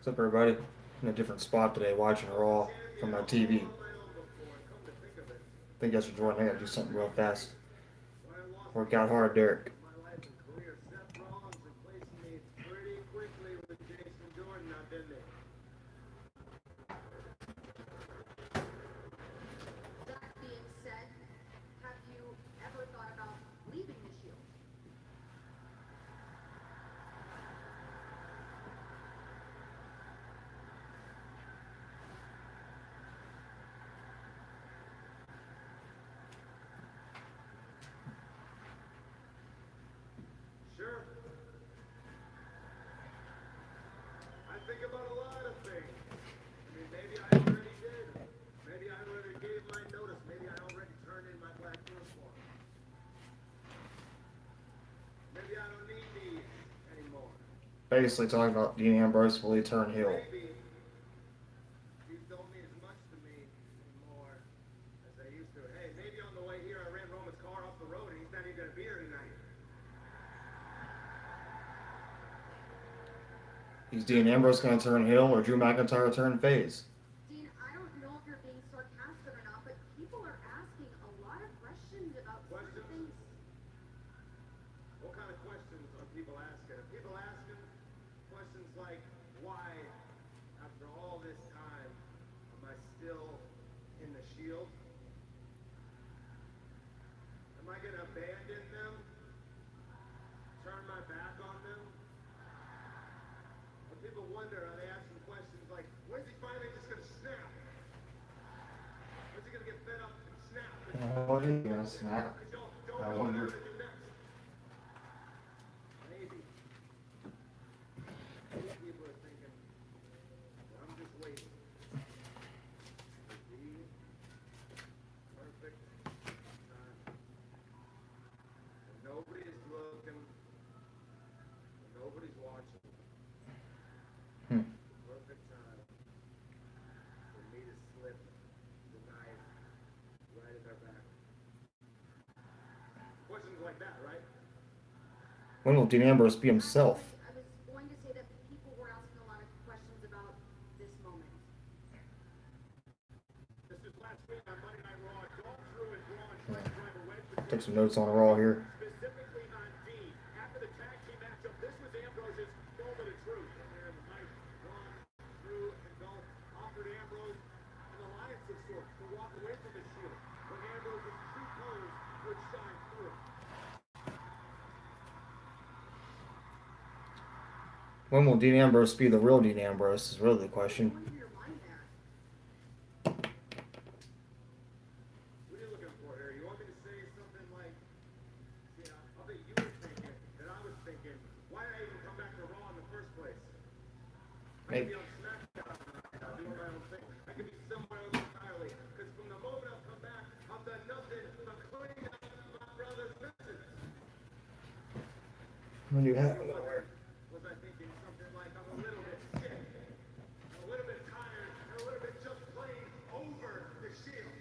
What's up, everybody? In a different spot today, watching Raw from my TV. Think you guys are joining. I gotta do something real fast. Work out hard, Derek. That being said, have you ever thought about leaving the Shield? Sure. I think about a lot of things. I mean, maybe I already did. Maybe I already gave my notice. Maybe I already turned in my black uniform. Maybe I don't need these anymore. Basically talking about Dean Ambrose will he turn heel. Maybe you don't mean as much to me anymore as I used to. Hey, maybe on the way here I ran Roman's car off the road and he's not even going to be here tonight. Is Dean Ambrose gonna turn heel or Drew McIntyre turn face? Dean, I don't know if you're being sarcastic or not, but people are asking a lot of questions about certain Questions? things. What kind of questions are people asking? Are people asking questions like, why, after all this time, am I still in the Shield? Am I going to abandon them? Turn my back on them? Or people wonder, are they asking questions like, when's he finally just going to snap? When's he going to get fed up and snap? What are you gonna snap? Because don't I know what I'm wonder. going to do next. Maybe. Maybe people are thinking, well, I'm just waiting. For the perfect time. When nobody's looking, when nobody's watching. Hmm. The perfect time for me to slip the knife right in their back. Questions like that, right? When will Dean Ambrose be himself? I was going to say that people were asking a lot of questions about this moment. This is last week on Monday Night Raw. Gone through and Braun tried to drive a wedge between Took some notes on Raw here. specifically on Dean. After the tag team matchup, this was Ambrose's moment of truth. And Mike, Braun, Drew, and Dolph offered Ambrose an alliance of sorts to walk away from the Shield when Ambrose's true colors would shine through. When will Dean Ambrose be the real Dean Ambrose is really the What's question. going through your mind there? What are you looking for here? You want me to say something like, yeah, I'll bet you were thinking that I was thinking, why did I even come back to Raw in the first place? I could be Maybe. on SmackDown tonight, doing my own thing. I could be somewhere else entirely. Because from the moment I've come back, I've done nothing but clean up my brother's business. When you have Was I thinking something like I'm a little bit sick, a little bit tired, and a little bit just plain over the Shield?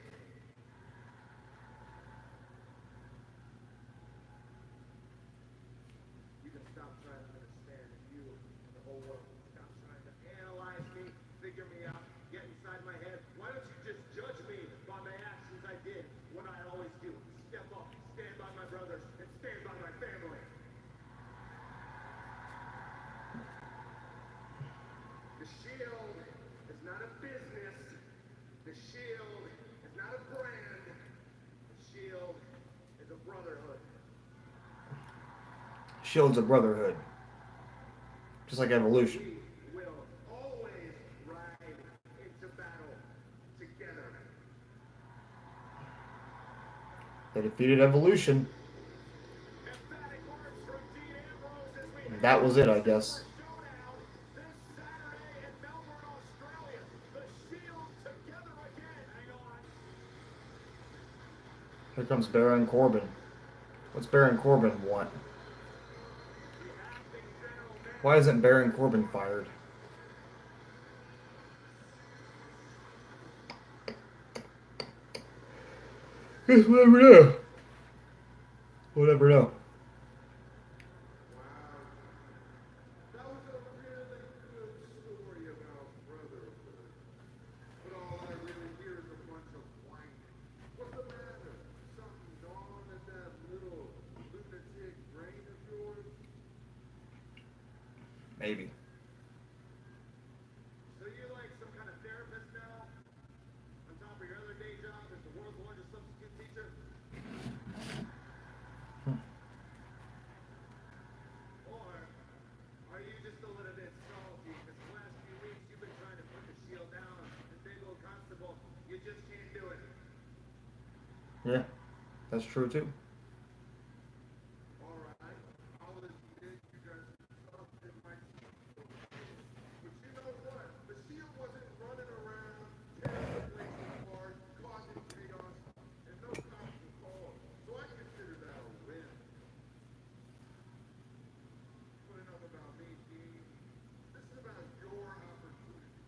You can stop trying to understand you and the whole world. Stop trying to analyze me, figure me out, get inside my head. Why don't you just judge me by my actions I did, what I always do? Step up, stand by my brothers, and stand by my family. The Shield is not a business. The Shield is not a brand. The Shield is a brotherhood. Shield's a brotherhood, just like Evolution. We will always ride into battle together. They defeated Evolution. Emphatic words from Dean Ambrose as we And head that was it, I to guess. showdown this Saturday in Melbourne, Australia. The Shield together again. Hang on. Here comes Baron Corbin. What's Baron Corbin want? The acting general Why manager. isn't Baron Corbin fired? Guess we'll never know. We'll never know. Wow. That was a really good story Maybe. So you're like some kind of therapist now, on top of your other day job as the world's largest substitute teacher? Or are you just a little bit salty because the last few weeks you've been trying to put the shield down and big old constable, you just can't do it? Yeah, that's true too. All right, all this did, you guys insulted my team. But you know what? The shield wasn't running around, tearing the place apart, causing chaos, and no cops were called. So I consider that a win. But enough about me, team. This is about your opportunity.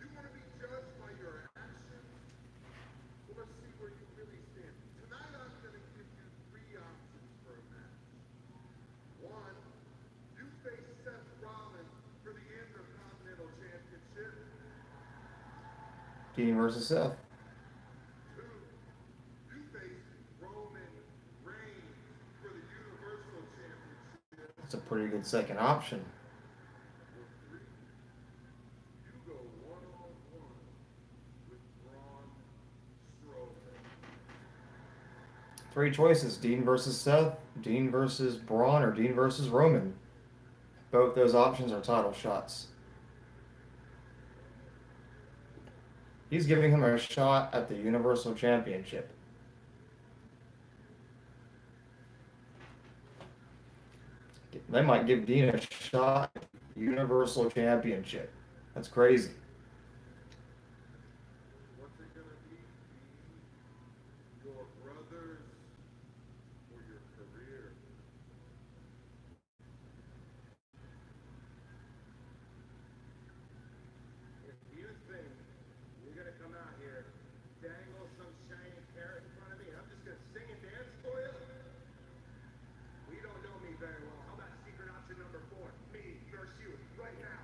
You want to be judged by your actions? Well, let's see where you really stand. Tonight I'm going to give you 3 options for a match. 1, you face Seth Rollins for the Intercontinental Championship. Dean versus Seth. 2, you face Roman Reigns for the Universal Championship. That's a pretty good second option. Or 3, you go one-on-one with Braun Strowman. 3 choices: Dean versus Seth, Dean versus Braun, or Dean versus Roman. Both those options are title shots. He's giving him a shot at the Universal Championship. They might give Dean a shot at the Universal Championship. That's crazy. What's it gonna be? Your brothers or your career? If you think you're gonna come out here, dangle some shiny carrot in front of me, and I'm just gonna sing and dance for you? We don't know me very well. How about secret option number 4? Me versus you right now.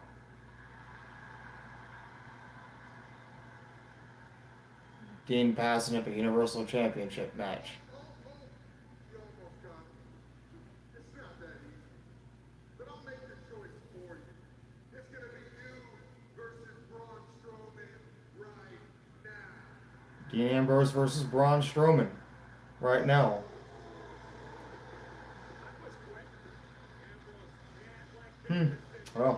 Dean passing up a Universal Championship match. You almost got it. It's not that easy. But I'll make the choice for you. It's gonna be you versus Braun Strowman right now. Dean Ambrose versus Braun Strowman. Right now. That was quick. Ambrose can't like this. Well,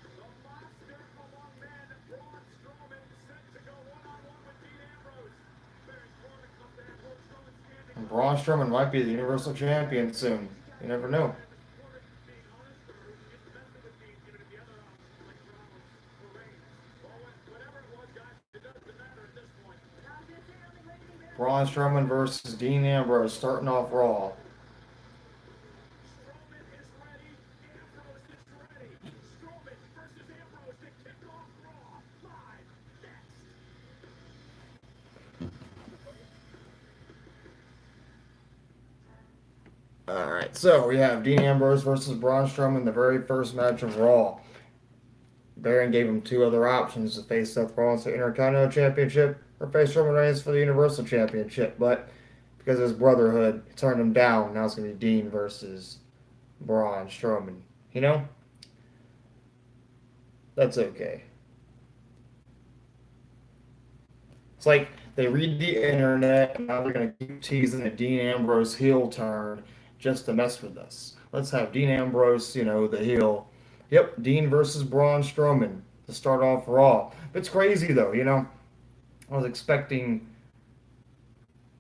The monster among men, Braun Strowman, set to go one-on-one with Dean Ambrose. Very strong to come to Ambrose Strowman standing. Braun Strowman might be the Universal Champion soon. You never know. Being honest, or just messing with me, giving it the other option, like Rollins or Reigns. Or whatever it was, guys, it doesn't matter at this point. Braun Strowman versus Dean Ambrose starting off Raw. Strowman is ready. Ambrose is ready. Strowman versus Ambrose to kick off Raw. Live next. Alright, so we have Dean Ambrose versus Braun Strowman, the very first match of Raw. Baron gave him 2 other options: to face Seth Rollins for the Intercontinental Championship or face Roman Reigns for the Universal Championship. But because of his brotherhood, he turned him down. Now it's going to be Dean versus Braun Strowman. You know? That's okay. It's like they read the internet and now they're going to keep teasing a Dean Ambrose heel turn just to mess with us. Let's have Dean Ambrose, the heel. Yep, Dean versus Braun Strowman to start off Raw. It's crazy though, I was expecting.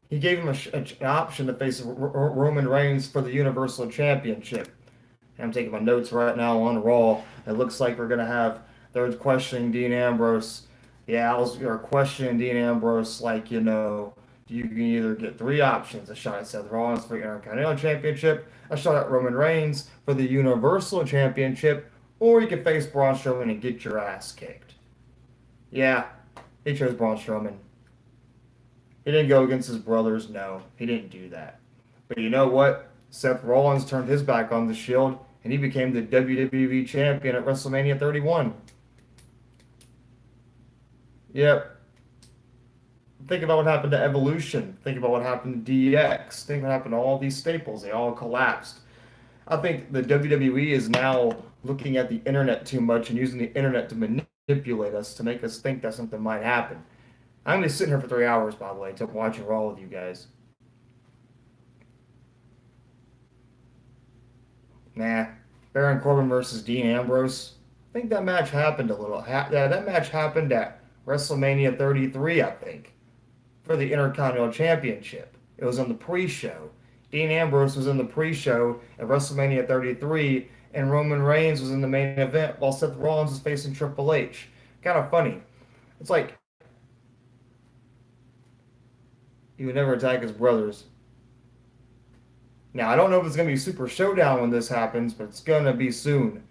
He gave him an option to face Roman Reigns for the Universal Championship. And I'm taking my notes right now on Raw. It looks like we're gonna have. They're questioning Dean Ambrose. Yeah, are questioning Dean Ambrose like you can either get 3 options: a shot at Seth Rollins for the Intercontinental Championship, a shot at Roman Reigns for the Universal Championship, or you can face Braun Strowman and get your ass kicked. Yeah, he chose Braun Strowman. He didn't go against his brothers. No, he didn't do that. But you know what? Seth Rollins turned his back on the Shield, and he became the WWE Champion at WrestleMania 31. Yep. Think about what happened to Evolution. Think about what happened to DX. Think what happened to all these staples. They all collapsed. I think the WWE is now looking at the internet too much and using the internet to manipulate us to make us think that something might happen. I'm gonna be sitting here for 3 hours, by the way, to watching Raw with you guys. Nah, Baron Corbin versus Dean Ambrose. I think that match happened a little. Yeah, that match happened at WrestleMania 33, I think, for the Intercontinental Championship. It was on the pre-show. Dean Ambrose was in the pre-show at WrestleMania 33, and Roman Reigns was in the main event while Seth Rollins was facing Triple H. Kind of funny. It's like he would never attack his brothers. Now, I don't know if it's going to be Super Showdown when this happens, but it's going to be soon.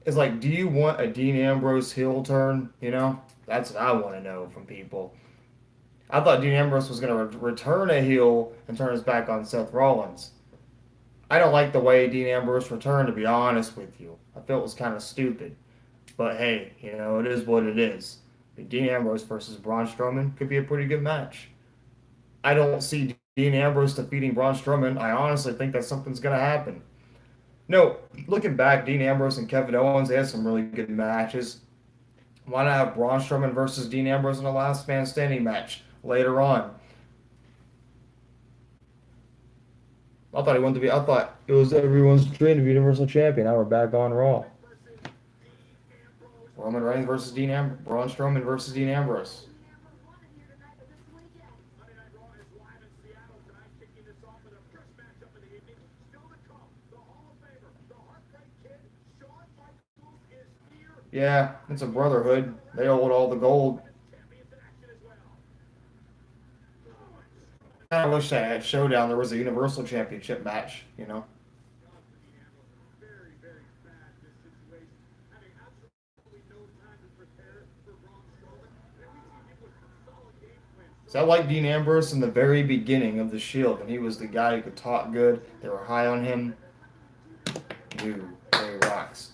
It's like, do you want a Dean Ambrose heel turn? You know? That's what I want to know from people. I thought Dean Ambrose was going to return a heel and turn his back on Seth Rollins. I don't like the way Dean Ambrose returned, to be honest with you. I felt it was kind of stupid. But hey, you know, it is what it is. Dean Ambrose versus Braun Strowman could be a pretty good match. I don't see Dean Ambrose defeating Braun Strowman. I honestly think that something's going to happen. No, looking back, Dean Ambrose and Kevin Owens, they had some really good matches. Why not have Braun Strowman versus Dean Ambrose in a last man standing match later on? I thought it was everyone's dream to be Universal Champion. Now we're back on Raw. Roman Reigns versus Braun Strowman versus Dean Ambrose. Monday Night Raw is live in Seattle tonight, kicking this off with a first matchup of the evening. Still to come, the Hall of Famer, the Heartbreak Kid, Shawn Michaels is here. Yeah, it's a brotherhood. They hold all the gold. Champions in action as well. I wish that at Showdown there was a Universal Championship match, you know? Very, very bad this situation. Having absolutely no time to prepare for Braun Strowman. And we see people with solid game plans. So I like Dean Ambrose in the very beginning of the Shield, and he was the guy who could talk good. They were high on him. Dude, he rocks.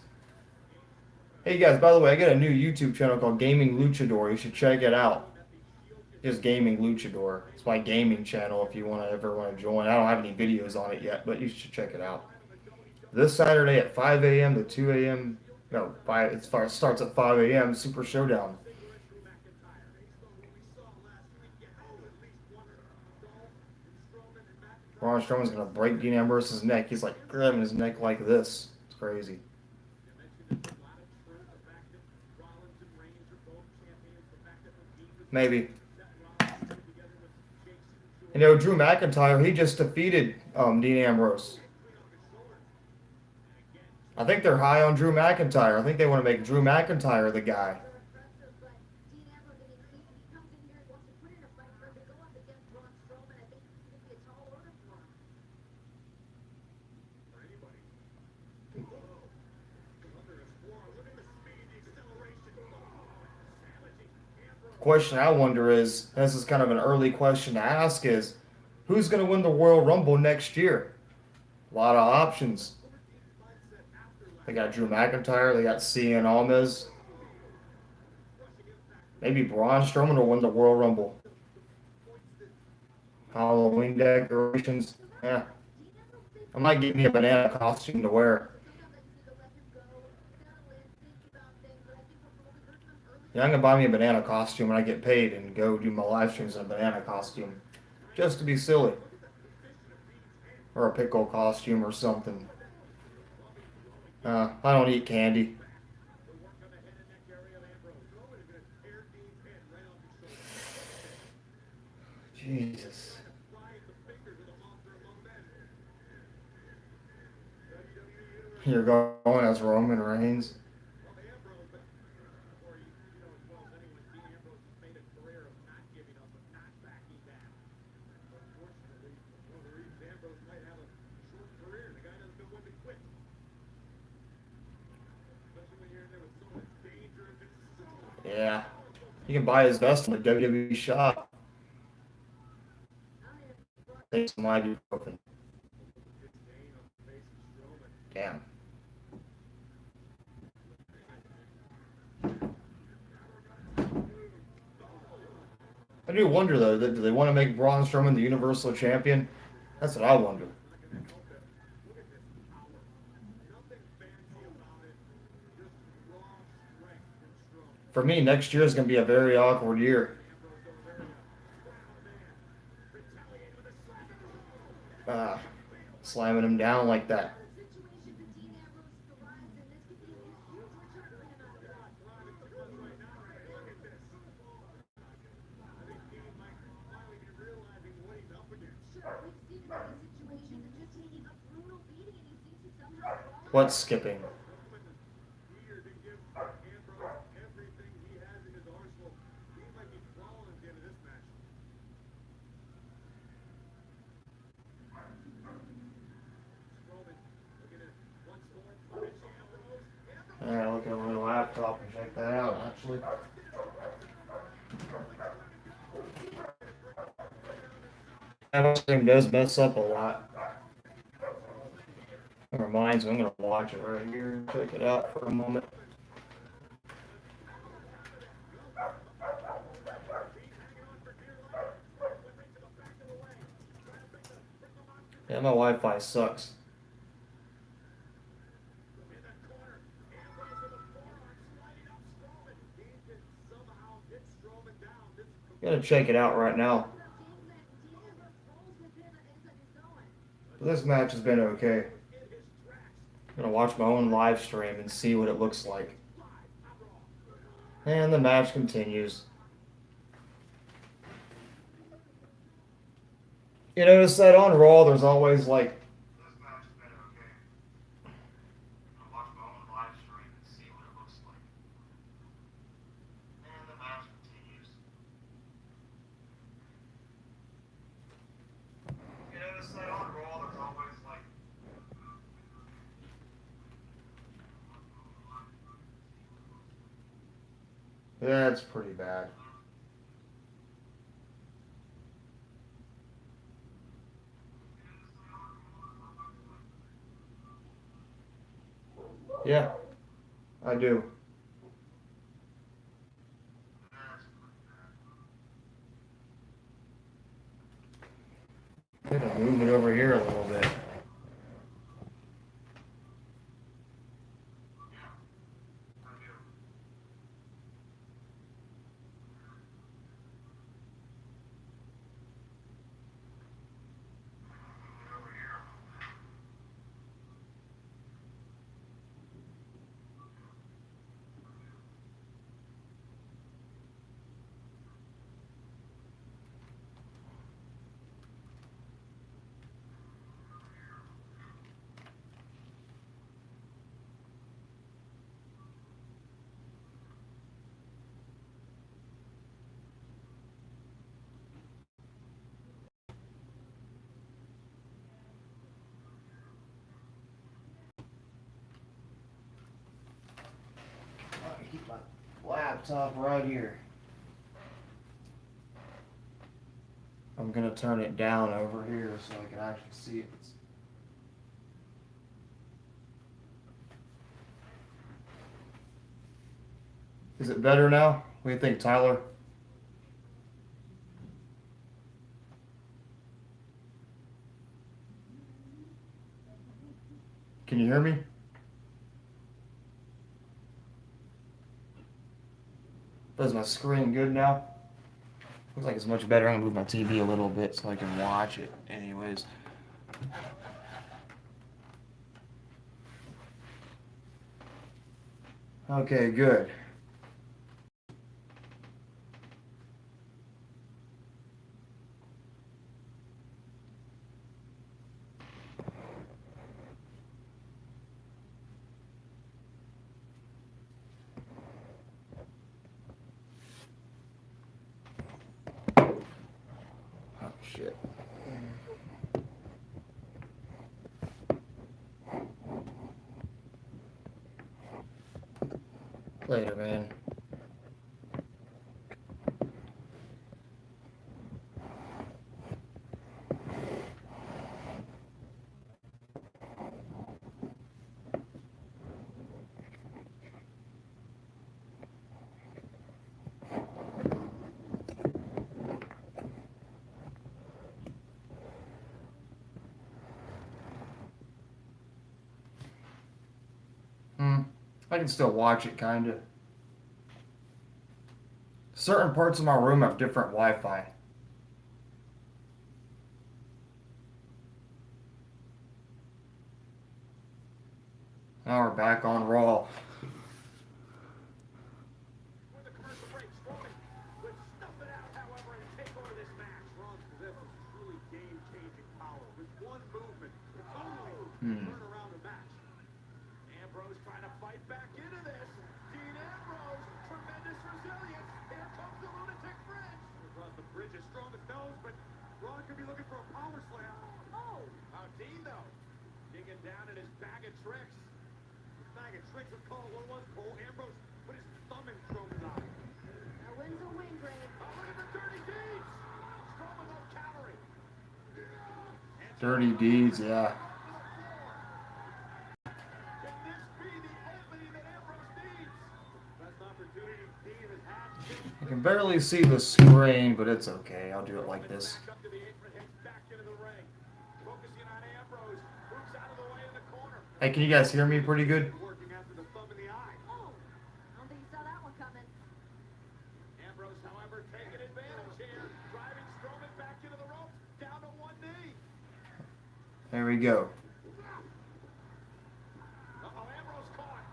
Hey guys, by the way, I got a new YouTube channel called Gaming Luchador. You should check it out. Just Gaming Luchador. It's my gaming channel if you ever want to join. I don't have any videos on it yet, but you should check it out. This Saturday at 5 a.m. to 2 a.m. No, it starts at 5 a.m. Super Showdown. Braun Strowman's gonna break Dean Ambrose's neck. He's like grabbing his neck like this. It's crazy. Maybe. You know, Drew McIntyre, he just defeated Dean Ambrose. I think they're high on Drew McIntyre. I think they want to make Drew McIntyre the guy. Question I wonder is, this is kind of an early question to ask, is who's going to win the Royal Rumble next year? A lot of options. They got Drew McIntyre. They got Cien Almas. Maybe Braun Strowman will win the Royal Rumble. Halloween decorations. Yeah. I might get me a banana costume to wear. Yeah, I'm going to buy me a banana costume when I get paid and go do my live streams in a banana costume. Just to be silly. Or a pickle costume or something. I don't eat candy. Jesus. You're going as Roman Reigns. Yeah. You can buy his vest in the WWE shop. Take some ibuprofen. Damn. I do wonder though, do they want to make Braun Strowman the Universal Champion? That's what I wonder. For me, next year is going to be a very awkward year. Uh, Slamming him down like that. Situations that Dean Ambrose thrives in, this could be a huge return for him out there. Sure, we've seen him in these situations and just taking a brutal beating, and he seems to somehow thrive. What's skipping? Alright, look at my laptop and check that out, actually. That stream does mess up a lot. It reminds me, I'm going to watch it right here and check it out for a moment. Yeah, my Wi-Fi sucks. Gotta check it out right now. But this match has been okay. I'm gonna watch my own live stream and see what it looks like. And the match continues. You notice that on Raw, there's always like. This match has been okay. I'm gonna watch my own live stream and see what it looks like. And the match continues. You notice that on Raw, there's always like. That's pretty bad. Yeah, I do. I'm gonna move it over here a little bit. I keep my laptop right here. I'm gonna turn it down over here so I can actually see it. Is it better now? What do you think, Tyler? Can you hear me? Is my screen good now? Looks like it's much better. I'm gonna move my TV a little bit so I can watch it anyways. Okay, good. Oh, shit. Later, man. I can still watch it, kinda. certain parts of my room have different Wi-Fi. Now we're back on Raw. With the commercial break, Strowman would stuff it out, however, and take over this match. Raw's possesses truly game-changing power. With one movement, it's only turn around the match. Ambrose trying to fight back into this. Dean Ambrose, tremendous resilience. Here comes the lunatic bridge. Across the bridge is Strowman's nose, but Raw could be looking for a power slam. Oh, Dean though, digging down in his bag of tricks. His bag of tricks was called what was Cole. Ambrose put his thumb in Strowman's eye. That win's a win, Greg. Oh, look at the dirty deeds. Strowman no countering. Dirty deeds, yeah. Can this be the opening that Ambrose needs? Best opportunity Dean has had. I can barely see the screen, but it's okay. I'll do it like this. Back up to the apron, heads back into the ring. Focusing on Ambrose, moves out of the way in the corner. Hey, can you guys hear me pretty good? Working after the thumb in the eye. Oh, I don't think you saw that one coming. Ambrose, however, taking advantage here, driving Strowman back into the ropes, down to one knee. There we go. Ambrose caught.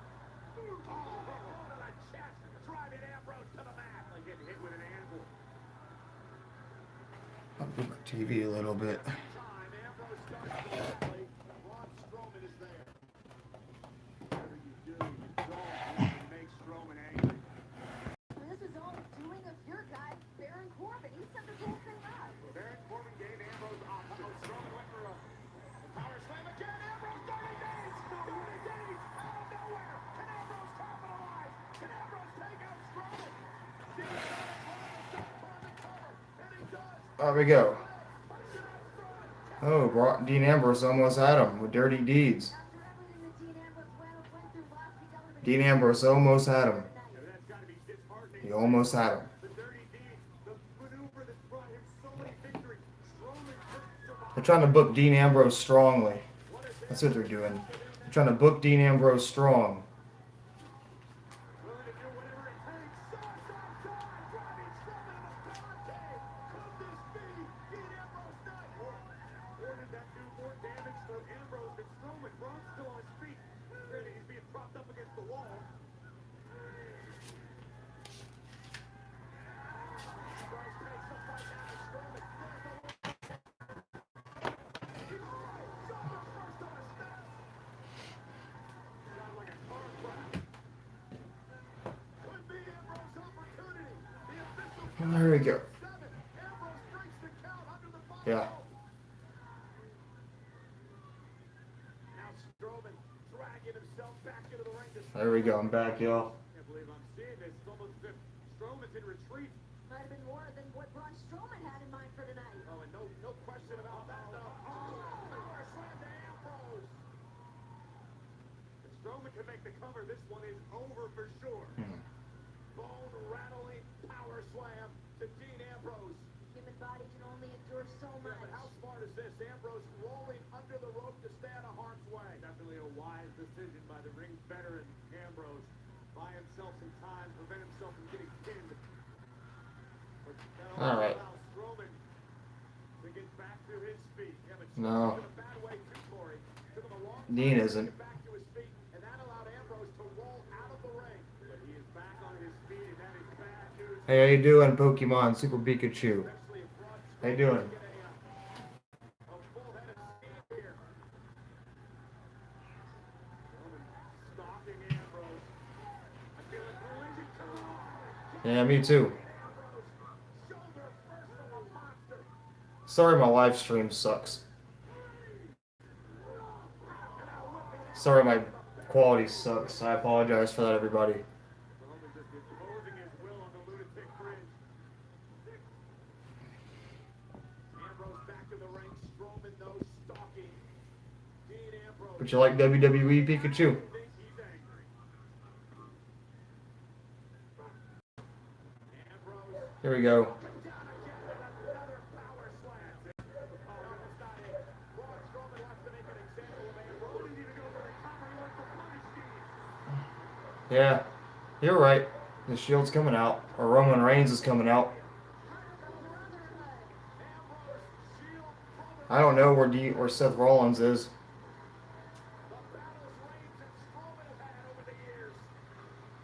Oh, to the chest, driving Ambrose to the mat. Like getting hit with an anvil. I'll move my TV a little bit. Time, Ambrose starts to play. Braun Strowman is there. Whatever you do, you don't make Strowman angry. This is all the doing of your guy, Baron Corbin. He set this whole thing up. Baron Corbin gave Ambrose up. Strowman went for a power slam again. Ambrose 30 days. 30 days out of nowhere. Can Ambrose capitalize? Can Ambrose take out Strowman? And he does. There we go. Oh, Dean Ambrose almost had him with dirty deeds. After everything that Dean Ambrose went through last week, that would've been Dean Ambrose almost had him. Yeah, that's got to be disheartening. He almost had him. The dirty deed, the maneuver that's brought him so many victories. Strowman couldn't survive. They're trying to book Dean Ambrose strongly. That's what they're doing. They're trying to book Dean Ambrose strong. Willing to do whatever it takes. Side, driving Strowman in a power cave. Could this be Dean Ambrose night? Or did that do more damage for Ambrose than Strowman? Braun's still on his feet. Granted, he's being propped up against the wall. Ambrose takes the fight down to Strowman. Sounds like a car crash. Could be Ambrose's opportunity. The official There we go. 7. Ambrose breaks the count under the bottom Yeah. rope. Now Strowman dragging himself back into the ring to There we go. I'm back, y'all. Can't believe I'm seeing this. It's almost as if Strowman's in retreat. might have been more than what Braun Strowman had in mind for tonight. Oh, and no question about that, though. Oh, power slam to Ambrose. If Strowman can make the cover, this one is over for sure. Bone-rattling power slam to Dean Ambrose. Human body can only endure so Yeah, much. but how smart is this? Ambrose rolling under the rope to stay out of harm's way. Definitely a wise decision by the ring veteran Ambrose. Buy himself some time, prevent himself from getting pinned. But that'll All right. allow Strowman to get back to his feet. Yeah, but No. Strowman's in a bad way too, Corey. Took him a long Dean time to isn't. get back to his feet, and that allowed Ambrose to roll out of the ring. But he is back on his feet, and that is bad news. Hey, how you doing, Pokemon Super Pikachu? Especially if Braun How you Strowman doing? can get a full head of steam here. Strowman stalking Ambrose. I feel it collision to Yeah, me too. Ambrose. Shoulder first of a monster. Sorry my live stream sucks. Sorry my quality sucks. I apologize for that, everybody. Strowman just imposing his will on the lunatic bridge. Ambrose back in the ring. Strowman though stalking Dean Ambrose. But you like WWE Pikachu? I think he's angry. Ambrose Here we go. down again with another power slam. Oh, it's not it. Braun Strowman wants to make an example of Ambrose. Didn't even go for the cover. He went for punish Dean. Yeah, you're right. The Shield's coming out, or Roman Reigns is coming out. I don't know where Seth Rollins is. The battles Reigns and Strowman have had over the years.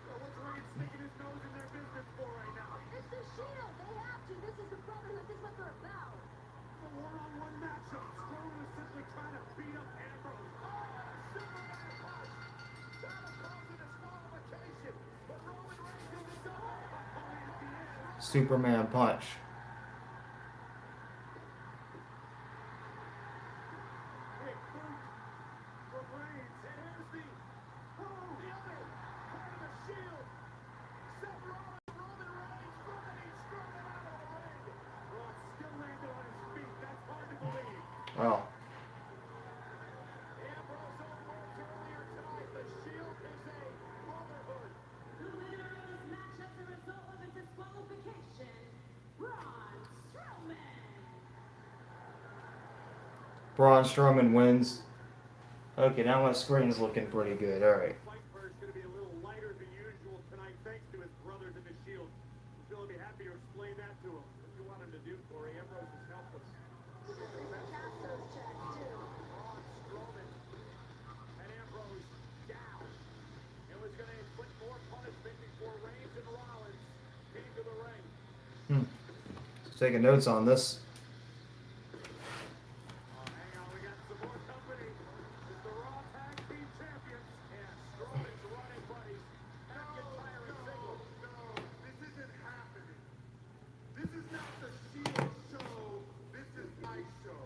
So what's Reigns sticking his nose in their business for right now? It's the Shield. They have to. This is the brotherhood. This is what they're about. A one-on-one matchup. Strowman is simply trying to beat up Ambrose. Oh, Superman punch. That'll cause a disqualification. But Roman Reigns is still up at the end. Superman punch. Big boot from Reigns. And here's the other part of the Shield. Seth Rollins, Roman Reigns, running Strowman out of the ring. Braun still landed on his feet. That's hard to believe. Well, Ambrose own words earlier tonight. The Shield is a brotherhood. The winner of this match as a result of a disqualification, Braun Strowman. Braun Strowman wins. Okay, now my screen's looking pretty good. All right. Fight is going to be a little lighter than usual tonight, thanks to his brothers in the Shield. Phil will be happy to explain that to him. What you want him to do, Corey? Ambrose is helpless. Cash those checks, too. Braun Strowman and Ambrose down. It was going to inflict more punishment before Reigns and Rollins came to the ring. Taking notes on this. Hang on, we got some more company. It's the Raw Tag Team Champions and Strowman's running buddies. McIntyre and Ziggler. No, this isn't happening. This is not the Shield show. This is my show.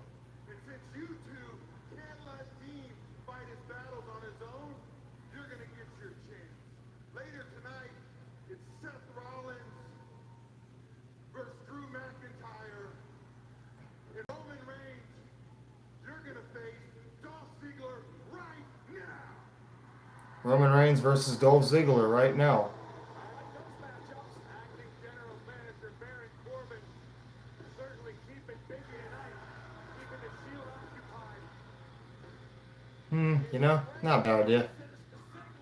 And since you two can't let Dean fight his battles on his own, you're gonna get your chance. Later tonight, it's Seth Rollins versus Drew McIntyre. And Roman Reigns, you're gonna face Dolph Ziggler right now. Roman Reigns versus Dolph Ziggler right now. I like those matchups. Acting General Manager Baron Corbin certainly keeping busy tonight, keeping the Shield occupied. You know, not a bad idea. Ziggler live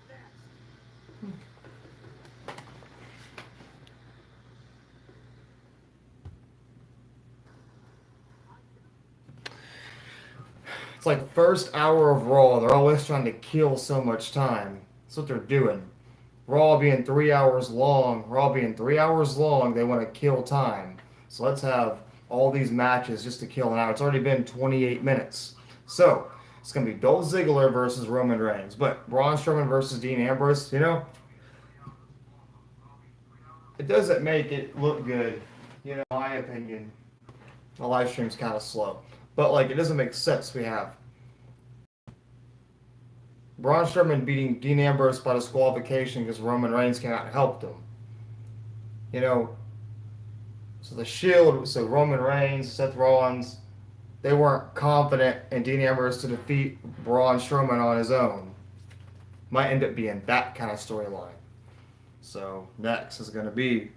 next. It's like first hour of Raw. They're always trying to kill so much time. That's what they're doing. Raw being 3 hours long. They want to kill time. So let's have all these matches just to kill an hour. It's already been 28 minutes. So it's going to be Dolph Ziggler versus Roman Reigns. But Braun Strowman versus Dean Ambrose, you know, it doesn't make it look good. You know, my opinion. The live stream's kind of slow. But, like, it doesn't make sense. We have Braun Strowman beating Dean Ambrose by disqualification because Roman Reigns came out and helped him. You know, so the Shield, so Roman Reigns, Seth Rollins, they weren't confident in Dean Ambrose to defeat Braun Strowman on his own. Might end up being that kind of storyline. So, next is going to be...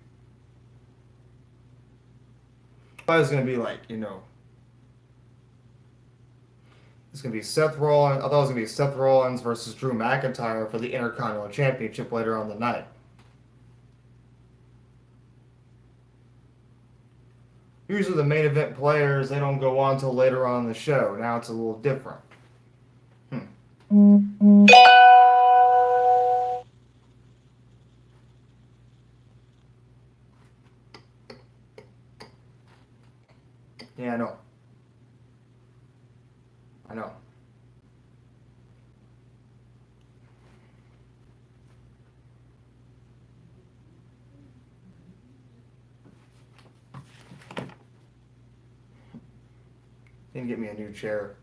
I was going to be like, you know... It's going to be Seth Rollins. I thought it was going to be Seth Rollins versus Drew McIntyre for the Intercontinental Championship later on the night. Usually the main event players, they don't go on till later on in the show. Now it's a little different. Yeah, I know. I know. Need to get me a new chair.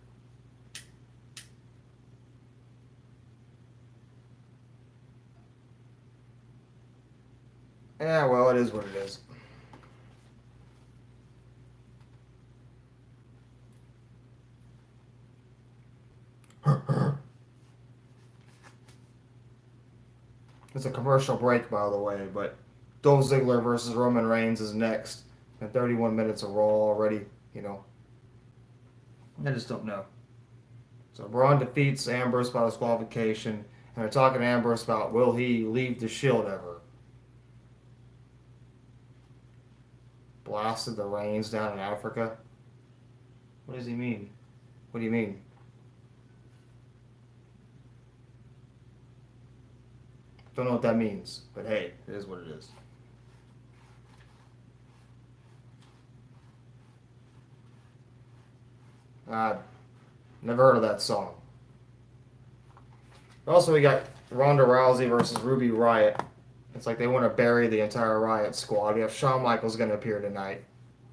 Yeah, well, it is what it is. It's a commercial break, by the way, but Dolph Ziggler versus Roman Reigns is next. And 31 minutes of Raw already, you know. I just don't know. So Braun defeats Ambrose by disqualification, And they're talking to Ambrose about will he leave the Shield ever. Blasted the Reigns down in Africa. What does he mean? What do you mean? Don't know what that means, but hey, it is what it is. Never heard of that song. Also, we got Ronda Rousey versus Ruby Riott. It's like they want to bury the entire Riott squad. We have Shawn Michaels going to appear tonight.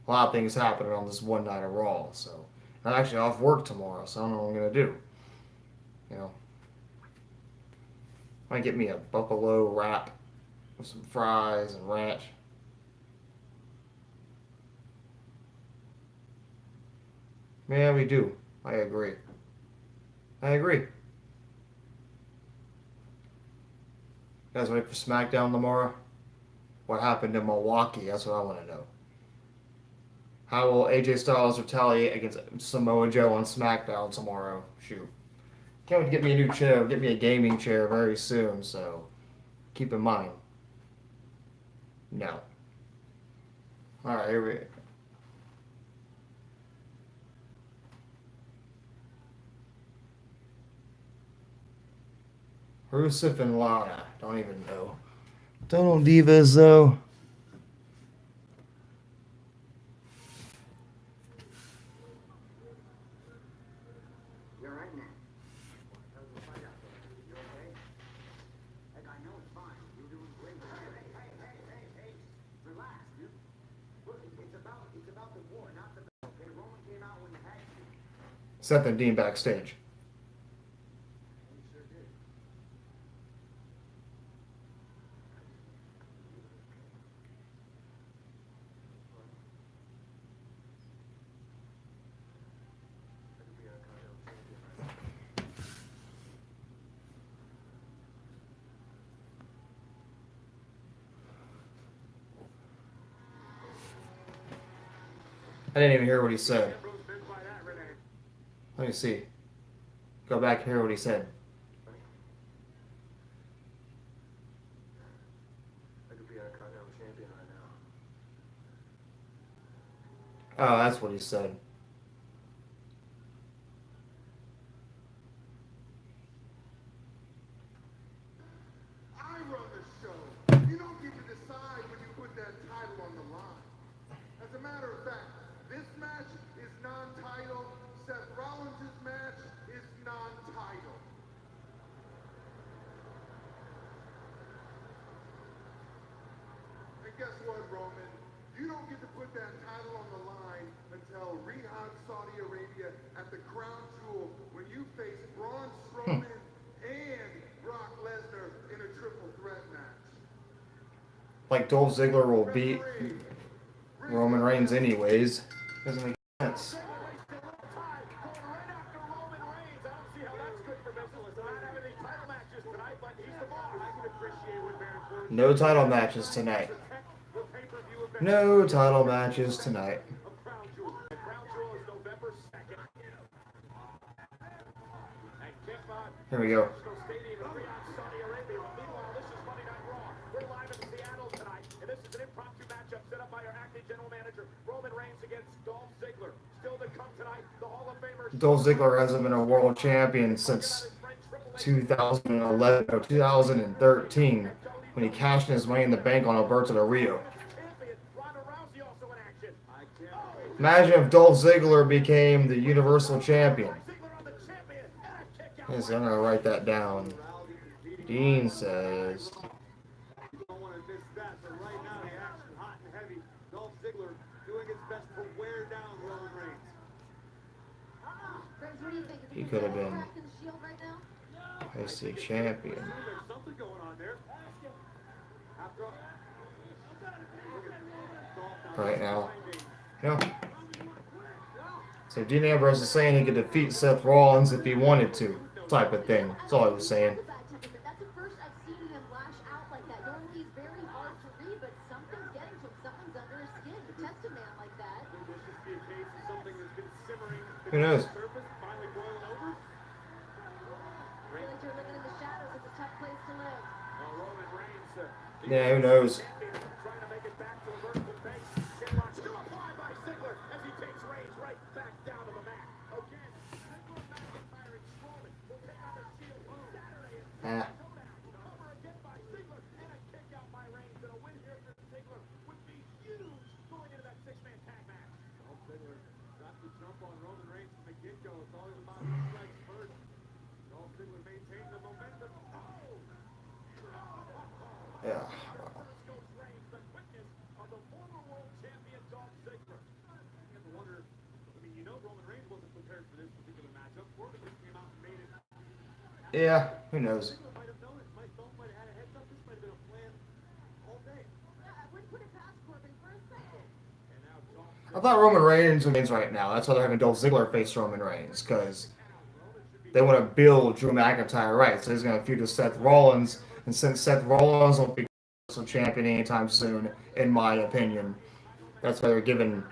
A lot of things happening on this one night of Raw. So I'm actually off work tomorrow, so I don't know what I'm going to do. You know, might get me a buffalo wrap with some fries and ranch. Yeah, we do. I agree. I agree. You guys ready for SmackDown tomorrow? What happened in Milwaukee? That's what I want to know. How will AJ Styles retaliate against Samoa Joe on SmackDown tomorrow? Shoot. Can't wait to get me a new chair. Get me a gaming chair very soon, so keep in mind. No. Alright, here we go. Rusev and Lana. Don't even know. Don't know Divas, though. You're right, man. How's the fight out there? You okay? Heck, I know it's fine. You're doing great. Hey. Relax, dude. Look, it's about the war, not the belt. Okay, Roman came out when you had to. Seth and Dean backstage. He sure did. I didn't even hear what he said. Ambrose been by that, Renee. Let me see. Go back and hear what he said. I could be our Continental champion right now. Oh, that's what he said. I run the show. You don't get to decide when you put that title on the line. As a matter of fact, this match is non-title. Seth Rollins' match is non-title. And guess what, Roman? You don't get to put that title on the line until Riyadh, Saudi Arabia at the Crown Jewel when you face Braun Strowman and Brock Lesnar in a triple threat match. Like Dolph Ziggler will beat Roman Reigns anyways. Doesn't make sense. Going right after Roman Reigns. I don't see how that's good for business. Not having any title matches tonight, but he's the boss. I can appreciate what Baron Corbin. No title matches tonight. The pay-per-view event No title matches tonight. of Crown Jewel. The Crown Jewel is November 2nd. And Kick-Off Here we go. National Stadium in Riyadh, Saudi Arabia. Meanwhile, this is Monday Night Raw. We're live in Seattle tonight, and this is an impromptu matchup set up by our acting general manager, Roman Reigns, against Dolph Ziggler. Still to come tonight, the Hall of Famer. Dolph Ziggler hasn't been a world champion since 2011 or 2013 when he cashed in his money in the bank on Alberto Del Rio. Champion Ronda Rousey also in action. I can't Imagine if Dolph Ziggler became the Universal Champion. Ziggler on the champion. And a kick out. Yes, I'm gonna write that down. Dean says, You don't want to miss that, but right now the action hot and heavy. Dolph Ziggler doing his best to wear down Roman Reigns. Friends, what do you think? Is He he could have gonna been crack in the Shield right now? IC champion. There's something going on there. After all, Right now. Yeah. So Dean Ambrose is saying he could defeat Seth Rollins if he wanted to, type of thing. That's all he was saying. That's the first I've seen him lash out like that. Normally he's very hard to read, but something's getting to him. Something's under his skin to test a man like that. could this just be a case of something that's been simmering Who knows? beneath the surface, finally boiling over? I feel like you're living in the shadows at this Yeah, who knows? Trying to make it back to the vertical base. Shamrock still applied by Ziggler as he takes range right back down to the mat. Again, Ziggler McIntyre and Strowman will take on the Shield Saturday. Ah. Cover again by Ziggler and a kick out by Reigns. And a win here for Ziggler would be huge going into that six-man tag match. Dolph Ziggler got the jump on Roman Reigns from the get-go. It's all about who strikes first. Dolph Ziggler maintained the momentum. Yeah. Yeah, who knows? I thought Roman Reigns wins right now. That's why they're having Dolph Ziggler face Roman Reigns, because they want to build Drew McIntyre right. So he's going to feud with Seth Rollins, and since Seth Rollins won't be champion anytime soon, in my opinion, that's why they're giving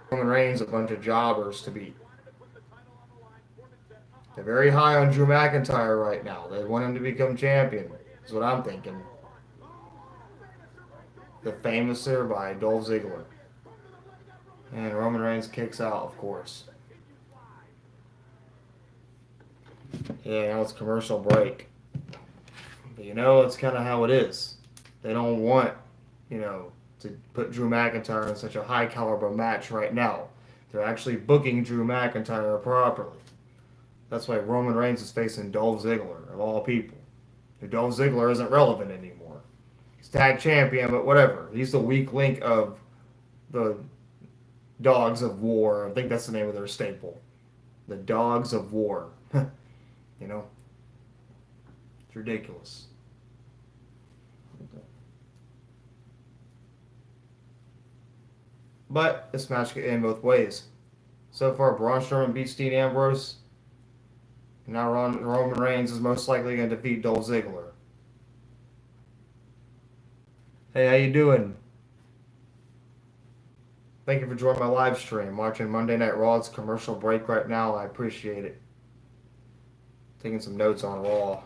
Roman Reigns a bunch of jobbers to beat. They're very high on Drew McIntyre right now. They want him to become champion. Is what I'm thinking. The Famouser by Dolph Ziggler. And Roman Reigns kicks out, of course. Yeah, now it's commercial break. But it's kind of how it is. They don't want, to put Drew McIntyre in such a high caliber match right now. They're actually booking Drew McIntyre properly. That's why Roman Reigns is facing Dolph Ziggler, of all people. Dolph Ziggler isn't relevant anymore. He's tag champion, but whatever. He's the weak link of the Dogs of War. I think that's the name of their staple. The Dogs of War. It's ridiculous. But this match could end both ways. So far, Braun Strowman beats Dean Ambrose. And now Roman Reigns is most likely going to defeat Dolph Ziggler. Hey, how you doing? Thank you for joining my live stream. Watching Monday Night Raw's commercial break right now. I appreciate it. Taking some notes on Raw.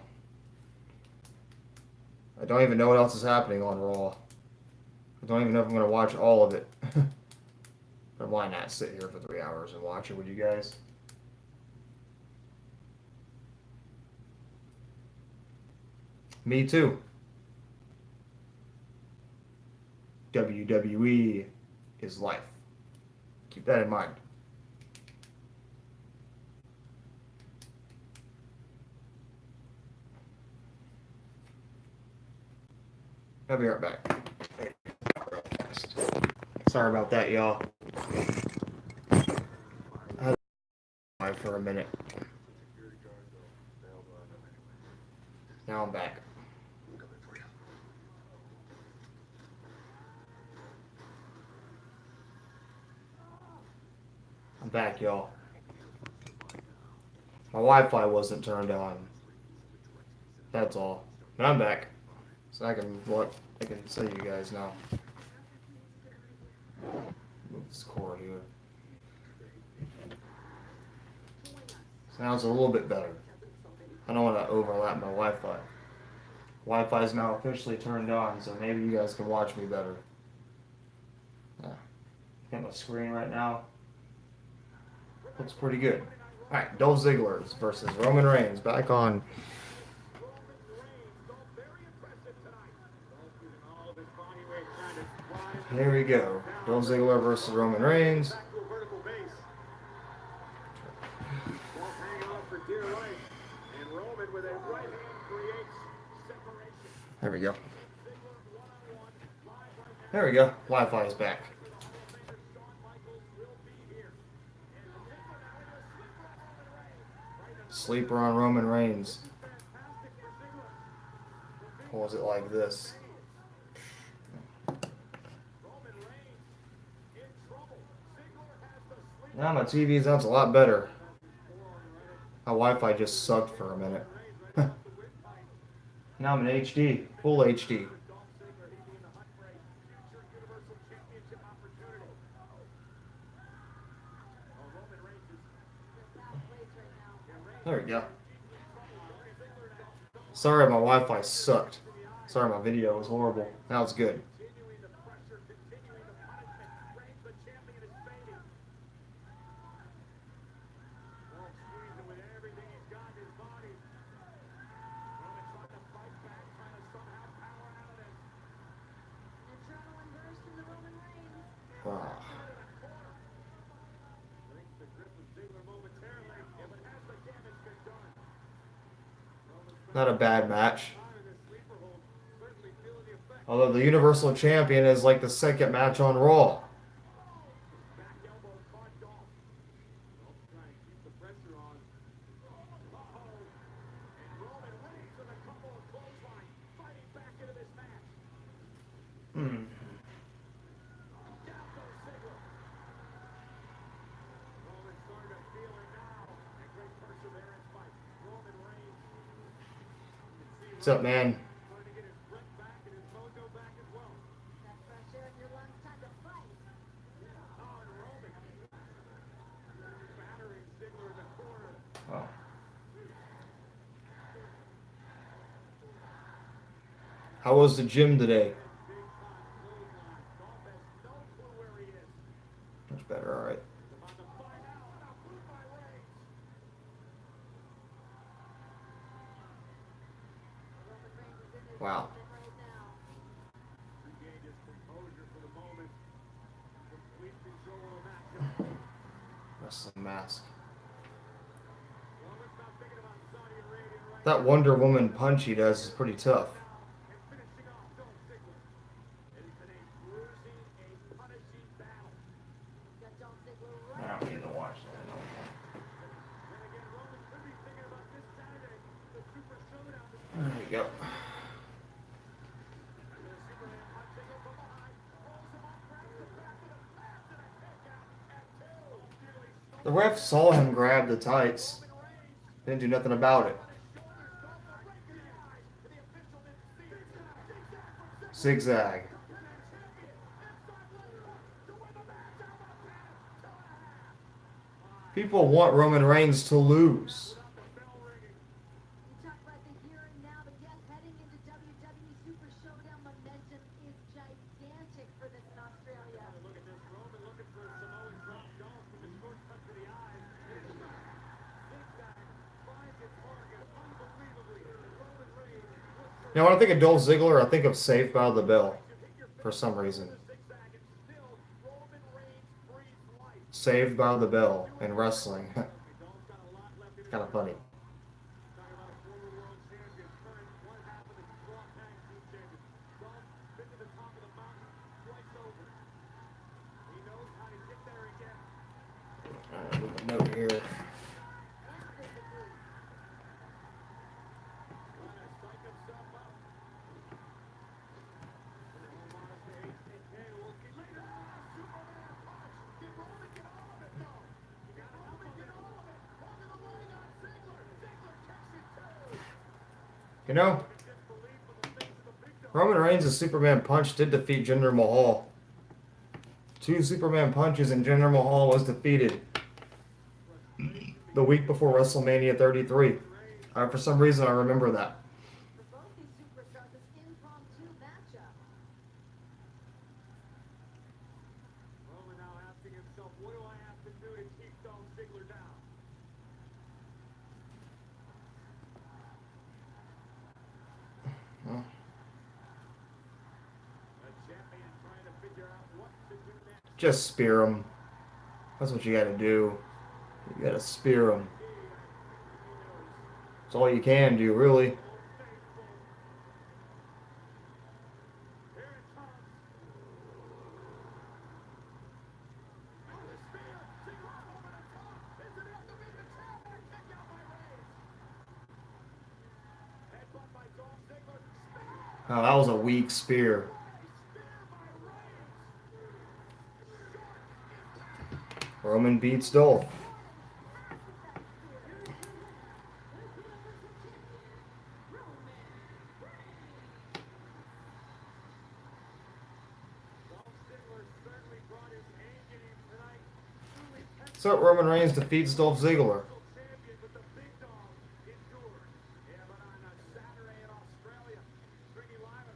I don't even know what else is happening on Raw. I don't even know if I'm going to watch all of it. But why not sit here for 3 hours and watch it with you guys? Me too. WWE is life. Keep that in mind. I'll be right back. Sorry about that, y'all. I had for a minute. Now I'm back. I'm back, y'all. My Wi-Fi wasn't turned on. That's all. But I'm back. So I can see you guys now. Move this cord here. Sounds a little bit better. I don't want to overlap my Wi-Fi. Wi-Fi is now officially turned on, so maybe you guys can watch me better. Yeah. Got my screen right now. Looks pretty good. Alright, Dolph Ziggler versus Roman Reigns back on. Here we go. Dolph Ziggler versus Roman Reigns. There we go. There we go. Wi-Fi is back. Sleeper on Roman Reigns. Pause it like this. Now my TV sounds a lot better. My Wi-Fi just sucked for a minute. Now I'm in HD, full HD. There we go. Sorry, my Wi-Fi sucked. Sorry, my video was horrible. Now it's good. Continuing the pressure, continuing the punishment. Reigns, the champion, is fading. Roman squeezing with everything he's got in his body. Roman trying to fight back, trying to somehow power out of this. Adrenaline burst in the Roman Reigns. Ah. Breaks the grip of Ziggler momentarily. If it has the damage been done. Not a bad match. Fire this sleeper hold. Certainly feeling the effect. Although the Universal Champion is like the second match on Raw. Back elbow caught Dolph. Dolph trying to keep the pressure on. Uh-oh. And Roman Reigns with a couple of clotheslines, fighting back into this match. Hmm. Down goes Ziggler. Roman starting to feel it now. A great perseverance by Roman Reigns. What's up, man? Starting to get his breath back and his mojo back as well. That fresh air in your lungs, time to fight. Oh, and Roman. Battering Ziggler in the corner. Oh. How was the gym today? Big time clothesline. Dolph has no clue where he is. Much better, all right. About to find out. Now boot by Reigns. Roman Reigns is in his Wow. element right now. Regained his composure for the moment. Complete control of the matchup. Wrestling mask. Roman's not thinking about Saudi Arabia right That Wonder Woman punch he does is pretty tough. now. And finishing off Dolph Ziggler. It has been a bruising, a punishing battle. Got Dolph Ziggler I right. don't need to watch that. Then again, Roman could be thinking about this Saturday, the Super Showdown. There we go. And the Superman punch Ziggler from behind. Rolls him up, grabs the back of the pads and a kick out at two. Nearly The ref saw him grab the tights. Roman Reigns. Didn't do nothing about it. Zigzag. People want Roman Reigns to lose. You talk about the here and now, but yes, heading into WWE Super Showdown, momentum is gigantic for this in Australia. Look at this, Roman looking for a Samoan drop Dolph with the short cut to the eye. Zigzag finds its target unbelievably. Roman Reigns puts You know, when I think of Dolph Ziggler, I think of Saved by the Bell for some reason. zigzag and still Roman Reigns breathes life. Saved by the Bell in wrestling. Dolph's got a lot left in his Kind of funny. Talking about a former world champion, current one half of the Raw Tag Team champion. Dolph been to the top of the mountain twice over. He knows how to get there again. With a note here. Trying to psych himself up. Home honest to HBK will keep later. Superman punch. Did Roman get all of it though? You gotta help him get all of it. Over the line on Ziggler. Ziggler kicks it too. You know, Disbelief on the face of the big dog. Roman Reigns' Superman punch did defeat Jinder Mahal. 2 Superman punches and Jinder Mahal was defeated the week before WrestleMania 33. For some reason, I remember that. For both these superstars, this impromptu matchup. Roman now asking himself, what do I have to do to keep Dolph Ziggler down? Well, The champion trying to figure out what to do next. just spear him. That's what you gotta do. You gotta spear him. That's all you can do, really. Here it comes. On the spear. Ziggler over the top. Is it enough to beat the champ or kick out by Reigns? Headbutt by Dolph Ziggler. Spear. Oh, that was a weak spear. Spear by Reigns. Roman beats Dolph. Dolph Ziggler certainly brought his A game tonight. Truly So Roman Reigns defeats Dolph Ziggler. champion with the big dog endured. Yeah, but on a Saturday in Australia, stringy live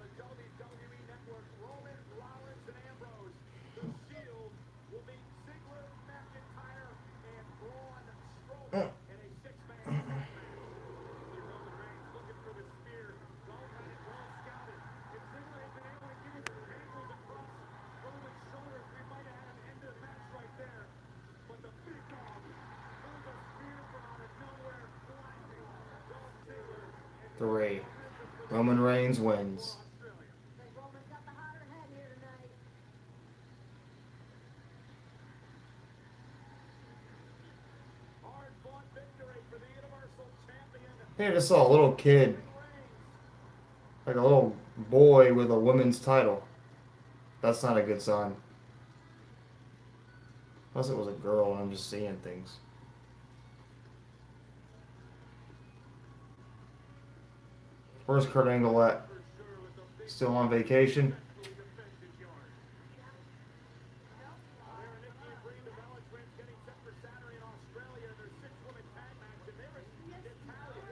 3. Roman Reigns wins. Think Roman's got the hotter head here tonight. Hard-fought victory for the Universal Champion. I think I just saw a little kid, like a little boy with a women's title. That's not a good sign. Unless it was a girl and I'm just seeing things. Where's Kurt Angle at? Still on vacation?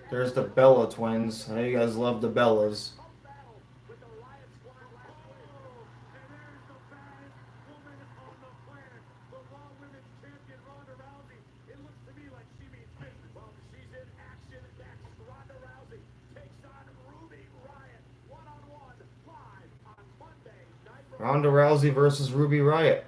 There's the Bella twins. I know you guys love the Bellas. Ronda Rousey versus Ruby Riott.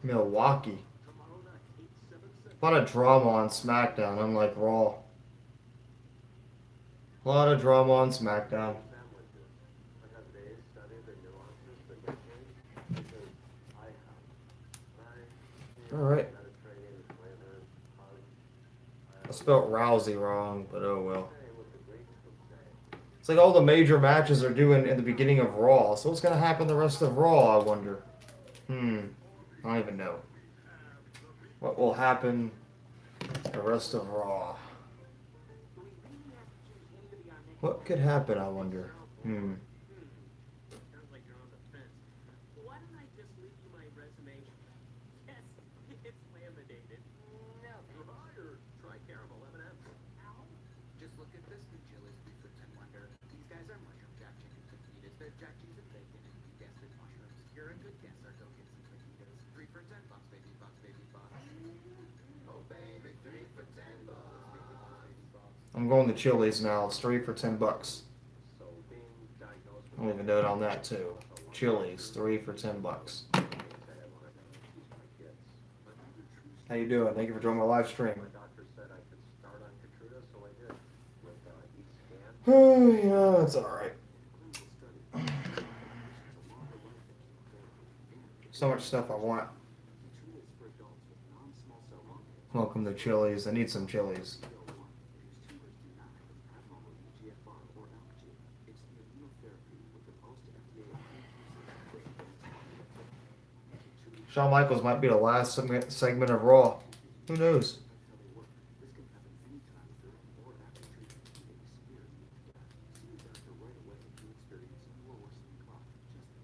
Milwaukee. A lot of drama on SmackDown, unlike Raw. A lot of drama on SmackDown. Alright. I spelled Rousey wrong, but oh well. It's like all the major matches are doing in the beginning of Raw. So what's going to happen the rest of Raw, I wonder? I don't even know. What will happen the rest of Raw? What could happen, I wonder? Sounds like you're on the fence. Why don't I just leave you my resume? Yes, it's laminated. No, You're hired. Try caramel M&M's. Just look at this new Chili's 3 for 10 wonder. These guys are mushroom jack chicken fajitas. They're jack cheese and bacon, and you guessed it, mushrooms. You're a good guesser. Go get some fajitas. 3 for 10 bucks, baby bucks, baby bucks. Oh baby, 3 for 10 bucks, baby bucks, baby bucks. I'm going to Chili's now. It's 3 for $10. So being diagnosed I'll leave a note on that too. Chili's, 3 for $10. How you doing? Thank you for joining my live stream. my doctor said I could start on Keytruda, so I did. With each scan, Oh, yeah, that's alright. So much stuff I want. Welcome to Chili's. I need some Chili's. Shawn Michaels might be the last segment of Raw. Who knows?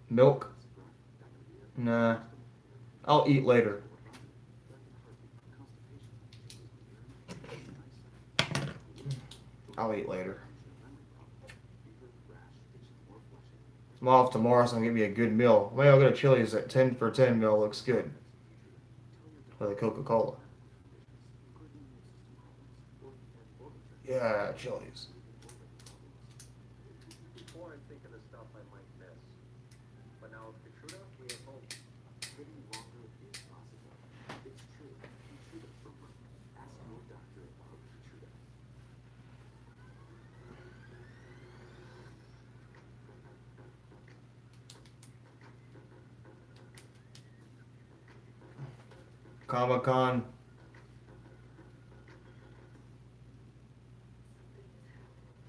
Milk? Nah. I'll eat later. I'll eat later. I'm off tomorrow, so I'm gonna give me a good meal. Maybe I'll go to Chili's at 10 for 10 meal. Looks good. With a Coca-Cola. Yeah, Chili's. before I'm thinking of stuff I might miss. But now with Keytruda, we have hope. Living longer is possible. It's true. Keytruda from Merck. Ask your doctor about Keytruda. Comic-Con.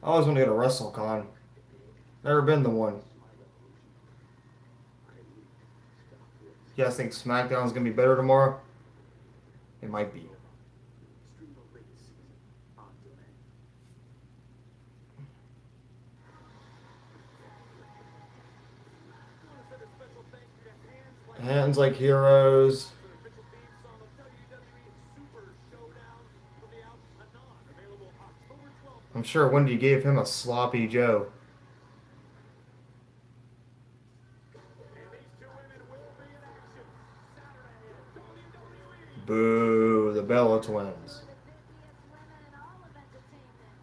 I always want to go to WrestleCon. Never been to one. You guys think SmackDown's gonna be better tomorrow? It might be. Stream the latest season on demand. Hands like heroes. I'm sure Wendy gave him a sloppy Joe. And these two women will be in action Saturday at WWE. Boo, the Bella twins. The busiest women in all of entertainment.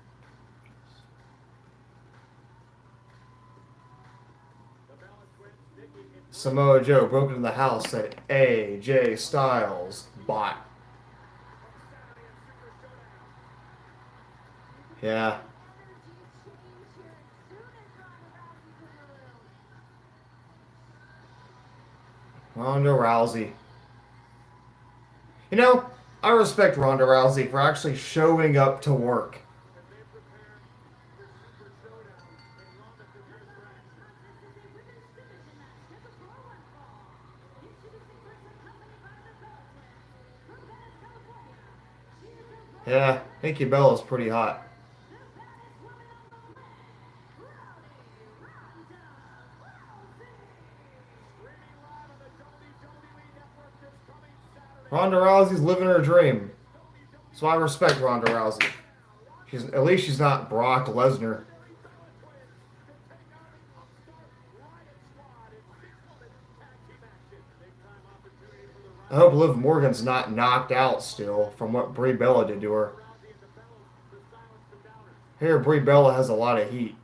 The Bella Twins, Nikki and Samoa Joe broke into the house, said AJ Styles bot. Saturday at Super Showdown. Yeah. Energy change here as soon as Ronda Rousey's in the room. Ronda Rousey. You know, I respect Ronda Rousey for actually showing up to work. As they prepare for Super Showdown, and Ronda prepares for action. Yeah, Nikki Bella's pretty hot. Streaming live on the WWE Network this coming Saturday. Ronda Rousey's living her dream. So I respect Ronda Rousey. At least she's not Brock Lesnar. I hope Liv Morgan's not knocked out still from what Brie Bella did to her. Here, Brie Bella has a lot of heat.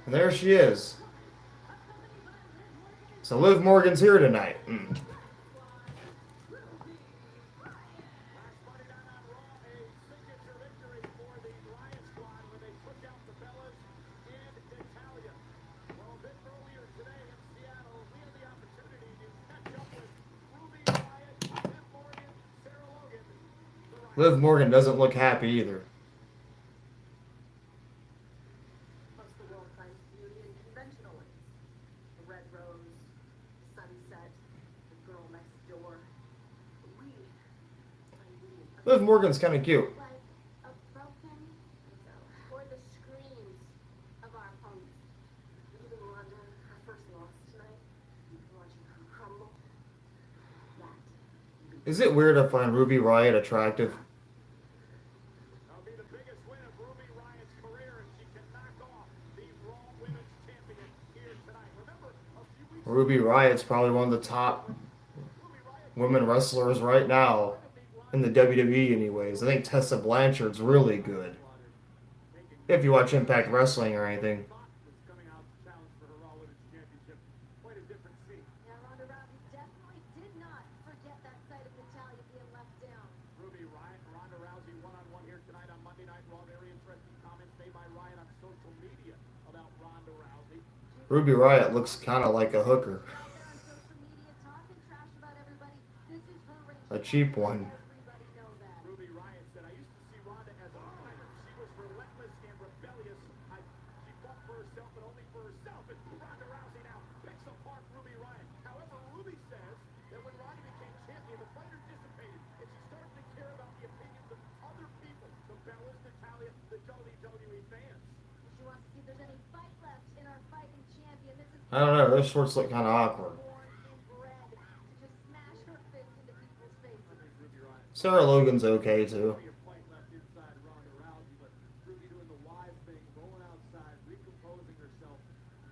And there she is. So Liv Morgan's here tonight. Last Monday Night on Raw, a signature victory for the Riot Squad when they took out the Bellas and Natalia. Well, a bit earlier today in Seattle, we had the opportunity to catch up with Ruby Riott, Liv Morgan, Sarah Logan. Liv Morgan doesn't look happy either. Plus the world finds beauty in conventional ways. The red rose, sunset, the girl next door. We find beauty in Liv Morgan's kind of cute. like a broken or the screams of our opponents. Even Wanda, her first loss tonight, watching her crumble. That Is it weird to find Ruby Riott attractive? That'll be the biggest win of Ruby Riott's career, and she can knock off the Raw Women's Champion here tonight. Remember, a few weeks Ruby Riott's probably one of the top women wrestlers right now in the WWE anyways. I think Tessa Blanchard's really good. If you watch Impact Wrestling or anything. is coming out to challenge for her Raw Women's Championship. Quite a different scene. Now, Ronda Rousey definitely did not forget that sight of Natalia being left down. Ruby Riott and Ronda Rousey one-on-one here tonight on Monday Night Raw. Very interesting comments made by Riott on social media about Ronda Rousey. Ruby Riott looks kind of like a hooker. Out there on social media talking trash about everybody. This is her ring. A cheap one. Everybody know that. Ruby Riott said, I used to see Ronda as a fighter. She was relentless and rebellious. She fought for herself, but only for herself. And Ronda Rousey now picks apart Ruby Riott. However, Ruby says that when Ronda became champion, the fighter dissipated, and she started to care about the opinions of other people. The Bellas, Natalia, the WWE fans. She wants to see if there's any fight left in our fighting champion. This is I don't know, those shorts look kind of awkward. born and bred to just smash her fist into people's faces. Ruby Riott. Sarah Logan's okay too. Plenty of fight left inside Ronda Rousey, but Ruby doing the wise thing, rolling outside, recomposing herself.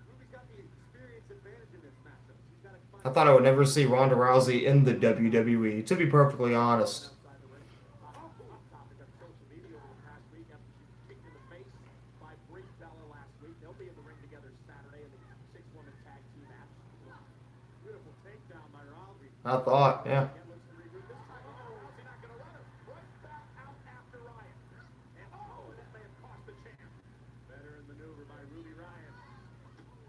Ruby's got the experience advantage in this matchup. She's got to find I thought I would never see Ronda Rousey in the WWE, to be perfectly honest. outside the ring. Hot topic on social media over the past week after she was kicked in the face by Brie Bella last week. They'll be in the ring together Saturday in the six-woman tag team match. Beautiful takedown by Rousey. I thought, yeah. Again, looks to regroup. This time, Rousey not going to let her. Right back out after Riott. And and that may have cost the champ. Veteran maneuver by Ruby Riott.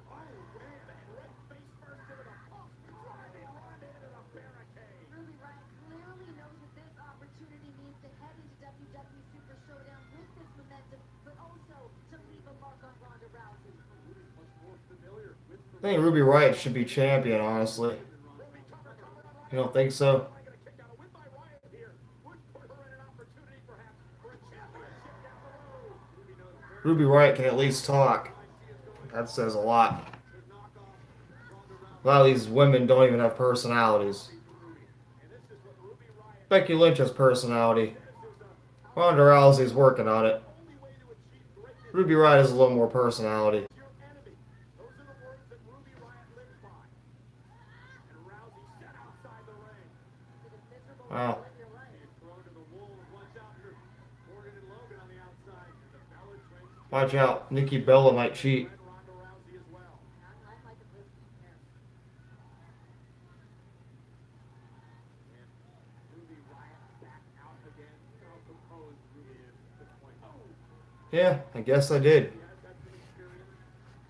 Oh, man, and right face first into the pump. Driving Ronda into the barricade. Ruby Riott clearly knows that this opportunity means to head into WWE Super Showdown with this momentum, but also to leave a mark on Ronda Rousey. Ruby's much more familiar with I think Ruby Riott should be champion, honestly. You don't think so? going to kick out a win by Riott here. Would put her in an opportunity, perhaps, for a championship down the road. Ruby knows very Ruby Riott can at least talk. That says a lot. good knock off Ronda Rousey. A lot of these women don't even have personalities. And this is what Ruby Becky Lynch's personality. Ronda Rousey's working on it. Ruby Riott has a little more personality. Your enemy. Those are the words that Ruby Riott lives by. And Rousey set outside the ring. Wow. Being thrown to the wolves. Watch out for Morgan and Logan on the outside. The Bella Twins. Watch out. Nikki Bella might cheat. And Ronda Rousey as well. And Ruby Riott back out again. How composed Ruby is at this point. Yeah, I guess I did. She has had some experience.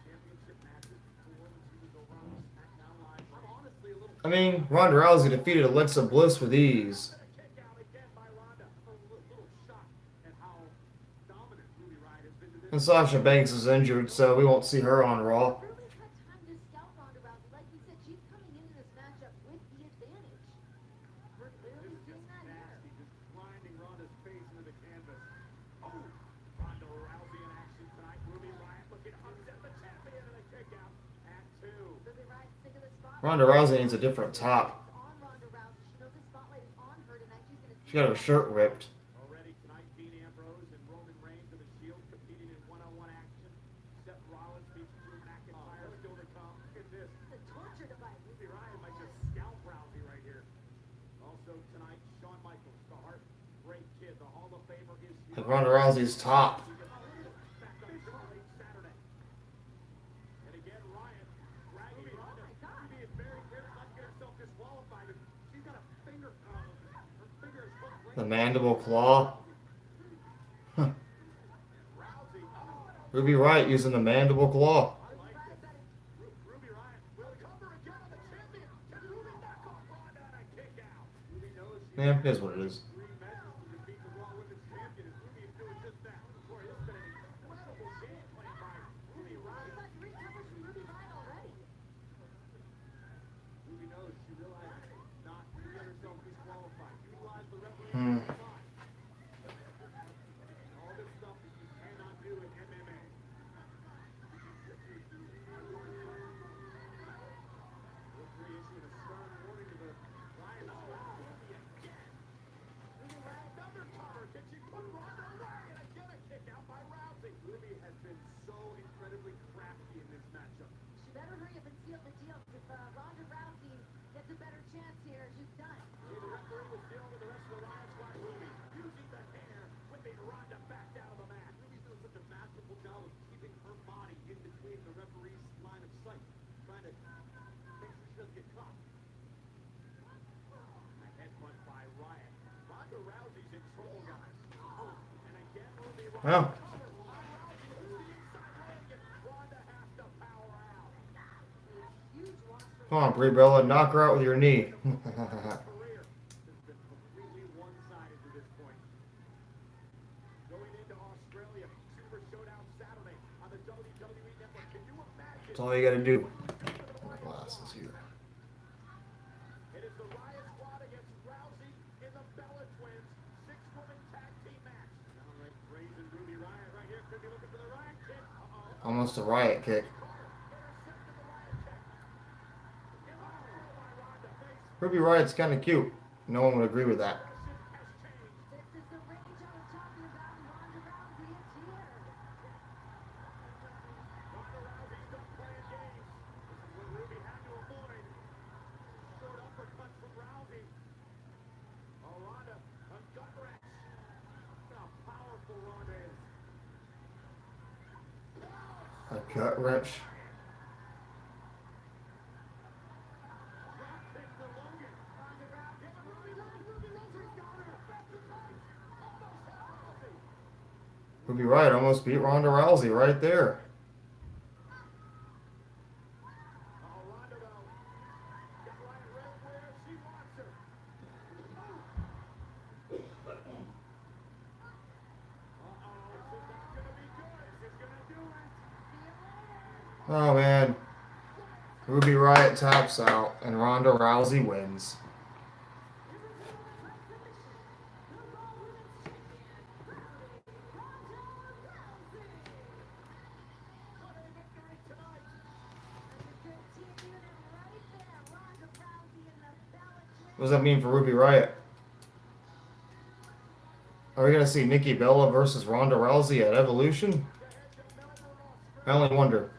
Championship matches before when she was over on SmackDown Live. I'm honestly a little I mean, Ronda Rousey defeated Alexa Bliss with ease. kick out again by Ronda. I'm a little shocked at how dominant Ruby Riott has been to this. And Sasha Banks is injured, so we won't see her on Raw. Ruby's had time to scout Ronda Rousey. Like you said, she's coming into this matchup with the advantage. We're clearly This is seeing just that here. nasty, just grinding Ronda's face into the canvas. Oh, Ronda Rousey in action tonight. Ruby Riott looking to upset the champion and a kick out at 2. Ruby Riott's sick of the spotlight. Ronda Rousey needs a different top. On Ronda Rousey. She knows the spotlight is on her tonight. She's gonna She got her shirt ripped. Already tonight, Dean Ambrose and Roman Reigns of the Shield competing in one-on-one action. Seth Rollins beats Drew McIntyre still to come in this. the torture device. Ruby Riott might just scalp Rousey right here. Also tonight, Shawn Michaels, the Heartbreak Kid, the Hall of Famer is here. Like Ronda Rousey's top. Back on Triple H Saturday. And again, Riott dragging Ronda. Ruby is very careful not to get herself disqualified. She's got a finger, her finger is hooked right The mandible claw. Huh. Rousey. Ruby Riott using the mandible claw. I like this. Ruby Riott will cover again on the champion. Can Ruby knock off Ronda and a kick out? Ruby knows she Yeah, it is what it is. three matches to defeat the Raw Women's Champion, and Ruby is doing just that. Boy, it's been an incredible game played by Ruby Riott. Got 3 covers from Ruby Riott already. Ruby knows she realizes not to get herself disqualified. Utilize the referee. Hmm. All this stuff that you cannot do in MMA. Referee issuing a stern warning to the Riott squad. Ruby again. Ruby Riott, another cover. Can she put Ronda away? And again a kick out by Rousey. Ruby has been so incredibly crafty in this matchup. She better hurry up and seal the deal. If Ronda Rousey gets a better chance here, she's done. See, the referee was dealing with the rest of the Riott squad. Ruby using the hair, whipping Ronda back down to the mat. Ruby's doing such a masterful job of keeping her body in between the referee's line of sight, trying to make sure she doesn't get caught. A headbutt by Riott. Ronda Rousey's in trouble, guys. Oh, and again, Ruby Riott. Well, Cover on Rousey to the inside leg, and Ronda has to power out. Huge loss for come on, Brie Bella, knock her out with your knee. Career has been completely one-sided to this point. Going into Australia, Super Showdown Saturday on the WWE Network. Can you imagine? That's all you gotta do. My glasses here. It is the Riott Squad against Rousey in the Bella Twins 6-woman tag team match. All right, Reigns and Ruby Riott right here. Could be looking for the Riott kick. Uh-oh. Almost a Riot kick. Intercepted the Riott kick. And by Ronda. Face Ruby Riott's kind of cute. No one would agree with that. has changed. This is the range I was talking about. Ronda Rousey is here. Ronda Rousey's done playing games. This is what Ruby had to avoid. Short uppercut from Rousey. Oh, Ronda, a gut wrench. Look how powerful Ronda is. A gut wrench. Drop kick for Logan. Ronda Rousey. Yeah, Ruby Rousey's got her. Back to tight. Almost hit Rousey. Ruby Riott almost beat Ronda Rousey right there. Oh, Ronda though. Got Riott right where she wants her. Uh-oh, this is not gonna be good. This is gonna do it. Oh man. Ruby Riott taps out and Ronda Rousey wins. What a victory tonight. Good team unit right there. Ronda Rousey and the Bella Twins. What does that mean for Ruby Riott? Are we gonna see Nikki Bella versus Ronda Rousey at Evolution? I only wonder.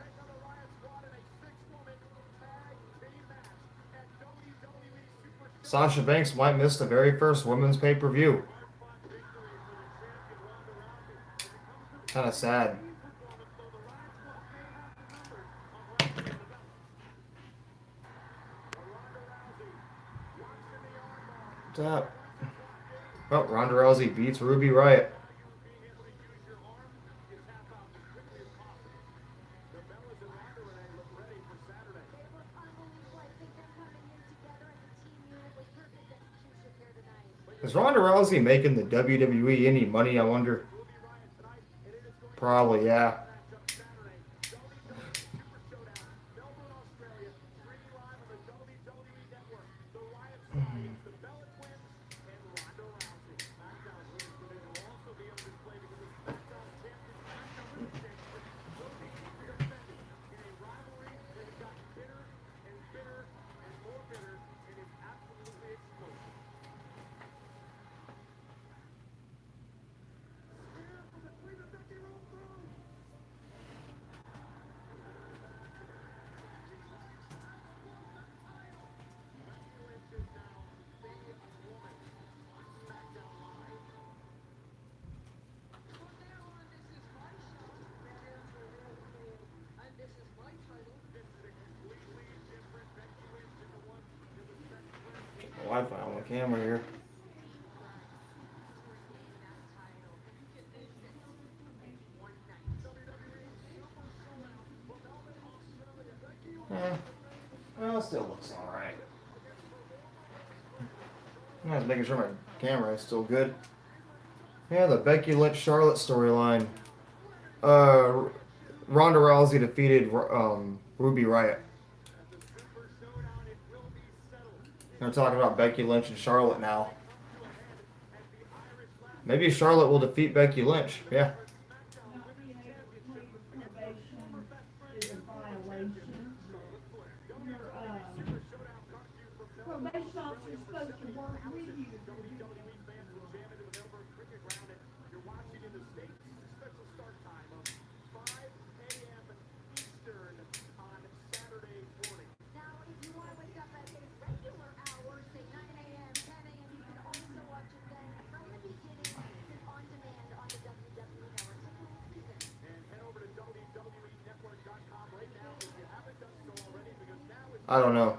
Sasha Banks might miss the very first women's pay-per-view. Kind of sad. What's up? Oh, Ronda Rousey beats Ruby Riott. They look unbelievable. I think them coming in together as a team unit was perfect execution here tonight. Is Ronda Rousey making the WWE any money, I wonder? Probably, yeah. Wi-Fi on the camera here. Well, it still looks alright. I'm just making sure my camera is still good. Yeah, the Becky Lynch Charlotte storyline. Ronda Rousey defeated Ruby Riott. They're talking about Becky Lynch and Charlotte now. Maybe Charlotte will defeat Becky Lynch. Yeah. Probation officer supposed to work with you. Now, if you want to wake up at its regular hours, say 9 a.m., 10 a.m., you can also watch it then from the beginning and on demand on the WWE Network. So full season. I don't know.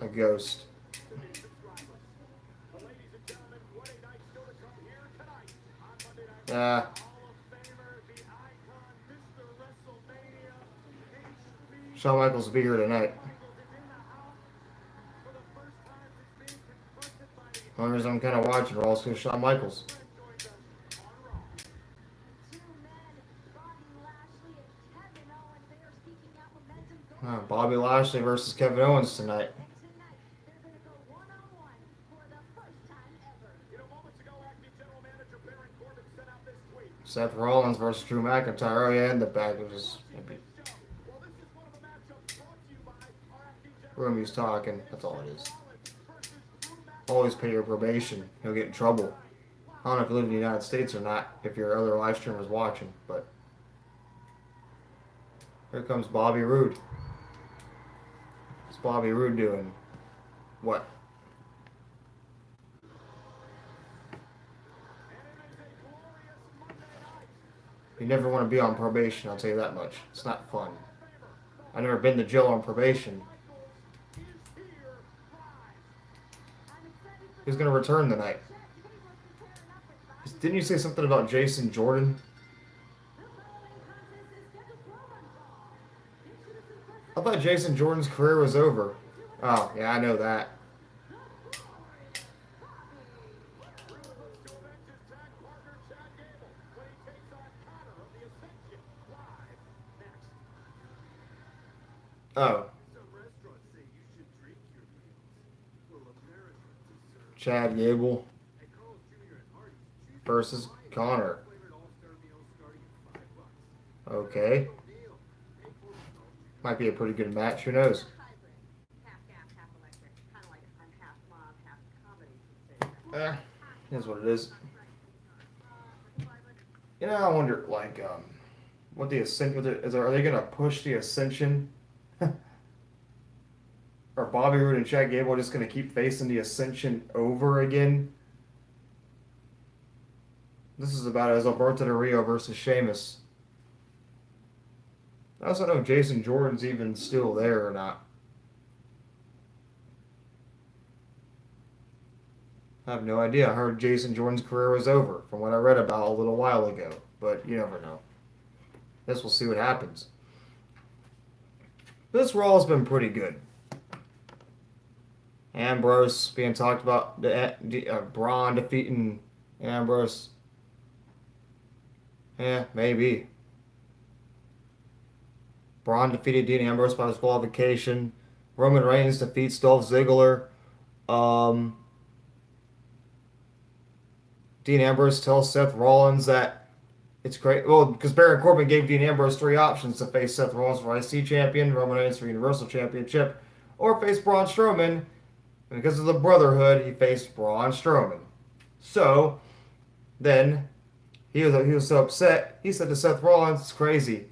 A ghost. Shawn Michaels will be here tonight. The only reason I'm kind of watching Raw is because Shawn Michaels. Two men, Bobby Lashley and Kevin Owens, they are seeking out momentum going Bobby Lashley versus Kevin Owens tonight. and tonight. They're going to go one-on-one for the first time ever. Seth Rollins versus Drew McIntyre. Oh yeah, in the back of his room he's talking. That's all it is. Always pay your probation. You'll get in trouble. I don't know if you live in the United States or not, if your other live streamers watching, but here comes Bobby Roode. What's Bobby Roode doing? What? You never want to be on probation, I'll tell you that much. It's not fun. I've never been to jail on probation. Who's going to return tonight? Didn't you say something about Jason Jordan? I thought Jason Jordan's career was over. Oh, yeah, I know that. Oh. Chad Gable versus Connor. Okay. Might be a pretty good match. Who knows? Half gas, half electric, kind of like Here's what it is. You know, I wonder, like, what the Ascension is. Are they gonna push the Ascension? Are Bobby Roode and Chad Gable just gonna keep facing the Ascension over again? This is about as Alberto Del Rio versus Sheamus. I also don't know if Jason Jordan's even still there or not. I have no idea. I heard Jason Jordan's career was over from what I read about a little while ago, but you never know. Guess we'll see what happens. This Raw has been pretty good. Ambrose being talked about, Braun defeating Ambrose. Yeah, maybe. Braun defeated Dean Ambrose by disqualification. Roman Reigns defeats Dolph Ziggler. Dean Ambrose tells Seth Rollins that it's great. Well, because Baron Corbin gave Dean Ambrose 3 options to face Seth Rollins for IC Champion, Roman Reigns for Universal Championship, or face Braun Strowman. And because of the Brotherhood, he faced Braun Strowman. So, then, he was so upset, he said to Seth Rollins, it's crazy.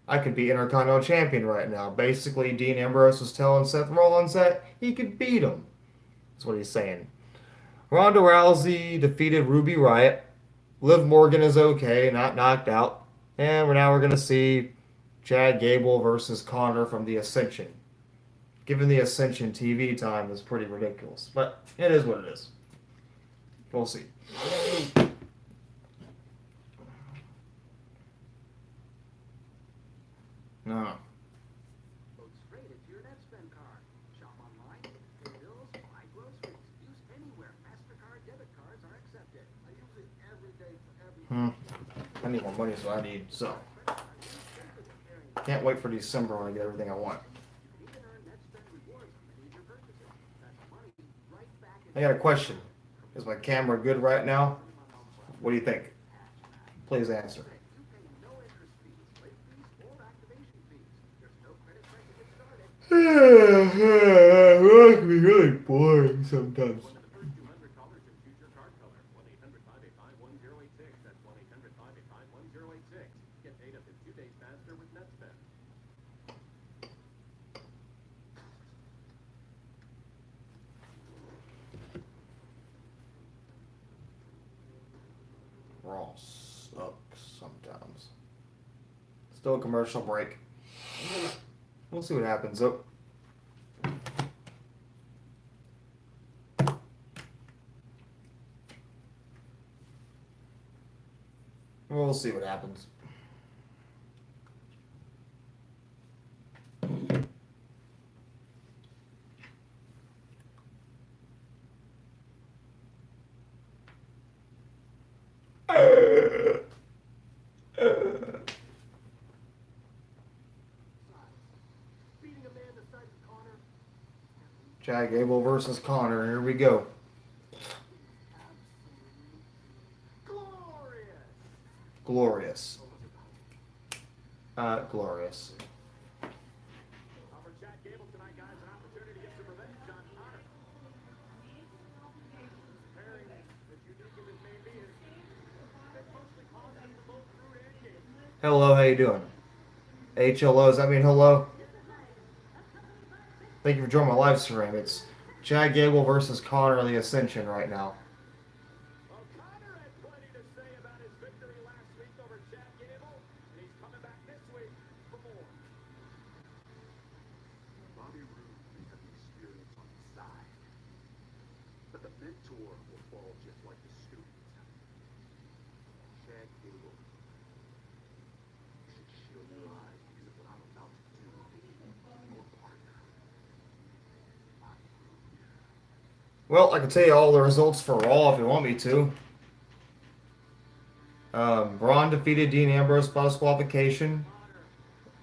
I could be Intercontinental Champion right now. Basically, Dean Ambrose was telling Seth Rollins that he could beat him. That's what he's saying. Ronda Rousey defeated Ruby Riott. Liv Morgan is okay, not knocked out. And now we're going to see Chad Gable versus Connor from the Ascension. Given the Ascension TV time is pretty ridiculous. But it is what it is. We'll see. No. Looks great at your NetSpend card. Shop online, pay bills, buy groceries. Use anywhere. MasterCard debit cards are accepted. I use it every day for everything. I need more money, so I need so. Can't wait for December when I get everything I want. You can even earn NetSpend rewards on many of your purchases. That's money right back in I got a question. Is my camera good right now? What do you think? Please answer. You pay no interest fees, late fees, or activation fees. There's no credit check to get started. It can be really boring sometimes. One of the first 200 callers in future card color. 1-800-585-1086. That's 1-800-585-1086. Get paid up to 2 days faster with NetSpend. Raw sucks sometimes. Still a commercial break. We'll see what happens though. We'll see what happens. Beating a man the size of Connor. Chad Gable versus Connor. Here we go. Glorious. Glorious. Glorious. For Chad Gable tonight, guys, an opportunity to get some revenge on Connor. Pairing as unique as it may be is they mostly call that for both Roode and Gable. Hello, how you doing? HLO, does that mean hello? Thank you for joining my live stream. It's Chad Gable versus Connor of the Ascension right now. Well, Connor had plenty to say about his victory last week over Chad Gable, and he's coming back this week for more. Bobby Roode may have the experience on his side, but the mentor will fall just like the student. Chad Gable, you should shield your eyes because of what I'm about to do. Your partner, Bobby Roode. Well, I can tell you all the results for Raw if you want me to. Braun defeated Dean Ambrose by disqualification.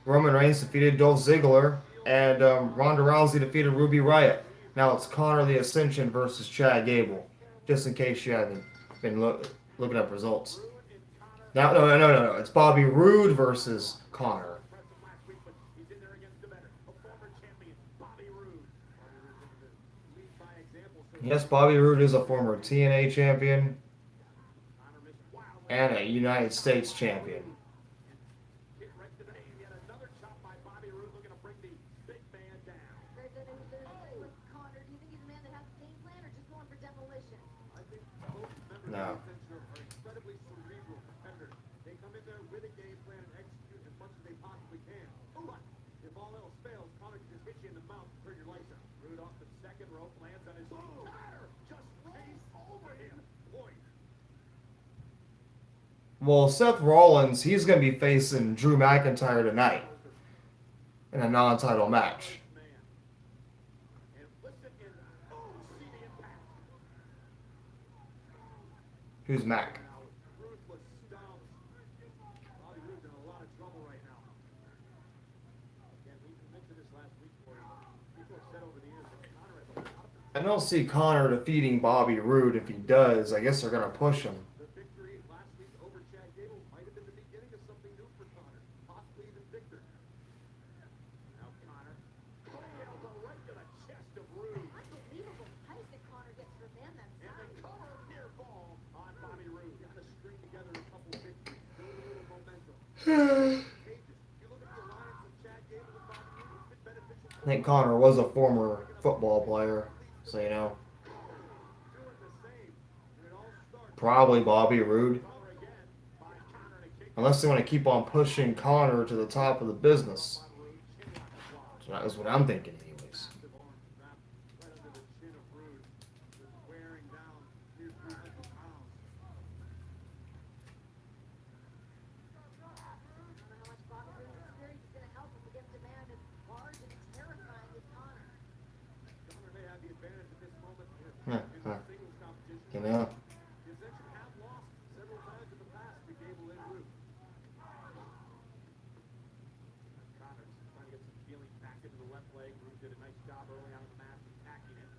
Roman Reigns defeated Dolph Ziggler. And Ronda Rousey defeated Ruby Riott. Now it's Connor the Ascension versus Chad Gable. Just in case you haven't been looking up results. Now, no. It's Bobby Roode versus Connor. Impressive last week, but he's in there against the better, a former champion, Bobby Roode. Lead by example Yes, Bobby Roode is a former TNA champion Connor missed wildly. and a United States champion. Hit right to the name. Yet another chop by Bobby Roode looking to bring the big man down. With Connor, do you think he's a man that has a game plan or just going for demolition? I think both members No. of the Ascension are incredibly cerebral competitors. They come in there with a game plan and execute as much as they possibly can. But if all else fails, Connor can just hit you in the mouth and turn your lights out. Roode off the second rope, lands on his own. Connor just lays over him. Boy, Well, Seth Rollins, he's going to be facing Drew McIntyre tonight in a non-title match. man. And listen in. Oh, see the impact. Who's Mac? Now, ruthless stomps. Bobby Roode's in a lot of trouble right now. Again, we mentioned this last week for you. People have said over the years that Connor has a lot of I don't see Connor defeating Bobby Roode. If he does, I guess they're going to push him. the victory last week over Chad Gable might have been the beginning of something new for Connor, possibly even Victor. Now Connor, elbow right to the chest of Roode, Unbelievable pace that Connor gets for a man that and the size. cover near fall on Bobby Roode. Got to string together a couple victories, build a little momentum. Contagious. You look at the alliance of Chad Gable and Bobby Roode, it's been beneficial. I think Connor was a former football player, so you know. Doing the same, and it all starts Probably Bobby Roode. over again by Connor and a kick. Unless they want to keep on pushing Connor to the top of the business. Roode, chin lock applied. So that is what I'm thinking, anyways. Massive arm wrapped right under the chin of Roode, just wearing down near 300 pounds. I don't know how much Bobby Roode's experience is going to help him against a man as large and terrifying as Connor. Connor may have the advantage at this moment in Huh, the huh. singles competition. You know? The Ascension have lost several times in the past to Gable and Roode. Connor just trying to get some feeling back into the left leg. Roode did a nice job early on in the match attacking it.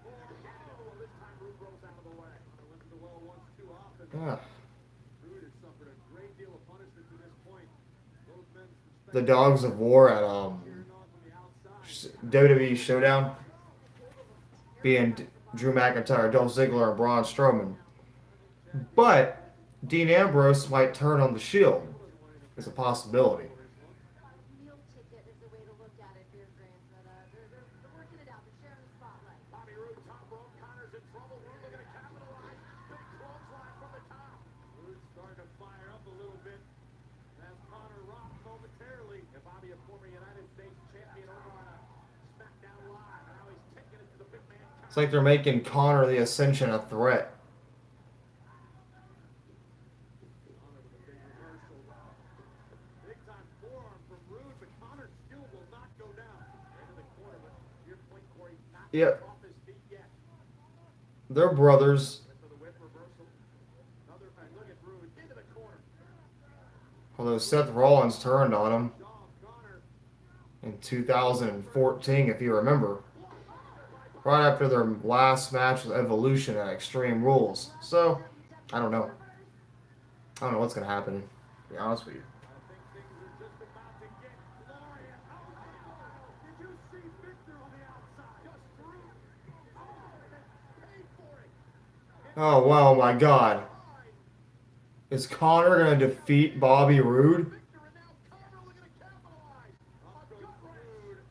Oh, this time Roode rolls out of the way. Connor went to the well once too often. Ah, Roode has suffered a great deal of punishment to this point. Both men the Dogs of War at cheering on from the outside. WWE Showdown, being Drew McIntyre, Dolph Ziggler, and Braun Strowman. But Dean Ambrose might turn on the Shield. It's a possibility. Meal ticket is the way to look at it, dear Grant, but they're working it out. They're sharing the spotlight. Bobby Roode, top rope. Connor's in trouble. Roode looking to capitalize. Big clothesline from the top. Roode starting to fire up a little bit. As Connor rocked momentarily. And Bobby, a former United States champion over on a SmackDown Live. And now he's taking it to the big man. It's like they're making Connor the Ascension a threat. Connor with a big reversal. Big time forearm from Roode, but Connor still will not go down. Into the corner, but to your point, Corey, not Yep. off his feet yet. They're brothers. Went for the whip reversal. Another time, look at Roode into the corner. Although Seth Rollins turned on him Dom Connor. in 2014, if you remember. Right after their last match with Evolution at Extreme Rules. So, I don't know. I don't know what's going to happen, to be honest with you. I think things are just about to get glorious. Oh, did you see Victor on the outside? Just through. Oh, they paid for it. Oh, wow, my God. Is Connor going to defeat Bobby Roode? Victor and now Connor looking to capitalize. Up goes Roode.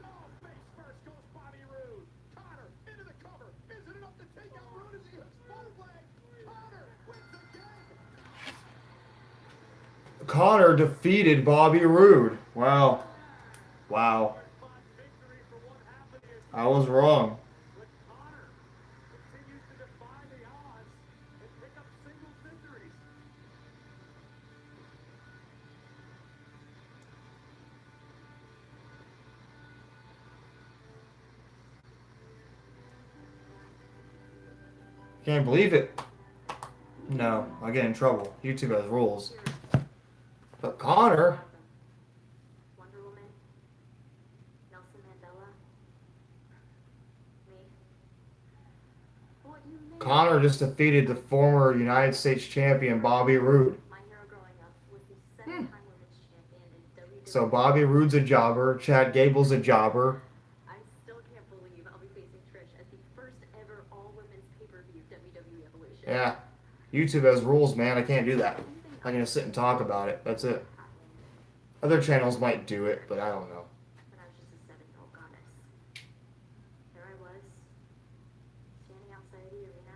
Oh, face first goes Bobby Roode. Connor into the cover. Is it enough to take out Roode as he hooks both legs? Connor wins again. Connor defeated Bobby Roode. Wow. Wow. Fought victory for one half of the year. I was wrong. But Connor continues to defy the odds and pick up singles victories. Can't believe it. No, I get in trouble. YouTube has rules. But Connor, Wonder Woman, Nelson Mandela, me. What you made. Connor just defeated the former United States champion Bobby Roode. My hero growing up was the seven-time women's champion in WWE. So Bobby Roode's a jobber. Chad Gable's a jobber. I still can't believe I'll be facing Trish as the first ever all-women's pay-per-view WWE Evolution. Yeah. YouTube has rules, man. I can't do that. I'm gonna sit and talk about it. That's it. Other channels might do it, but I don't know. But I was just a 7-year-old goddess. There I was, standing outside the arena,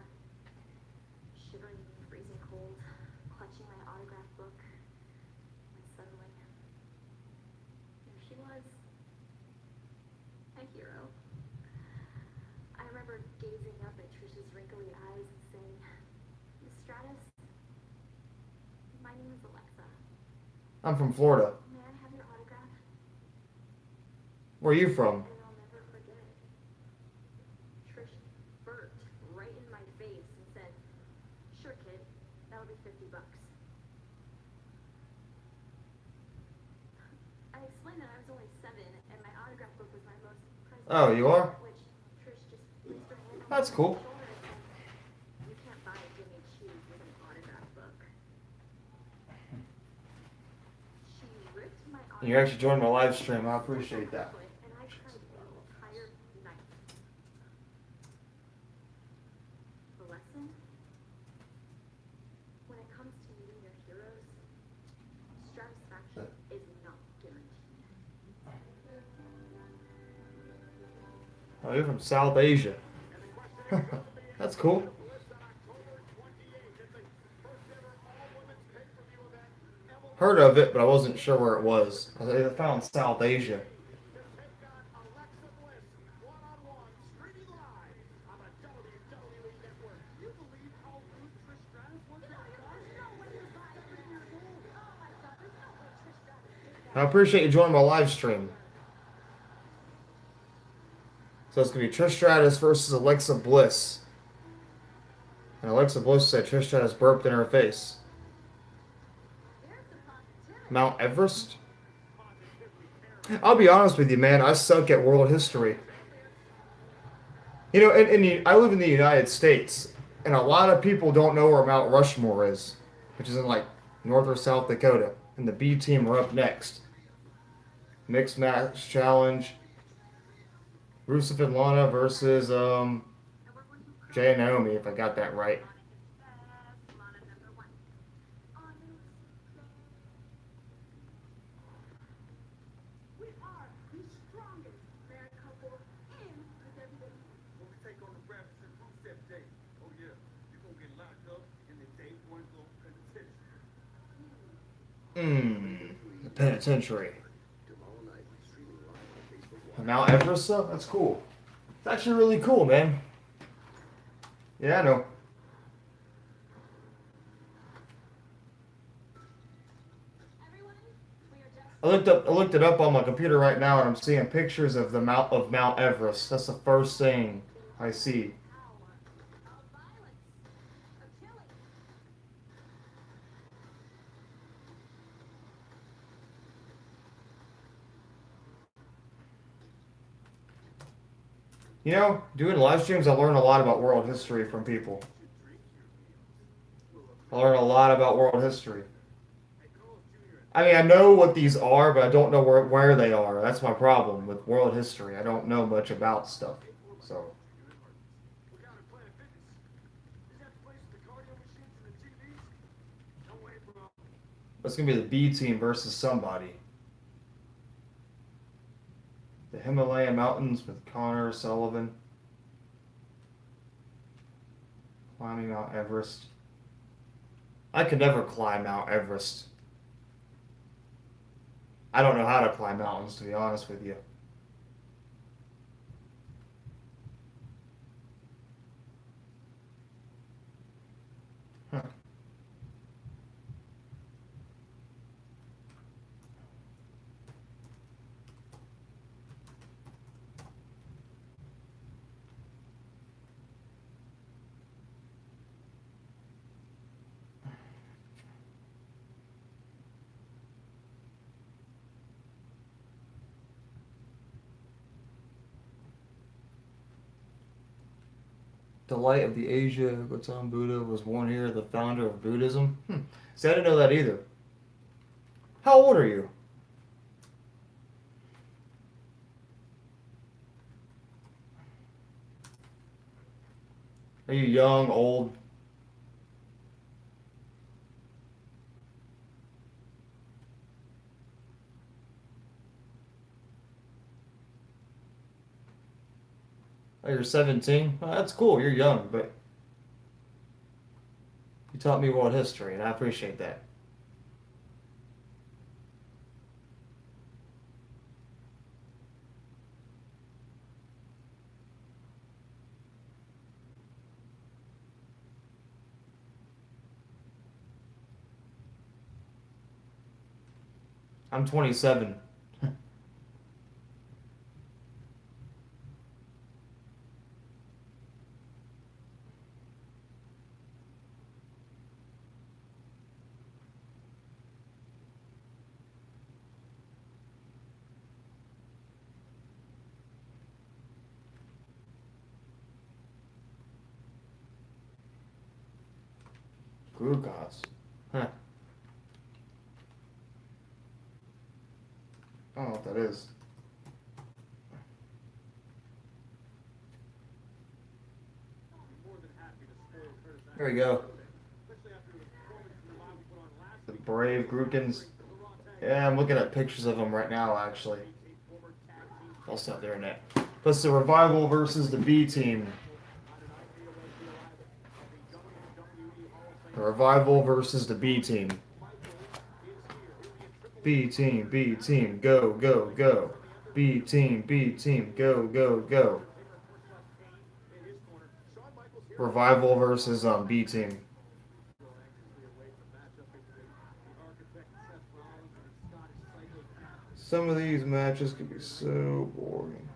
shivering in the freezing cold, clutching my autograph book, when suddenly, there she was, a hero. I remember gazing up at Trish's wrinkly eyes and saying, Miss Stratus, my name is Alexa. I'm from Florida. May I have your autograph? Where are you from? And I'll never forget. Trish burped right in my face and said, "Sure, kid, that'll be $50." I explained that I was only 7 and my autograph book was my most prized Oh, you are? which Trish just placed her hand on That's my cool. shoulder and said, "You can't buy Jimmy Choos with an autograph book." She ripped my autograph You actually joined my live stream. I appreciate that. and I cried the entire night. The lesson? When it comes to meeting your heroes, satisfaction is not guaranteed. Oh, you're from South Asia. That's cool. Heard of it, but I wasn't sure where it was. I found South Asia. I appreciate you joining my live stream. So it's going to be Trish Stratus versus Alexa Bliss. And Alexa Bliss said Trish Stratus burped in her face. Mount Everest? I'll be honest with you, man. I suck at world history. You know, I live in the United States, and a lot of people don't know where Mount Rushmore is, which is in like North or South Dakota. And the B team are up next. Mixed match challenge. Rusev and Lana versus Jay and Naomi, if I got that right. We are the strongest married couple in the WWE. When we take on the Rapids and Rusev Day, oh yeah, you're gonna get locked up and then day one go penitentiary. The penitentiary. Mount Everest stuff? That's cool. It's actually really cool, man. Yeah, I know. Everyone, we are just I looked it up on my computer right now, and I'm seeing pictures of Mount Everest. That's the first thing I see. power of violence, of killing. You know, doing live streams, I learn a lot about world history from people. I learn a lot about world history. I mean, I know what these are, but I don't know where they are. That's my problem with world history. I don't know much about stuff. So, We got a Planet Fitness. Is that the place with the cardio machines and the TVs? No way, bro. it's going to be the B team versus somebody. The Himalaya Mountains with Connor Sullivan. Climbing Mount Everest. I could never climb Mount Everest. I don't know how to climb mountains, to be honest with you. Huh. The light of the Asia, Gautama Buddha, was born here, the founder of Buddhism. See, I didn't know that either. How old are you? Are you young, old? Oh, you're 17? Well, that's cool. You're young, but you taught me world history, and I appreciate that. I'm 27. Glucose. Huh. I don't know what that is. There we go. The Brave Grookins. Yeah, I'm looking at pictures of them right now, actually. Also out there in that. Plus the Revival versus the B team. The Revival versus the B team. B team, go, go, go. B team, go, go, go. Revival versus B team. Some of these matches could be so boring.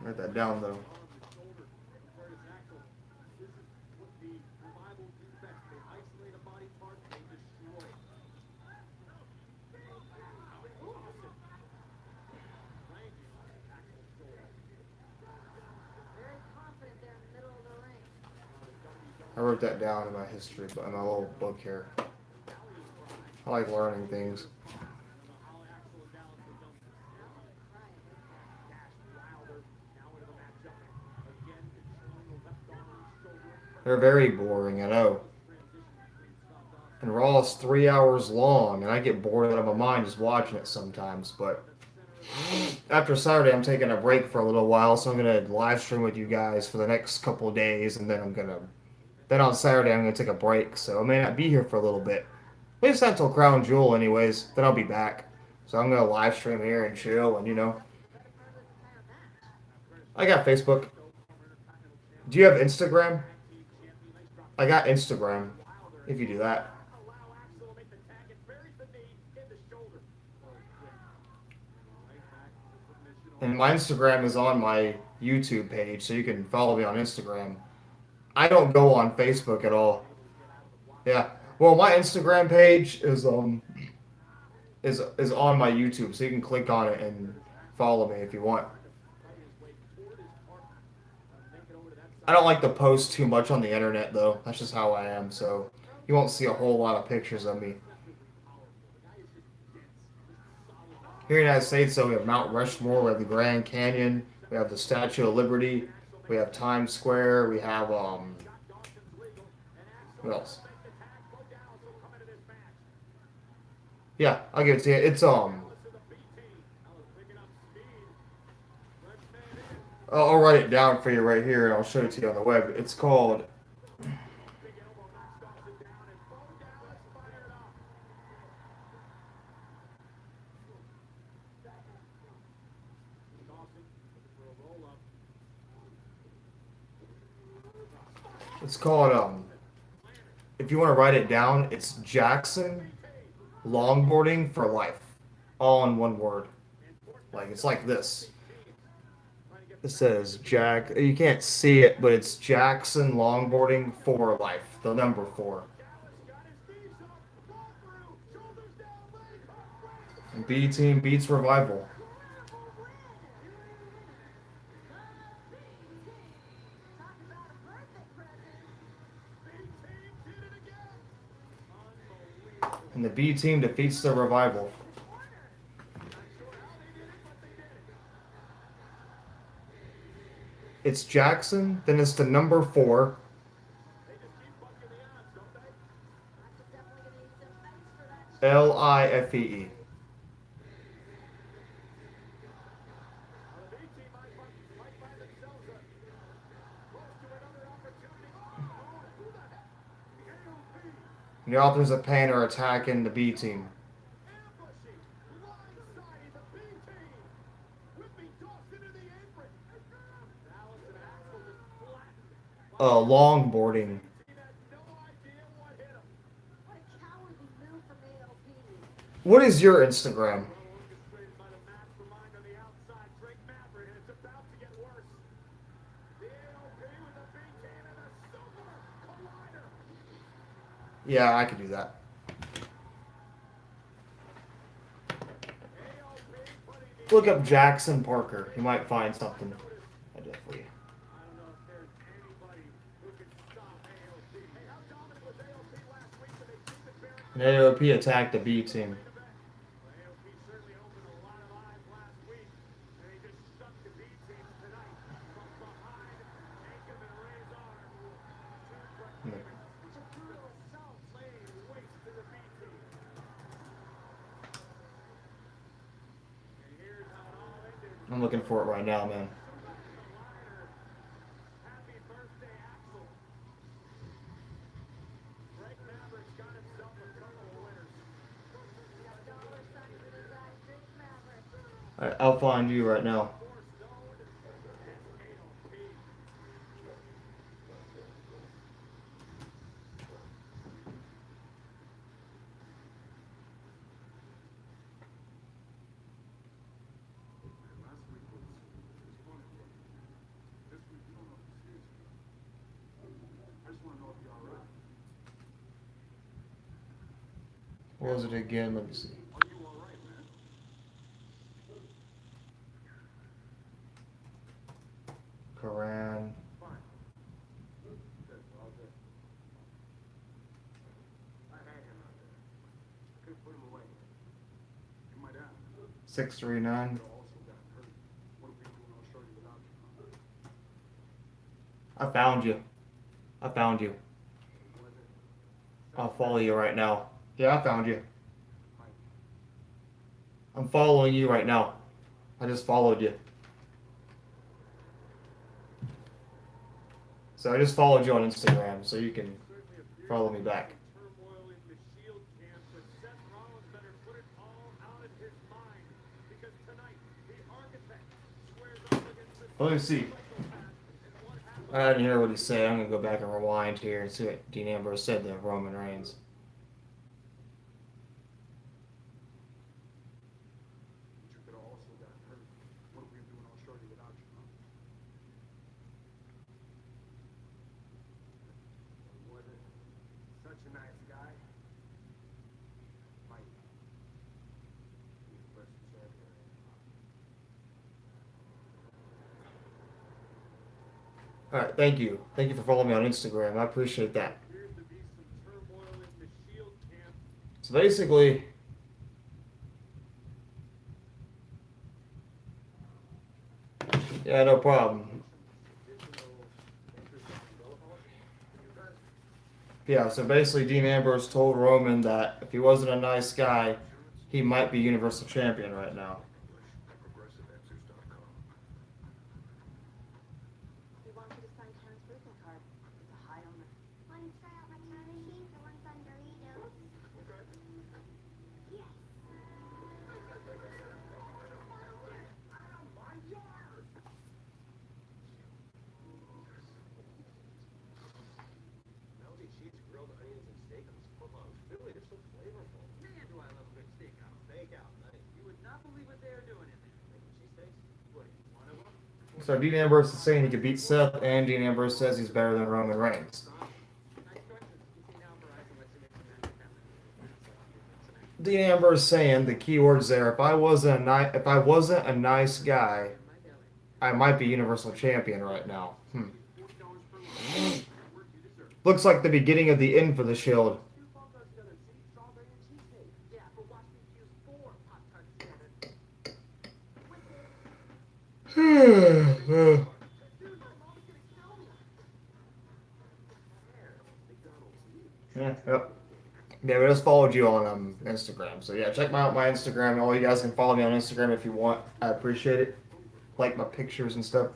Write that down though. Very confident there in the middle of the ring. I wrote that down in my history, in my little book here. I like learning things. They're very boring, I know. And Raw is 3 hours long, and I get bored out of my mind just watching it sometimes. But after Saturday, I'm taking a break for a little while, so I'm gonna live stream with you guys for the next couple of days, and then on Saturday I'm gonna take a break, so I may not be here for a little bit. At least not until Crown Jewel, anyways. Then I'll be back. So I'm gonna live stream here and chill, and I got Facebook. Do you have Instagram? I got Instagram. If you do that. And my Instagram is on my YouTube page, so you can follow me on Instagram. I don't go on Facebook at all. Yeah. Well, my Instagram page is on my YouTube, so you can click on it and follow me if you want. I don't like to post too much on the internet though. That's just how I am, so you won't see a whole lot of pictures of me. Here in the United States, though, we have Mount Rushmore, we have the Grand Canyon, we have the Statue of Liberty, we have Times Square, we have what else? Yeah, I'll give it to you. It's I'll write it down for you right here, and I'll show it to you on the web. It's called. It's called if you want to write it down, it's Jackson Longboarding for Life. All in one word. Like it's like this. It says Jack. You can't see it, but it's Jackson Longboarding for Life. The number 4. And B team beats Revival. And the B team defeats the Revival. It's Jackson, then it's the number 4, They just keep bucking the odds, don't they? That's definitely gonna need some ice for that shot. Life. Well, the B team might find themselves close to another opportunity. Oh, who the heck? The AOP The authors of pain are attacking the B team. ambushing, blindsiding the B team, whipping tossed into the apron. Dallas and Axel just flattened. Longboarding. He had no idea what hit him. What a cowardly move from AOP. What is your Instagram? Well orchestrated by the mastermind on the outside, Drake Maverick, and it's about to get worse. The AOP with the B team and a super collider. Yeah, I could do that. AOP putting the Look up Jackson Parker. You might find something. I definitely. I don't know if there's anybody who can stop AOP. Hey, how dominant was AOP last week when they beat the Barrett And AOP attacked the B team. main event? Well, AOP certainly opened a lot of eyes last week, and they just stuck the B team tonight from behind Jacob and Ray's arm. Two Yeah. Such a brutal assault, laying waste to the B team. And here's how it all ended. I'm looking for it right now, man. Happy birthday, Axel. Drake Maverick's got himself a couple of winners. Got dollar signs in his eyes, Drake Maverick. I'll find you right now. Four stoned and AOP. Last week was fun. This week we don't know if it's serious. I just want to know if you're all right. What was it again? Let me see. Are you all right, man? Koran. Fine. Good, we're all good. I had him out there. I couldn't put him away. And my dad 639. also got hurt. What are we doing all shorty without you? I found you. I found you. What is it? I'll follow you right now. Yeah, I found you. Mike, I'm following you right now. I just followed you. So I just followed you on Instagram, so you can Certainly appears follow me back. turmoil in the Shield camp, but Seth Rollins better put it all out of his mind because tonight the architect squares off against the Let me see. psychopath, and what happens? I didn't hear what he said. I'm gonna go back and rewind here and see what Dean Ambrose said to Roman Reigns. but you could have also got hurt. What are we doing all shorty without you? Was it such a nice guy? Mike, you're the best champion. All right, thank you. Thank you for following me on Instagram. I appreciate that. Appears to be some turmoil in the Shield camp. So basically, yeah, no problem. Yeah, so basically, Dean Ambrose told Roman that if he wasn't a nice guy, he might be Universal Champion right now. We want you to sign Karen's birthday card. It's a high honor. Want to try out my time machine for once on Doritos? Yes. Melody cheese, grilled onions, and steak on this foot-long Philly. They're so flavorful. Man, do I love a good steakhouse. Steakhouse, nice. You would not believe what they're doing in there. Making cheesesteaks? What, one of them? So Dean Ambrose is saying he could beat Seth, and Dean Ambrose says he's better than Roman Reigns. Nice choices. You see now Verizon lets you make some magic happen. Dean Ambrose saying the key words there. If I wasn't a nice guy, I might be Universal Champion right now. Looks like the beginning of the end for the Shield. Two phone calls together, see? Strawberry and cheesesteak. Yeah, but watch me fuse 4 Pop-Tarts together. Yeah, yep. Yeah, we just followed you on Instagram. So yeah, check out my Instagram. All you guys can follow me on Instagram if you want. I appreciate it. Like my pictures and stuff.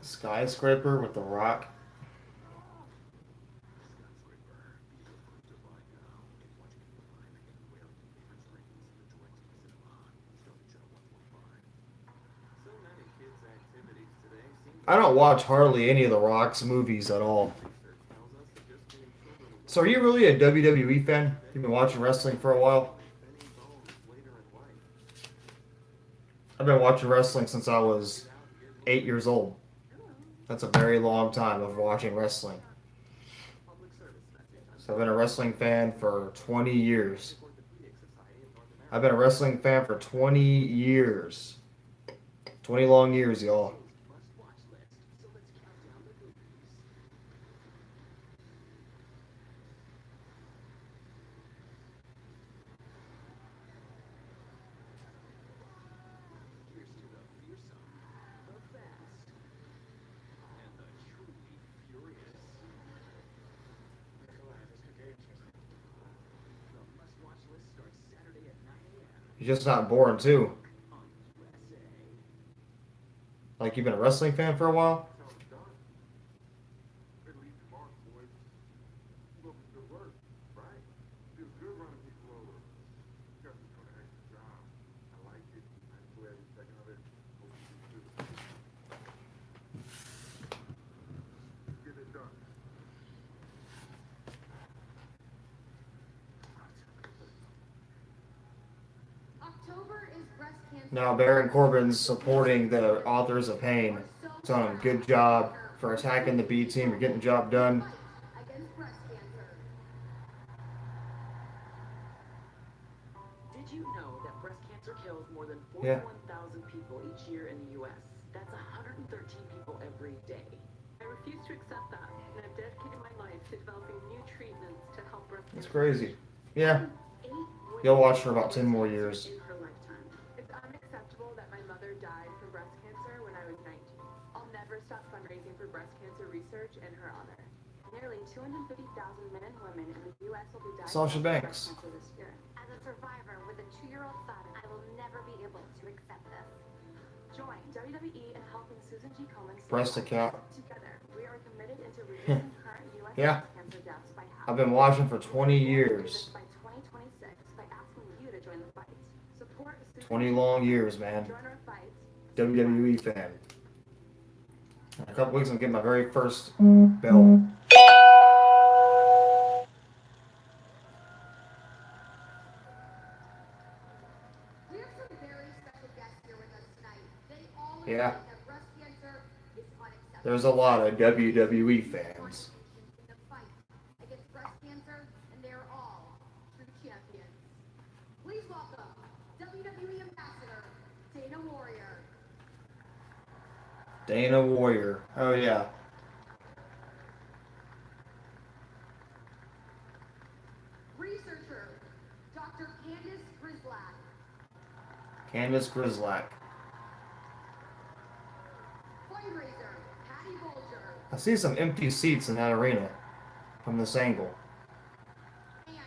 Skyscraper with the rock. So many kids' activities today seem I don't watch hardly any of the Rock's movies at all. research tells us that just getting children with So are you really a WWE fan? You've been watching wrestling for a while? bending bones later in life. I've been watching wrestling since I was 8 years old. That's a very long time of watching wrestling. Public service message. So I've been a wrestling fan for 20 years. Orthopedic Society of North America. I've been a wrestling fan for 20 years. 20 long years, y'all. Must watch list. So let's count down the movies. Here's to the fearsome, the fast, and the truly furious. The must-watch list starts Saturday at 9 a.m. You're just not boring, too. on USA. Like you've been a wrestling fan for a while? That's how it's done. Better leave your mark, boys. Keep up the good work, right? Feels good running people over. You guys are doing an excellent job. I like it. I enjoy every second of it. Hope you do too. Get it done. October is breast cancer. Now Baron Corbin's supporting the authors of pain. Telling him good job for attacking the B team or getting the job done. Fight against breast cancer. Did you know that breast cancer kills more than Yeah. 41,000 people each year in the U.S.? That's 113 people every day. I refuse to accept that, and I've dedicated my life to developing new treatments to help breast It's cancer. crazy. Yeah. 8 You'll watch for about 10 more years. in her lifetime. It's unacceptable that my mother died from breast cancer when I was 19. I'll never stop fundraising for breast cancer research in her honor. Nearly 250,000 men and women in the U.S. will be diagnosed Sasha with Banks. breast cancer this year. As a survivor with a 2-year-old son, I will never be able to accept this. Join WWE in helping Susan G. Komen save Breast lives. account. Together, we are committed into reducing current U.S. Yeah. breast cancer deaths by half. I've been watching for 20 We will do years. this by 2026 by asking you to join the fight. Support Susan 20 G. long Komen. years, man. Join our fight. WWE fan. In a couple weeks, I'm getting my very first belt. We have some very special guests here with us tonight. They all Yeah. agree that breast cancer is unacceptable. There's a lot of WWE fans. In the fight against breast cancer, and they're all true champions. Please welcome WWE Ambassador Dana Warrior. Dana Warrior. Oh, yeah. Researcher Dr. Candace Grislack. Candice Grislack. Fundraiser Patty Bolger. I see some empty seats in that arena from this angle. And a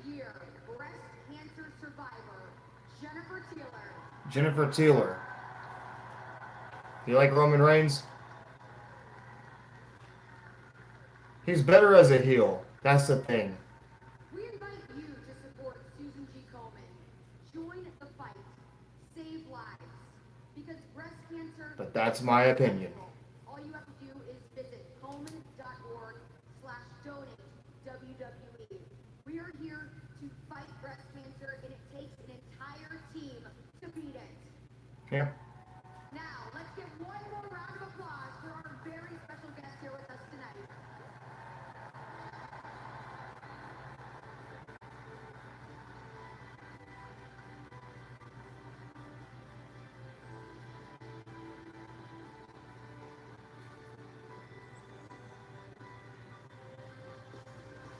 10-year breast cancer survivor, Jennifer Taylor. Jennifer Taylor. You like Roman Reigns? He's better as a heel. That's the thing. We invite you to support Susan G. Komen. Join the fight. Save lives. Because breast cancer... But that's my opinion. All you have to do is visit Komen.org/donate WWE. We are here to fight breast cancer, and it takes an entire team to beat it. Yeah. Now, let's give one more round of applause for our very special guest here with us tonight.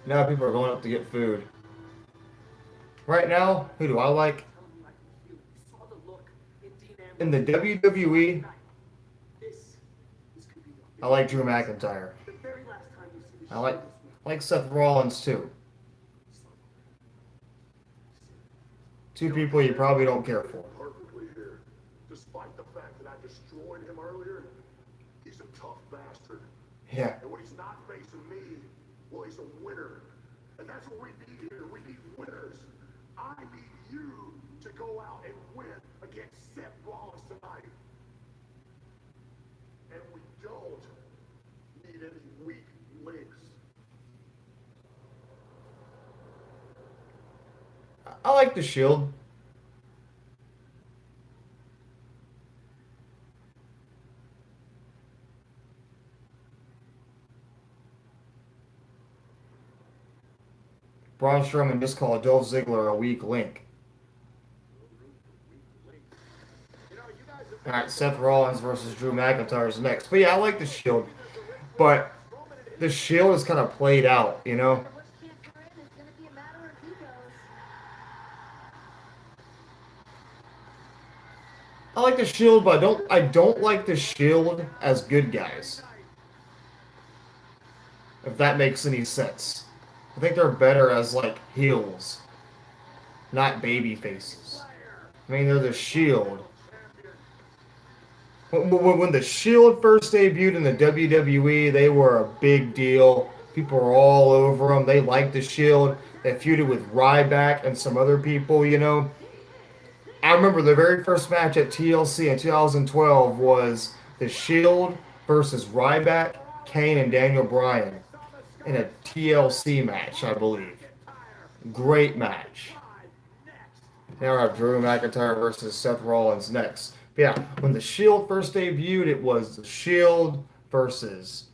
Now people are going up to get food. Right now, who do I like? Saw the look in Dean In the Ambrose's WWE, This could be I like Drew McIntyre. the very last time you see the I like Shield this week. I like Seth Rollins too. Two people you probably don't care for. Perfectly here. Despite the fact that I destroyed him earlier, he's a tough bastard. Yeah. And when he's not facing me, well, he's a winner. And that's what we need here. We need winners. I need you to go out and win against Seth Rollins tonight. And we don't need any weak links. I like the Shield. Braun Strowman just called Dolph Ziggler a weak link. Alright, Seth Rollins versus Drew McIntyre is next. But yeah, I like the Shield. But the Shield is kind of played out, you know? Which camp you're in is going to be a matter of egos. I like the Shield, but I don't like the Shield as good guys. If that makes any sense. I think they're better as like heels, not baby faces. I mean, they're the Shield. When the Shield first debuted in the WWE, they were a big deal. People were all over them. They liked the Shield. They feuded with Ryback and some other people, you know. I remember the very first match at TLC in 2012 was the Shield versus Ryback, Kane, and Daniel Bryan in a TLC match, I believe. Great match. Now we have Drew McIntyre versus Seth Rollins next. But yeah, when the Shield first debuted, it was the Shield versus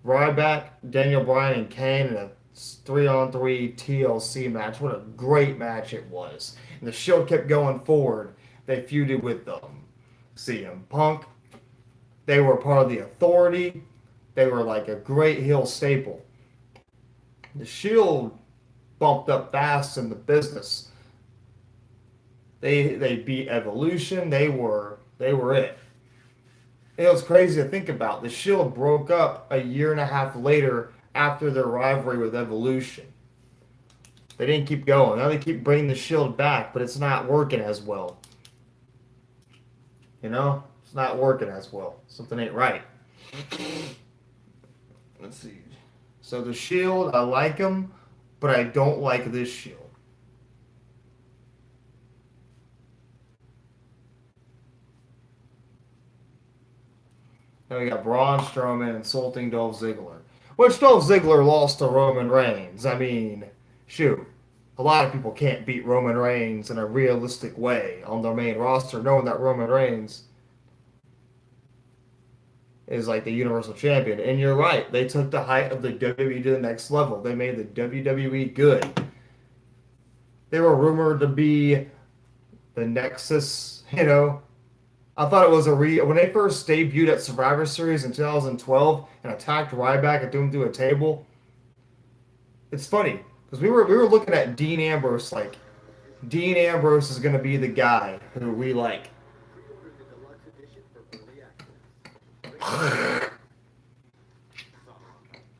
Ryback, Daniel Bryan, and Kane in a 3-on-3 TLC match. What a great match it was. And the Shield kept going forward. They feuded with CM Punk. They were part of the Authority. They were like a great heel staple. The Shield bumped up fast in the business. They beat Evolution. They were it. It was crazy to think about. The Shield broke up a year and a half later after their rivalry with Evolution. They didn't keep going. Now they keep bringing the Shield back, but it's not working as well. You know? It's not working as well. Something ain't right. Let's see. So the Shield, I like them, but I don't like this Shield. Now we got Braun Strowman insulting Dolph Ziggler. Which Dolph Ziggler lost to Roman Reigns. I mean, shoot. A lot of people can't beat Roman Reigns in a realistic way on their main roster, knowing that Roman Reigns is like the Universal Champion. And you're right. They took the height of the WWE to the next level. They made the WWE good. They were rumored to be the Nexus, you know. I thought it was when they first debuted at Survivor Series in 2012 and attacked Ryback and threw him through a table. It's funny because we were looking at Dean Ambrose like Dean Ambrose is going to be the guy who we like.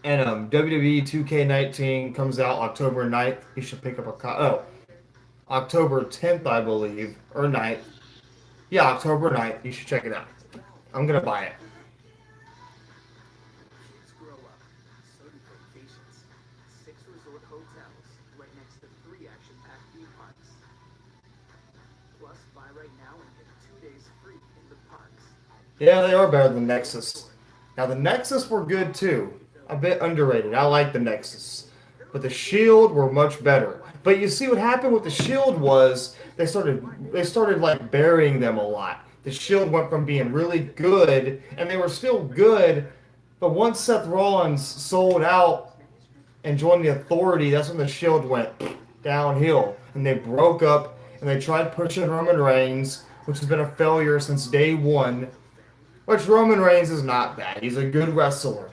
And WWE 2K19 comes out October 9th. You should pick up October 10th, I believe, or 9th. Yeah, October 9th. You should check it out. I'm going to buy it. Kids grow up, so do vacations. 6 resort hotels, right next to 3 action-packed theme parks. Plus, buy right now and get 2 days free in the parks. Yeah, they are better than Nexus. Now, the Nexus were good too. A bit underrated. I like the Nexus. But the Shield were much better. But you see what happened with the Shield was they started like burying them a lot. The Shield went from being really good, and they were still good, but once Seth Rollins sold out and joined the Authority, that's when the Shield went downhill. And they broke up, and they tried pushing Roman Reigns, which has been a failure since day one. Which Roman Reigns is not bad. He's a good wrestler.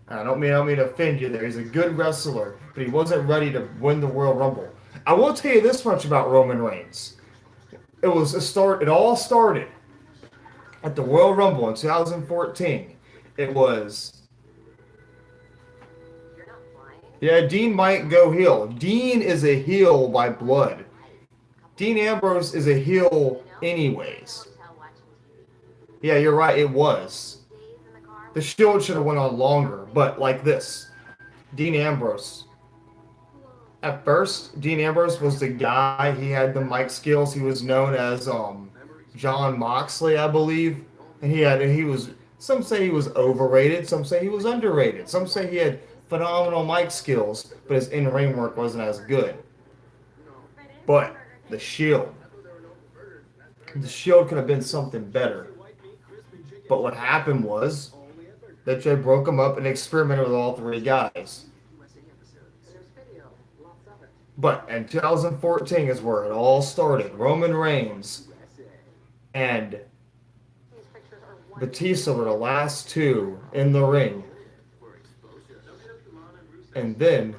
I don't mean to offend you there. He's a good wrestler. but he wasn't ready to win the Royal Rumble. I will tell you this much about Roman Reigns. It was a start. It all started at the Royal Rumble in 2014. It was, You're not flying. yeah, Dean might go heel. Dean is a heel by blood. Dean Ambrose is a heel anyways. Hotel watching TV. Yeah, you're right. It was. Days in the car. The Shield should have went on longer, but like this, Dean Ambrose. At first, Dean Ambrose was the guy. He had the mic skills. He was known as John Moxley, I believe, and he was. Some say he was overrated. Some say he was underrated. Some say he had phenomenal mic skills, but his in-ring work wasn't as good. But the Shield, could have been something better. But what happened was that they broke them up and experimented with all three guys. There's video, lots of it. But in 2014 is where it all started. Roman Reigns and These pictures are one. Batista were the last two in the ring. And then,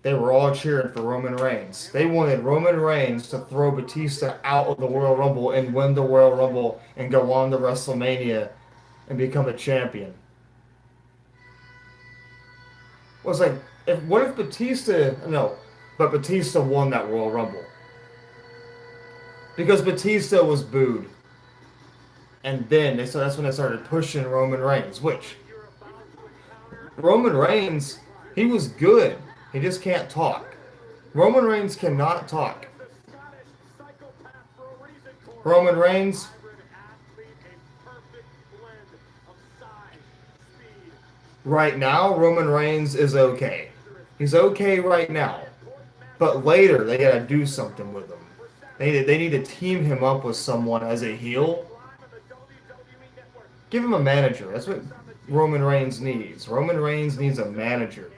they were all cheering for Roman Reigns. They wanted Roman Reigns to throw Batista out of the Royal Rumble and win the Royal Rumble and go on to WrestleMania and become a champion. Was like, what if Batista? No, but Batista won that Royal Rumble because Batista was booed, and then so that's when they started pushing Roman Reigns. Which Roman Reigns, he was good. He just can't talk. Roman Reigns cannot talk. Roman Reigns. Right now, Roman Reigns is okay. He's okay right now. But later, they gotta do something with him. They need to team him up with someone as a heel. Give him a manager. That's what Roman Reigns needs. Roman Reigns needs a manager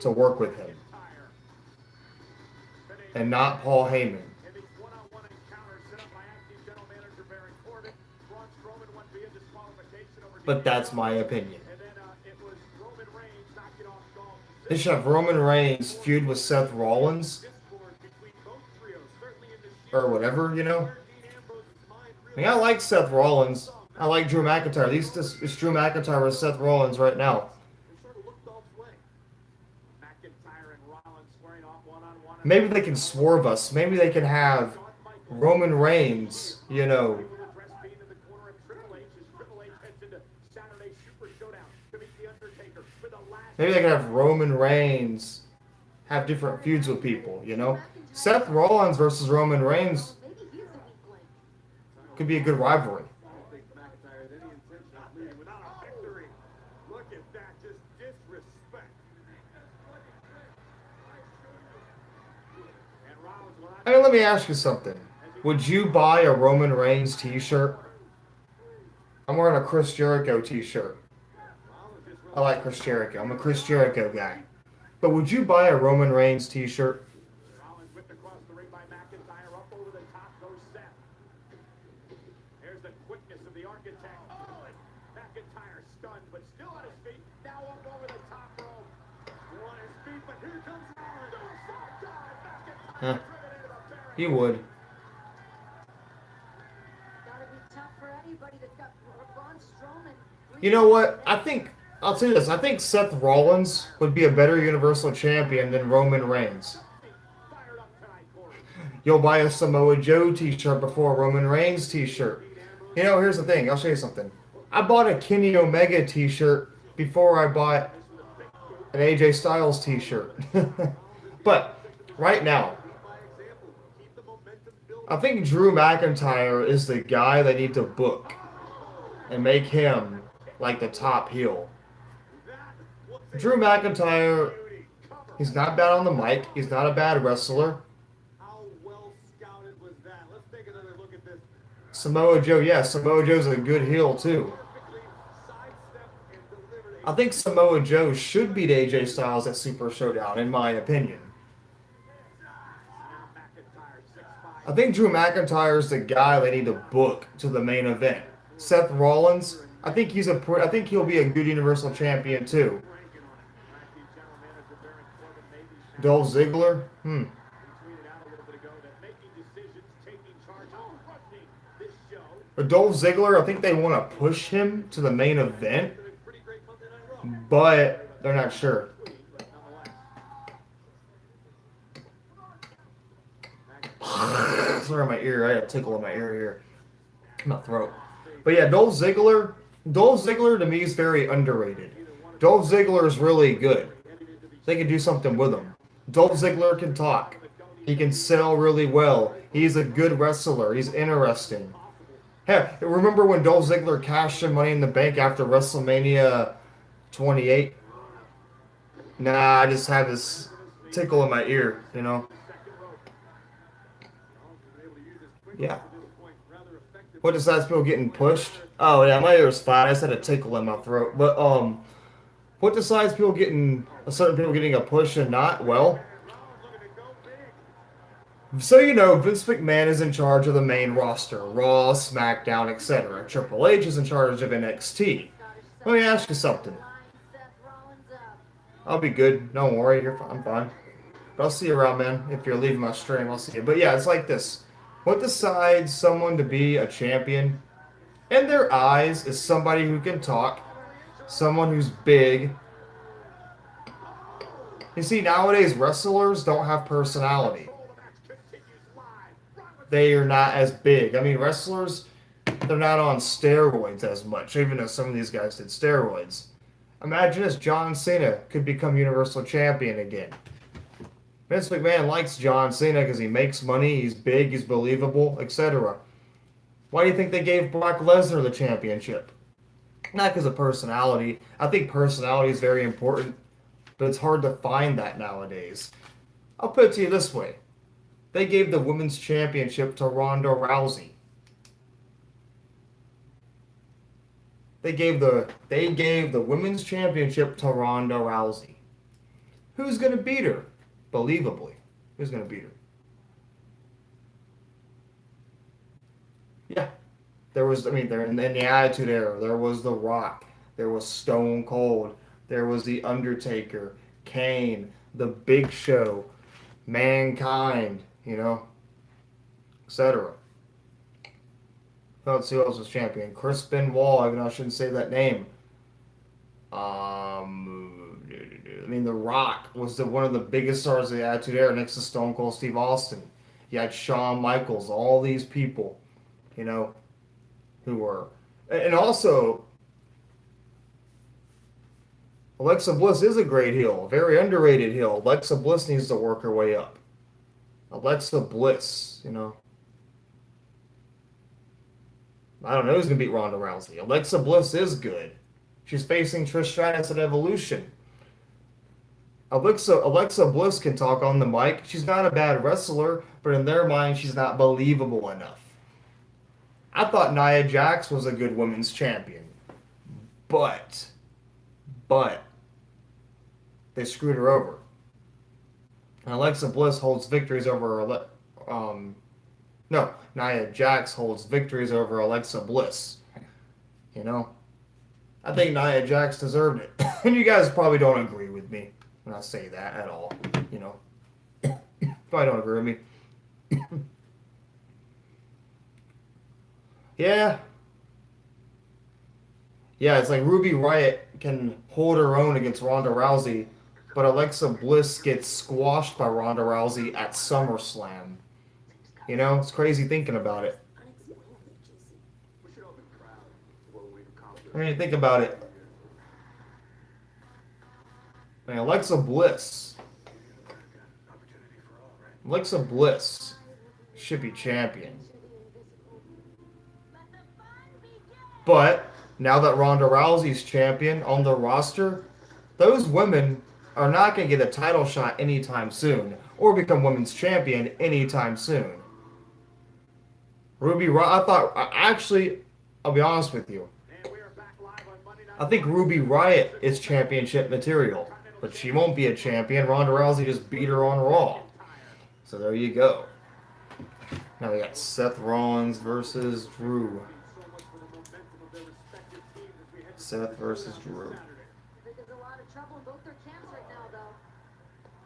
to work with him. And not Paul Heyman. But that's my opinion. They should have Roman Reigns feud with Seth Rollins. Or whatever, you know? I mean, I like Seth Rollins. I like Drew McIntyre. It's Drew McIntyre with Seth Rollins right now. Maybe they can swerve us. Maybe they can have Roman Reigns, you know. Maybe they can have Roman Reigns have different feuds with people, you know. Seth Rollins versus Roman Reigns Maybe he's the weak link. could be a good rivalry. Look at that, just disrespect. And Rollins will not I mean, let me ask you something. Would you buy a Roman Reigns t-shirt? I'm wearing a Chris Jericho t-shirt. I like Chris Jericho. I'm a Chris Jericho guy. But would you buy a Roman Reigns t-shirt? Rollins whipped across the ring by McIntyre, up over the top goes Seth. There's the quickness of the architect. Oh, and McIntyre stunned, but still on his feet. Now up over the top rope. Still on his feet, but here comes Rollins. McIntyre Huh. driven into the barricade. He would. Gotta be tough for anybody that's got Braun Strowman. You know what? I'll tell you this. I think Seth Rollins would be a better Universal Champion than Roman Reigns. Fired up tonight, Corey. You'll buy a Samoa Joe t-shirt before a Roman Reigns t-shirt. You know, here's the thing. I'll show you something. I bought a Kenny Omega t-shirt before I bought an AJ Styles t-shirt. But right now, I think Drew McIntyre is the guy they need to book and make him like the top heel. Drew McIntyre, he's not bad on the mic. He's not a bad wrestler. How well scouted was that? Let's take another look at this. Samoa Joe, yes, Samoa Joe's a good heel too. Perfectly sidestepped and delivered a I think Samoa Joe should beat AJ Styles at Super Showdown, in my opinion. McIntyre 6'5". I think Drew McIntyre is the guy they need to book to the main event. Seth Rollins, I think I think he'll be a good Universal Champion too. Ranking on it. IFB General Manager Baron Corbin may be sound. Dolph Ziggler? He tweeted out a little bit ago that making decisions, taking charge, running this show. But Dolph Ziggler, I think they want to push him to the main event, It's a pretty great Monday Night Raw. but they're not sure. But nonetheless. Sorry, my ear. I got a tickle in my ear here. My throat. But yeah, Dolph Ziggler to me is very underrated. Dolph Ziggler is really good. They can do something with him. Dolph Ziggler can talk. He can sell really well. He's a good wrestler. He's interesting. Hey, remember when Dolph Ziggler cashed in Money in the Bank after WrestleMania 28? Nah, I just have this tickle in my ear, you know? Yeah. What decides people getting pushed? Oh yeah, my ear's fine. I just had a tickle in my throat. But what decides people getting certain people getting a push and not? Well, so you know, Vince McMahon is in charge of the main roster, Raw, SmackDown, etc. Triple H is in charge of NXT. Let me ask you something. I'll be good. Don't worry, you're fine. I'm fine. But I'll see you around, man. If you're leaving my stream, I'll see you. But yeah, it's like this. What decides someone to be a champion? In their eyes is somebody who can talk, someone who's big. You see, nowadays wrestlers don't have personality. They are not as big. I mean, wrestlers, they're not on steroids as much, even though some of these guys did steroids. Imagine this, John Cena could become Universal Champion again. Vince McMahon likes John Cena because he makes money, he's big, he's believable, etc. Why do you think they gave Brock Lesnar the championship? Not because of personality. I think personality is very important, but it's hard to find that nowadays. I'll put it to you this way. They gave the women's championship to Ronda Rousey. They gave the women's championship to Ronda Rousey. Who's going to beat her? Believably. Who's going to beat her? Yeah. There was, I mean, there in the Attitude Era, there was The Rock. There was Stone Cold. There was The Undertaker. Kane. The Big Show. Mankind. You know? Etc. Let's see who else was champion. Chris Benoit. Even though I shouldn't say that name. I mean, The Rock was one of the biggest stars of the Attitude Era next to Stone Cold Steve Austin. You had Shawn Michaels, all these people, you know, who were... And also, Alexa Bliss is a great heel, a very underrated heel. Alexa Bliss needs to work her way up. Alexa Bliss, you know. I don't know who's going to beat Ronda Rousey. Alexa Bliss is good. She's facing Trish Stratus at Evolution. Alexa Bliss can talk on the mic. She's not a bad wrestler, but in their mind, she's not believable enough. I thought Nia Jax was a good women's champion, but they screwed her over. And Alexa Bliss holds victories over Nia Jax holds victories over Alexa Bliss. You know, I think Nia Jax deserved it, and you guys probably don't agree with me when I say that at all. You know, probably don't agree with me. Yeah, it's like Ruby Riott can hold her own against Ronda Rousey, but Alexa Bliss gets squashed by Ronda Rousey at SummerSlam. You know, it's crazy thinking about it. We should all be proud of what we've accomplished. I mean, think about it. I mean, Alexa Bliss should be champion. But now that Ronda Rousey's champion on the roster, those women are not going to get a title shot anytime soon or become women's champion anytime soon. Ruby Riott, I'll be honest with you. I think Ruby Riott is championship material, but she won't be a champion. Ronda Rousey just beat her on Raw. So there you go. Now we got Seth Rollins versus Drew. Seth versus Drew. I think there's a lot of trouble in both their camps right now, though.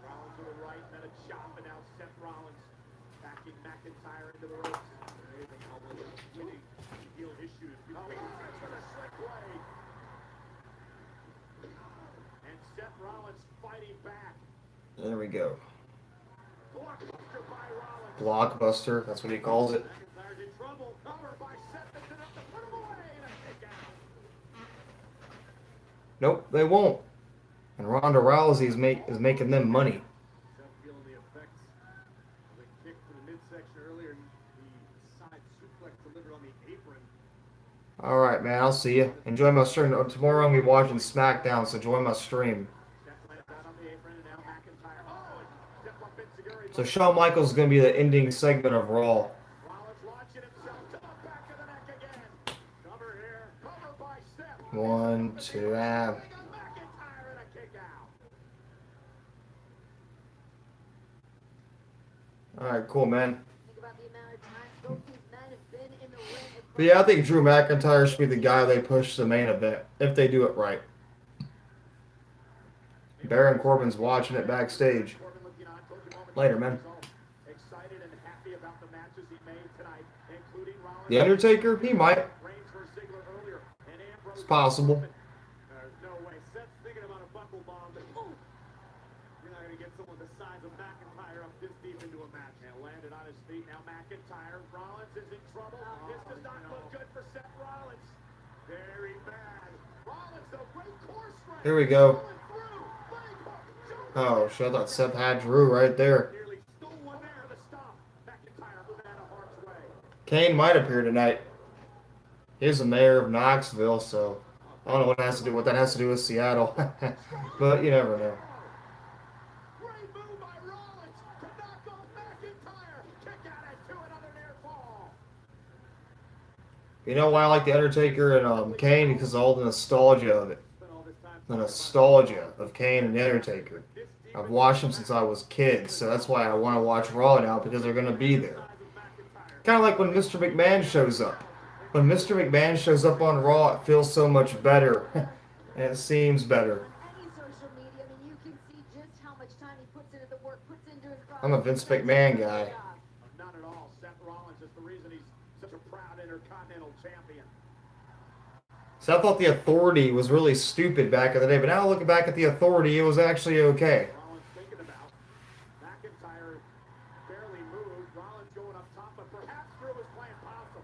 Rollins to the right, then a chop, and now Seth Rollins backing McIntyre into the ropes. Anything elbow winning heel issues. Rollins with a slick blade. And Seth Rollins fighting back. There we go. Blockbuster by Rollins. Blockbuster, that's what he calls it. McIntyre's in trouble. Cover by Seth. That's enough to put him away. And a kick out. Nope, they won't. And Ronda Rousey is making them money. Seth feeling the effects of the kick to the midsection earlier. The side suplex delivered on the apron. All right, man. I'll see you. Enjoy my stream. Tomorrow I'm gonna be watching SmackDown, so join my stream. Seth lands out on the apron, and now McIntyre. Oh, and Seth up Insecurity. So Shawn Michaels is gonna be the ending segment of Raw. Rollins launching himself to the back of the neck again. Cover here. Cover by Seth. 1, 2, ah. McIntyre and a kick out. All right, cool, man. Think about the amount of times both these men have been in the ring. But yeah, I think Drew McIntyre should be the guy they push to the main event if they do it right. Baron Corbin's watching it backstage. Corbin looking on, told you moments Later, ago, man. he's excited and happy about the matches he made tonight, including Rollins. The Undertaker, he might. Reigns versus Ziggler earlier, and Ambrose. It's possible. There's no way. Seth's thinking about a buckle bomb, but you're not going to get someone the size of McIntyre up this deep into a match. And landed on his feet. Now McIntyre. Rollins is in trouble. This does not look good for Seth Rollins. Very bad. Rollins, the great core strength. Here we go. Going through. Leg hook. Oh, shit, I thought Seth had Drew right there. Nearly stole one there to stop. McIntyre moving out of harm's way. Kane might appear tonight. He's the mayor of Knoxville, so I don't know what that has to do with Seattle. But you never know. Great move by Rollins to knock off McIntyre. Kick out it to another near fall. You know why I like The Undertaker and Kane? Because of all the nostalgia of it. Spent all this time The nostalgia of Kane and The Undertaker. I've watched them since I was a kid, so that's why I want to watch Raw now, because they're going to be there. Kind of like when Mr. McMahon shows up. When Mr. McMahon shows up on Raw, it feels so much better. And it seems better. On any social media, I mean, you can see just how much time he puts into the work, puts into his craft. I'm a Vince McMahon guy. Not at all. Seth Rollins is the reason he's such a proud Intercontinental Champion. So I thought The Authority was really stupid back in the day, but now looking back at The Authority, it was actually okay. Rollins thinking about McIntyre barely moved. Rollins going up top, but perhaps Drew was playing possum.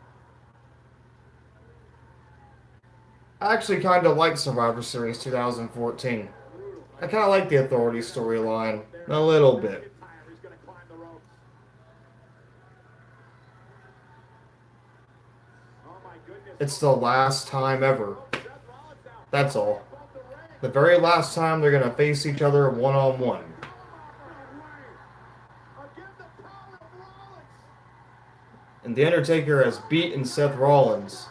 I actually kind of like Survivor Series 2014. I kind of like The Authority storyline. A little bit. McIntyre is going to climb the ropes. Oh my goodness. It's the last time ever. Seth Rollins now That's all. above the ring. The very last time they're going to face each other one-on-one. Again, the power of Rollins. And The Undertaker has beaten Seth Rollins.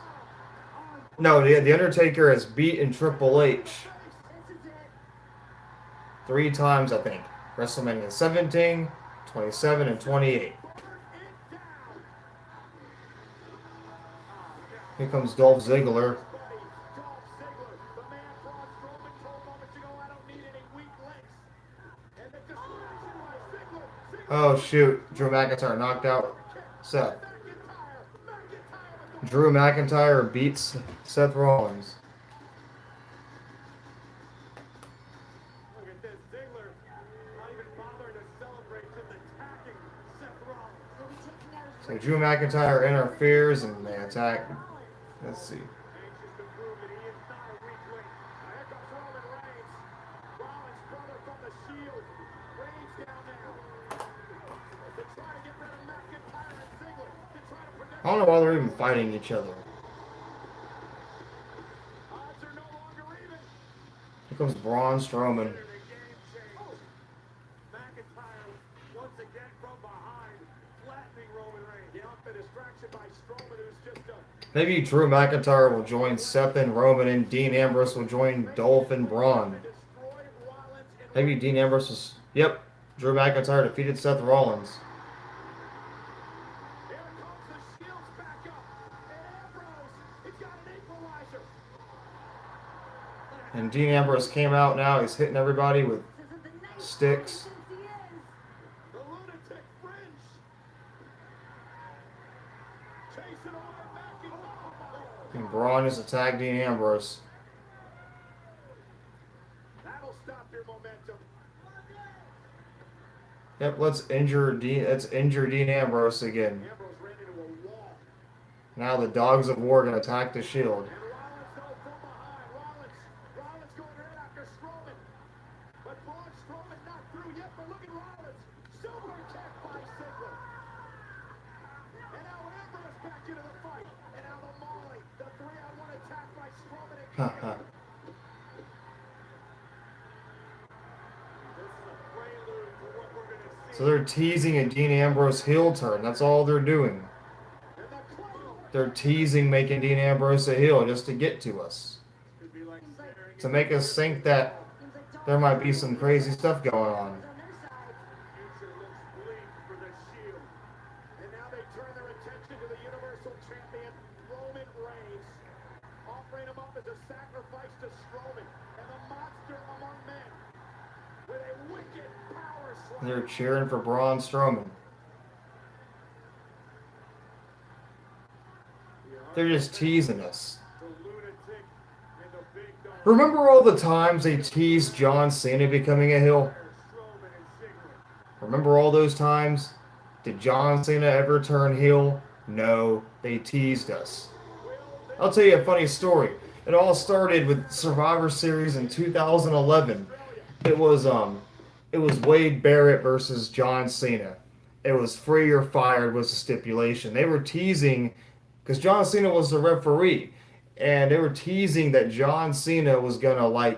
No, the Undertaker has beaten Triple H 3 times, I think. WrestleMania 17, 27, and 28. Here comes Dolph Ziggler. Dolph Ziggler, the man Braun Strowman told moments ago, I don't need any weak links. And the distraction by Ziggler. Oh, shoot. Drew McIntyre knocked out Seth. Drew McIntyre beats Seth Rollins. Look at this, Ziggler not even bothering to celebrate, just attacking Seth Rollins. So Drew McIntyre interferes and they attack. Let's see. Anxious to prove that he is not a weak link. Now here comes Roman Reigns. Rollins' brother from the Shield. Reigns down now. They're trying to get rid of McIntyre and Ziggler. They're trying to protect. I don't know why they're even fighting each other. Odds are no longer even. Here comes Braun Strowman. McIntyre once again from behind, flattening Roman Reigns. Yeah, the distraction by Strowman, who's just a Maybe Drew McIntyre will join Seth and Roman, and Dean Ambrose will join Dolph and Braun. destroyed Rollins and Maybe Dean Ambrose was... Yep. Drew McIntyre defeated Seth Rollins. here comes the Shields back up. And Ambrose, he's got an equalizer. Dean Ambrose came out now. He's hitting everybody with This isn't the night sticks. since he is. The lunatic fringe. Chasing away back and And Braun just attacked Dean Ambrose. that'll stop your momentum. Yep, let's injure Dean Ambrose again. Ambrose ran into a wall. Now the Dogs of War gonna attack the Shield. And Rollins though from behind. Rollins going right after Strowman. But Braun Strowman not through yet, but look at Rollins. Super kick by Ziggler. And now Ambrose back into the fight. And now the Molly. The 3-on-1 attack by Strowman again. This is a prelude to what we're gonna see. So they're teasing a Dean Ambrose heel turn. That's all they're doing. And the claw. They're teasing making Dean Ambrose a heel just to get to us. Could be like staring To make us think that Seems like there might be some crazy stuff going on. on their side. future looks bleak for the Shield. And now they turn their attention to the Universal Champion, Roman Reigns, offering him up as a sacrifice to Strowman and the monster among men with a wicked power slam. They're cheering for Braun Strowman. They're just teasing us. The lunatic and the big dog. Remember all the times they teased John Cena becoming a heel? Strowman and Ziggler. Remember all those times? Did John Cena ever turn heel? No, they teased us. I'll tell you a funny story. It all started with Survivor Series in 2011. It was Wade Barrett versus John Cena. It was free or fired was the stipulation. They were teasing because John Cena was the referee, and they were teasing that John Cena was gonna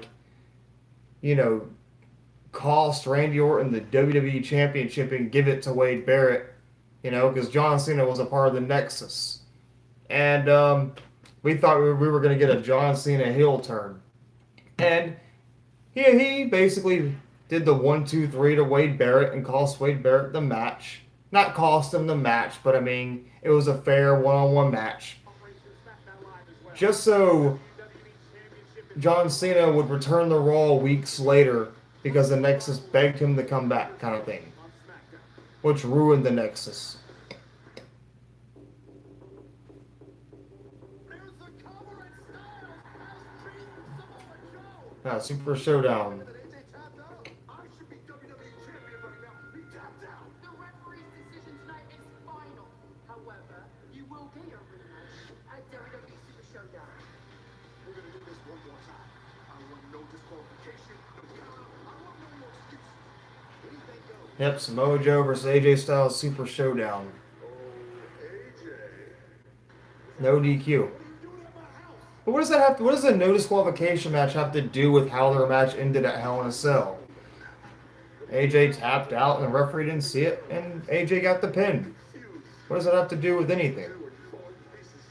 cost Randy Orton the WWE Championship and give it to Wade Barrett, because John Cena was a part of the Nexus. And we thought we were going to get a John Cena heel turn. And he basically did the 1-2-3 to Wade Barrett and cost Wade Barrett the match. Not cost him the match, but I mean, it was a fair one-on-one match. Just so John Cena would return the Raw weeks later because the Nexus begged him to come back, kind of thing. Which ruined the Nexus. There's the cover and Styles has beaten Samoa Joe. Now, Super Showdown. That AJ tapped out. I should be WWE champion right now. He tapped out. The referee's decision tonight is final. However, you will get your rematch at WWE Super Showdown. We're gonna do this one more time. I want no disqualification, no counter. I want no more excuses. Anything goes. Yep, Samoa Joe versus AJ Styles Super Showdown. Oh, AJ. No DQ. But what does a no disqualification match have to do with how their match ended at Hell in a Cell? AJ tapped out and the referee didn't see it, and AJ got the pin. What does that have to do with anything? They were falling to pieces.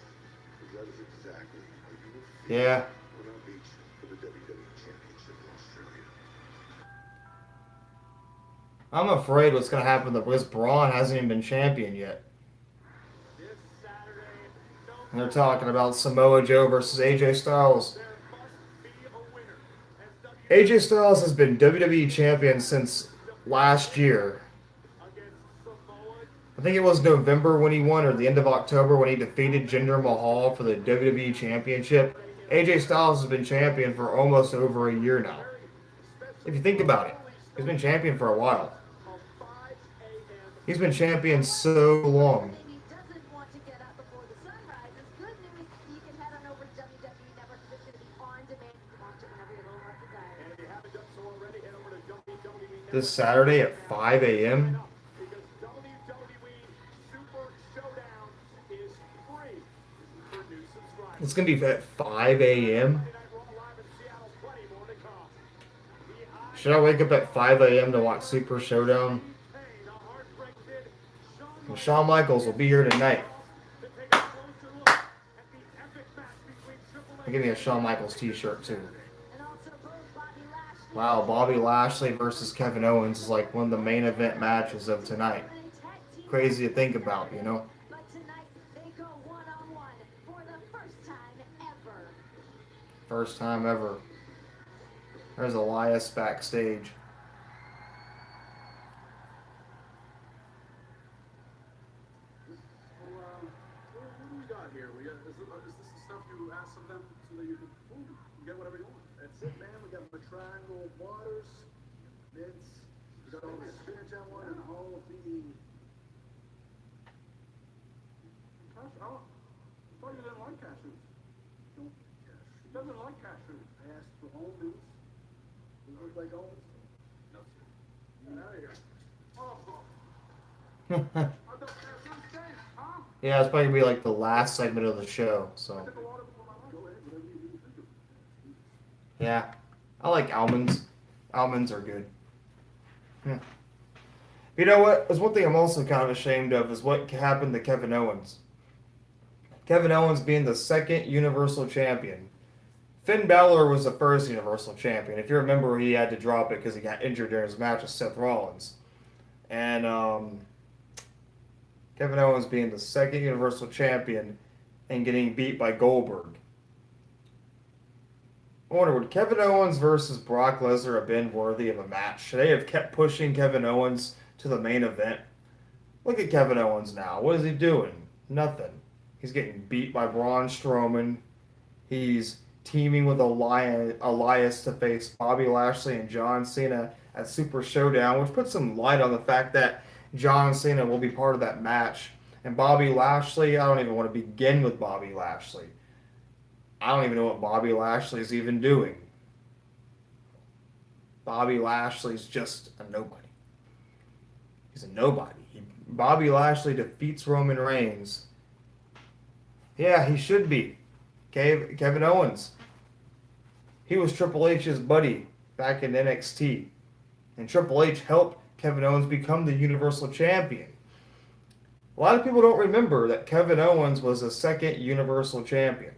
That is exactly how you will feel Yeah. when I beat you for the WWE Championship in Australia. I'm afraid what's going to happen because Braun hasn't even been champion yet. This Saturday, no And they're talking about Samoa Joe versus AJ Styles. there must be a winner. As AJ Styles has been WWE champion since last year. against Samoa I think it was November when he won, or the end of October when he defeated Jinder Mahal for the WWE Championship. AJ Styles has been champion for almost over a year now. If you think about it, he's been champion for a while. of 5 a.m. He's been champion so long. Maybe doesn't want to get up before the sun rises. Good news, you can head on over to WWE Network. It's going to be on demand. You can watch it whenever your little heart desires. And if you haven't done so already, head over to WWE This Saturday at 5 a.m. because WWE Super Showdown is free for new subscribers. It's going to be at 5 a.m. Monday Night Raw live in Seattle, plenty more to come. The Should I wake up at 5 a.m. to watch Super Showdown? Pain, the Heartbreak Kid, And Shawn Michaels will be here tonight. to take a closer look at the epic match between Triple H Give me a Shawn Michaels t-shirt too. And also both Bobby Lashley Wow, Bobby Lashley versus Kevin Owens is like one of the main event matches of tonight. and tag team. Crazy to think about, you know? But tonight they go one-on-one for the first time ever. First time ever. There's Elias backstage. What do we got here? Is this the stuff you ask of them so that you can get whatever you want? That's it, man. We got the triangle waters, mints. We got all the spinach I want and all of the. I thought you didn't like cashews. Don't He doesn't like cashews. I asked for almonds. These look like almonds. No, sir. Get out of here. Oh, Yeah, I thought cashews stink, huh? it's probably gonna be like the last segment of the show. So Took a lot of them on. Go ahead, whatever you think of. yeah, I like almonds. Almonds are good. Yeah. You know what? There's one thing I'm also kind of ashamed of is what happened to Kevin Owens. Kevin Owens being the second Universal Champion. Finn Balor was the first Universal Champion. If you remember, he had to drop it because he got injured during his match with Seth Rollins. And Kevin Owens being the second Universal Champion and getting beat by Goldberg. I wonder, would Kevin Owens versus Brock Lesnar have been worthy of a match? Should they have kept pushing Kevin Owens to the main event? Look at Kevin Owens now. What is he doing? Nothing. He's getting beat by Braun Strowman. He's teaming with Elias to face Bobby Lashley and John Cena at Super Showdown, which puts some light on the fact that John Cena will be part of that match. And Bobby Lashley, I don't even want to begin with Bobby Lashley. I don't even know what Bobby Lashley is even doing. Bobby Lashley's just a nobody. He's a nobody. Bobby Lashley defeats Roman Reigns. Yeah, he should be. Kevin Owens. He was Triple H's buddy back in NXT. And Triple H helped Kevin Owens become the Universal Champion. A lot of people don't remember that Kevin Owens was the second Universal Champion.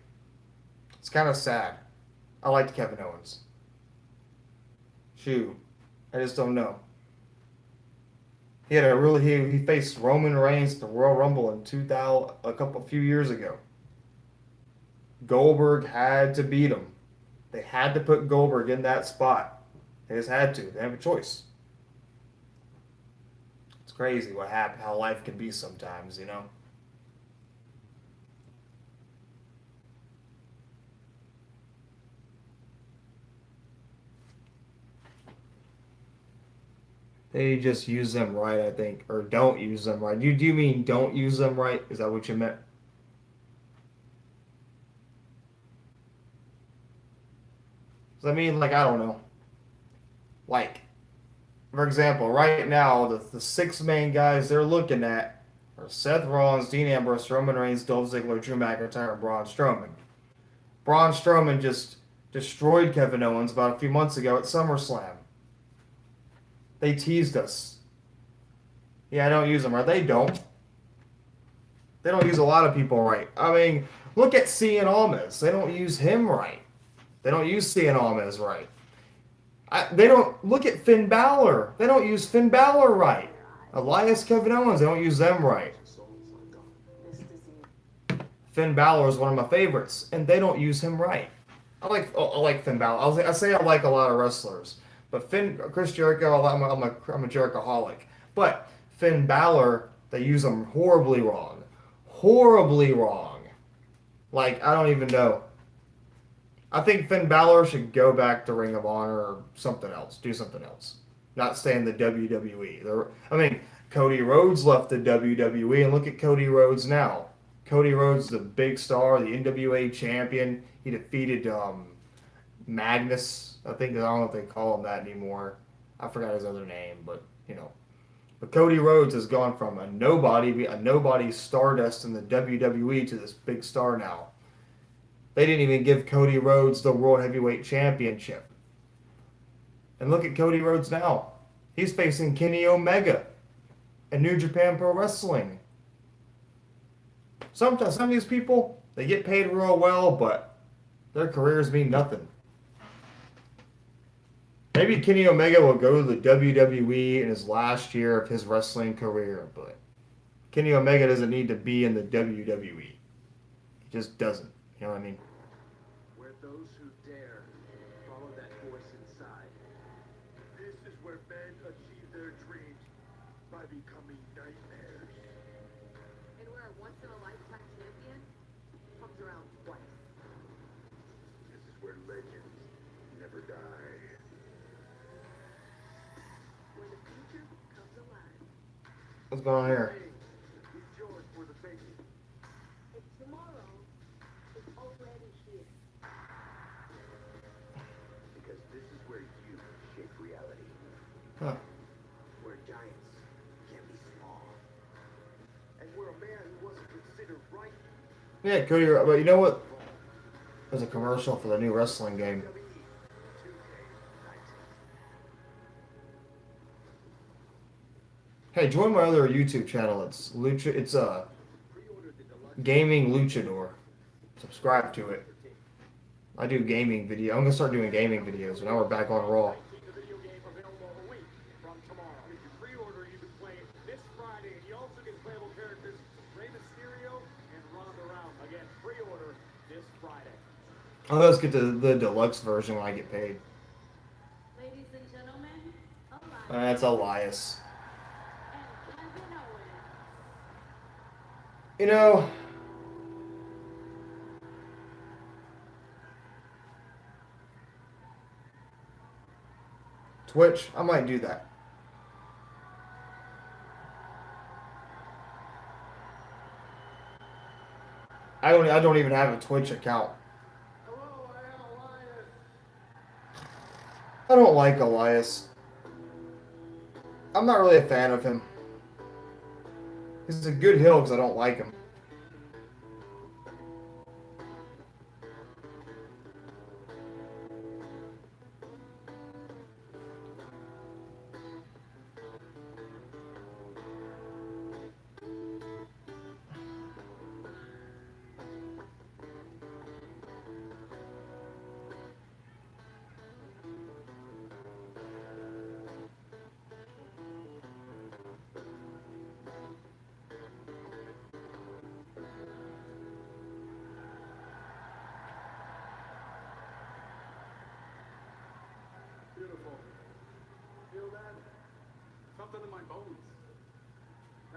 It's kind of sad. I liked Kevin Owens. Shoot. I just don't know. He faced Roman Reigns at the Royal Rumble in 2000 a few years ago. Goldberg had to beat him. They had to put Goldberg in that spot. They just had to. They have a choice. It's crazy how life can be sometimes, you know. They just use them right, I think, or don't use them right. Do you mean don't use them right? Is that what you meant? I mean, like, I don't know. Like, for example, right now, the six main guys they're looking at are Seth Rollins, Dean Ambrose, Roman Reigns, Dolph Ziggler, Drew McIntyre, and Braun Strowman. Braun Strowman just destroyed Kevin Owens about a few months ago at SummerSlam. They teased us. Yeah, I don't use them right. They don't. They don't use a lot of people right. I mean, look at Cien Almas. They don't use him right. They don't use Cien Almas right. They don't look at Finn Balor. They don't use Finn Balor right. Elias, Kevin Owens, they don't use them right. Finn Balor is one of my favorites, and they don't use him right. I like Finn Balor. I say I like a lot of wrestlers, but Chris Jericho, I'm a Jerichoholic. But Finn Balor, they use him horribly wrong. Horribly wrong. Like, I don't even know. I think Finn Balor should go back to Ring of Honor or something else. Do something else. Not stay in the WWE. I mean, Cody Rhodes left the WWE, and look at Cody Rhodes now. Cody Rhodes, the big star, the NWA champion. He defeated Magnus. I don't know if they call him that anymore. I forgot his other name, but you know. But Cody Rhodes has gone from a nobody Stardust in the WWE to this big star now. They didn't even give Cody Rhodes the World Heavyweight Championship. And look at Cody Rhodes now. He's facing Kenny Omega in New Japan Pro Wrestling. Some of these people, they get paid real well, but their careers mean nothing. Maybe Kenny Omega will go to the WWE in his last year of his wrestling career, but Kenny Omega doesn't need to be in the WWE. He just doesn't. You know what I mean? Where those who dare follow that voice inside becoming nightmares. And where a once-in-a-lifetime champion comes around twice. This is where legends never die. Where the future comes alive. What's going on here? He's yours for the taking. And tomorrow is already here. Because this is where you shape reality. Huh. Where giants can be small. And where a man who wasn't considered right. Yeah, Cody, but you know what? There's a commercial for the new wrestling game. Hey, join my other YouTube channel. It's Lucha. It's Gaming Luchador. Subscribe to it. I do gaming video. I'm gonna start doing gaming videos. Now we're back on Raw. The video game available a week from tomorrow. If you pre-order, you can play it this Friday, and you also get playable characters Rey Mysterio and Ronda Rousey. Again, pre-order this Friday. I'll just get the deluxe version when I get paid. Ladies and gentlemen, Elias That's Elias. and Kevin Owens. You know, Twitch, I might do that. I don't even have a Twitch account. Hello, I am Elias. I don't like Elias. I'm not really a fan of him. He's a good heel because I don't like him. Beautiful. Feel that? Something in my bones.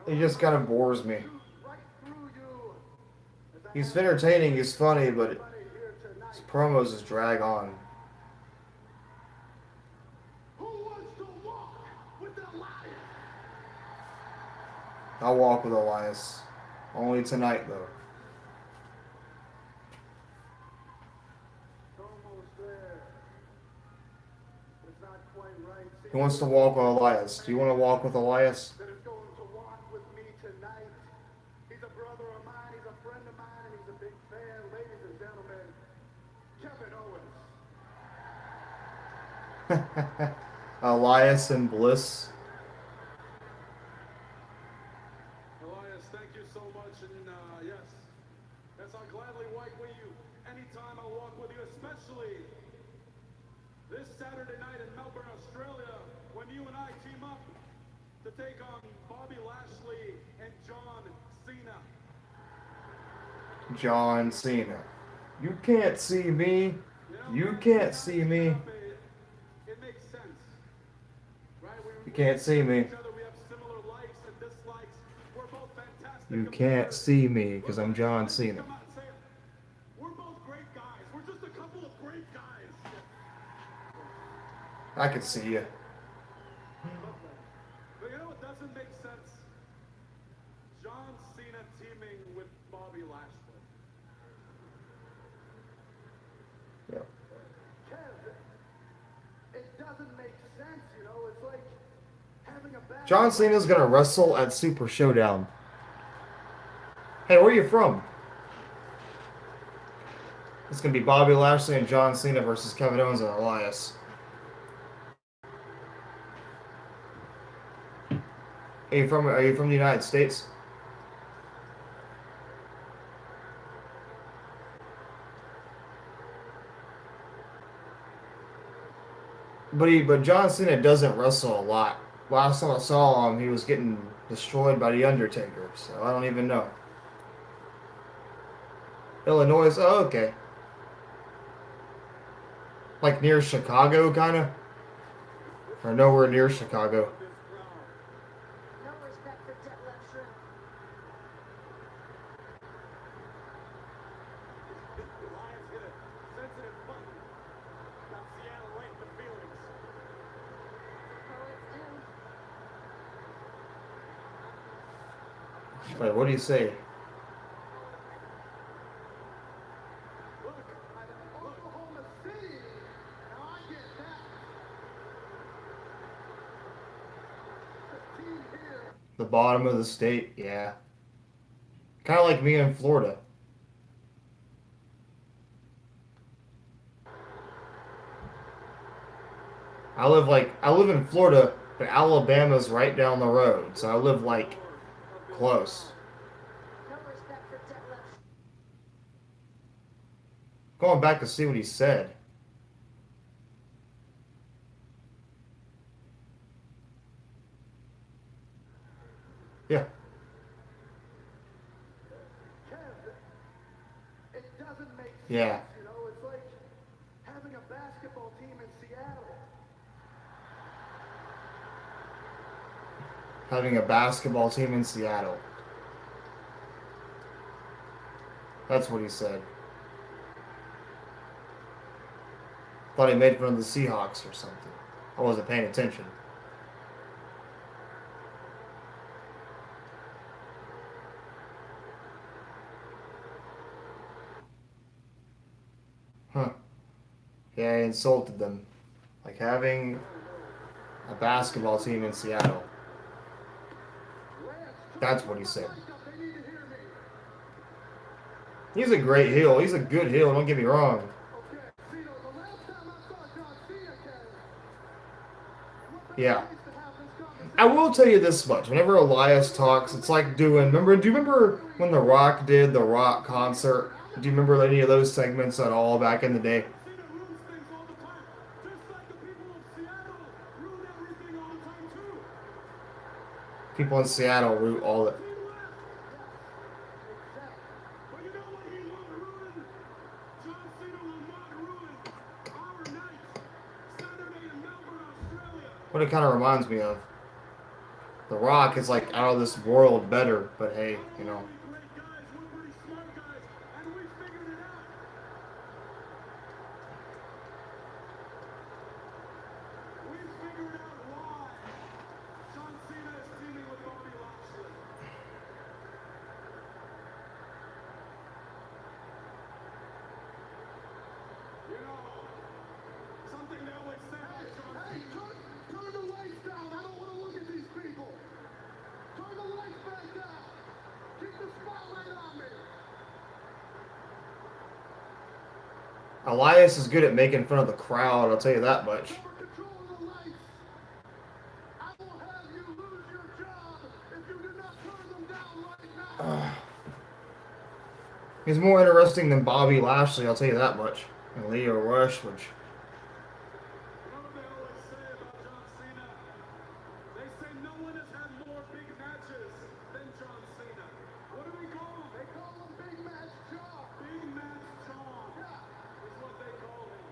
He just kind of bores me. Right through you. He's entertaining, he's funny, but Everybody here tonight. his promos just drag on. Who wants to walk with the lion? I'll walk with Elias. Only tonight, though. Almost there. It's not quite right. He wants to walk with Elias. Do you want to walk with Elias? That is going to walk with me tonight. He's a brother of mine, he's a friend of mine, and he's a big fan. Ladies and gentlemen, Kevin Owens. Elias and Bliss. Elias, thank you so much, and yes, I'll gladly walk with you anytime. I'll walk with you, especially this Saturday night in Melbourne, Australia, when you and I team up to take on Bobby Lashley and John Cena. John Cena. You can't see me. You can't see me. It makes sense, right? You can't see me. Each other, we have similar likes and dislikes. We're both fantastic. You can't see me because I'm John Cena. Come on, say it. We're both great guys. We're just a couple of great guys. I can see you. But you know what doesn't make sense? John Cena teaming with Bobby Lashley. Yeah. Kev, it doesn't make sense, you know? It's like having a bad... John Cena's gonna wrestle at Super Showdown. Hey, where are you from? It's gonna be Bobby Lashley and John Cena versus Kevin Owens and Elias. Are you from the United States? But John Cena doesn't wrestle a lot. Last time I saw him, he was getting destroyed by the Undertaker. So I don't even know. Illinois. Oh, okay. Like near Chicago, kind of, or nowhere near Chicago. Nowhere Wait, what do you say? Look, Oklahoma City. Now I get that. The team here. The bottom of the state, yeah. Kind of like me in Florida. I live in Florida, but Alabama's right down the road, so I live like close. No respect for deadlifts. Going back to see what he said. Yeah. It doesn't make sense. Yeah. You know, it's like having a basketball team in Seattle. Having a basketball team in Seattle. That's what he said. Thought he made fun of the Seahawks or something. I wasn't paying attention. Huh. Yeah, I insulted them. Like having a basketball team in Seattle. That's what he said. They need to hear me. He's a great heel. He's a good heel, don't get me wrong. Okay, Cena, the last time I saw John Cena, Yeah. I will tell you this much. Whenever Elias talks, it's like doing... do you remember when The Rock did the Rock concert? Do you remember any of those segments at all back in the day? Cena ruins things all the time, just like the people of Seattle ruin everything all the time too. People in Seattle root all the... He left. But you know what he won't ruin? John Cena will not ruin our night, Saturday in Melbourne, Australia. What it kind of reminds me of. The Rock is like out of this world better, but hey, you know. We're great guys, we're pretty smart guys, and we figured it out. We figured out why John Cena is teaming with Bobby Lashley. You know, something they always say about John Hey, Cena. turn the lights down. I don't want to look at these people. Turn the lights back down. Keep the spotlight on me. Elias is good at making fun of the crowd, I'll tell you that much. Over control of the lights. I will have you lose your job if you do not turn them down right now. He's more interesting than Bobby Lashley, I'll tell you that much. And Leo Rush, which... You know what they always say about John Cena? They say no one has had more big matches than John Cena. What do they call him? They call him Big Match John. Big Match John is what they call him.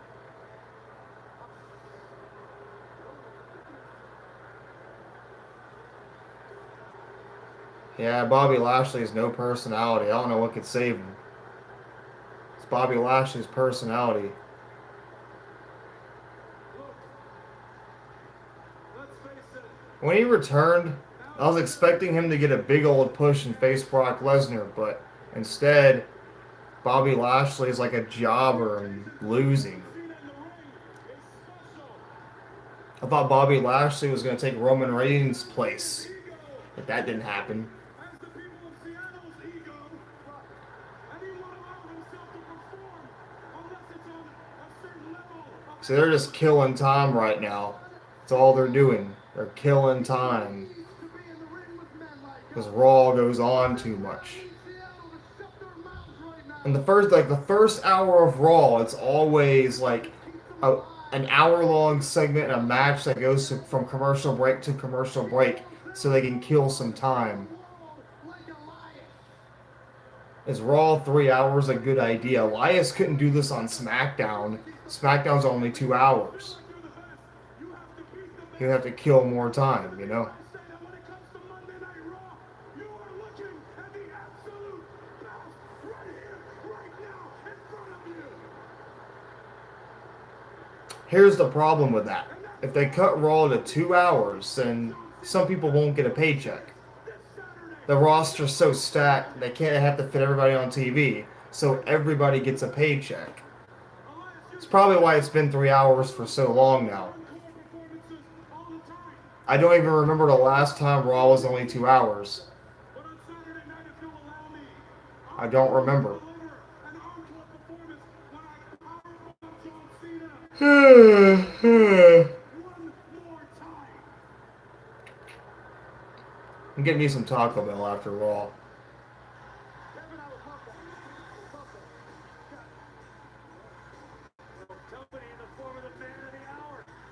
Yeah, Bobby Lashley has no personality. I don't know what could save him. It's Bobby Lashley's personality. Look, let's face it. When he returned, I was expecting him to get a big old push and face Brock Lesnar, but instead, Bobby Lashley is like a jobber and losing. Cena in the ring is special. I thought Bobby Lashley was going to take Roman Reigns' place, Ego but that didn't happen. as the people of Seattle's ego. And he won't allow himself to perform unless it's on a certain level of So they're just killing time right now. That's all they're doing. They're killing time. To be in the ring with men like Because Raw goes on too much. Seattle to shut their mouths right now. And the first hour of Raw, it's always like an hour-long segment, a match that goes from commercial break to commercial break, so they can kill some time. Like Elias. Is Raw 3 hours a good idea? Elias couldn't do this on SmackDown. SmackDown's only 2 hours. You have to kill more time, you know? say that when it comes to Monday Night Raw, you are looking at the absolute best right here, right now, in front of you. Here's the problem with that. If they cut Raw to 2 hours, then some people won't get a paycheck. This Saturday the roster's so stacked they can't have to fit everybody on TV, so everybody gets a paycheck. It's probably why it's been 3 hours for so long now. I don't even remember the last time Raw was only 2 hours. I don't remember. I'm getting me some Taco Bell after Raw.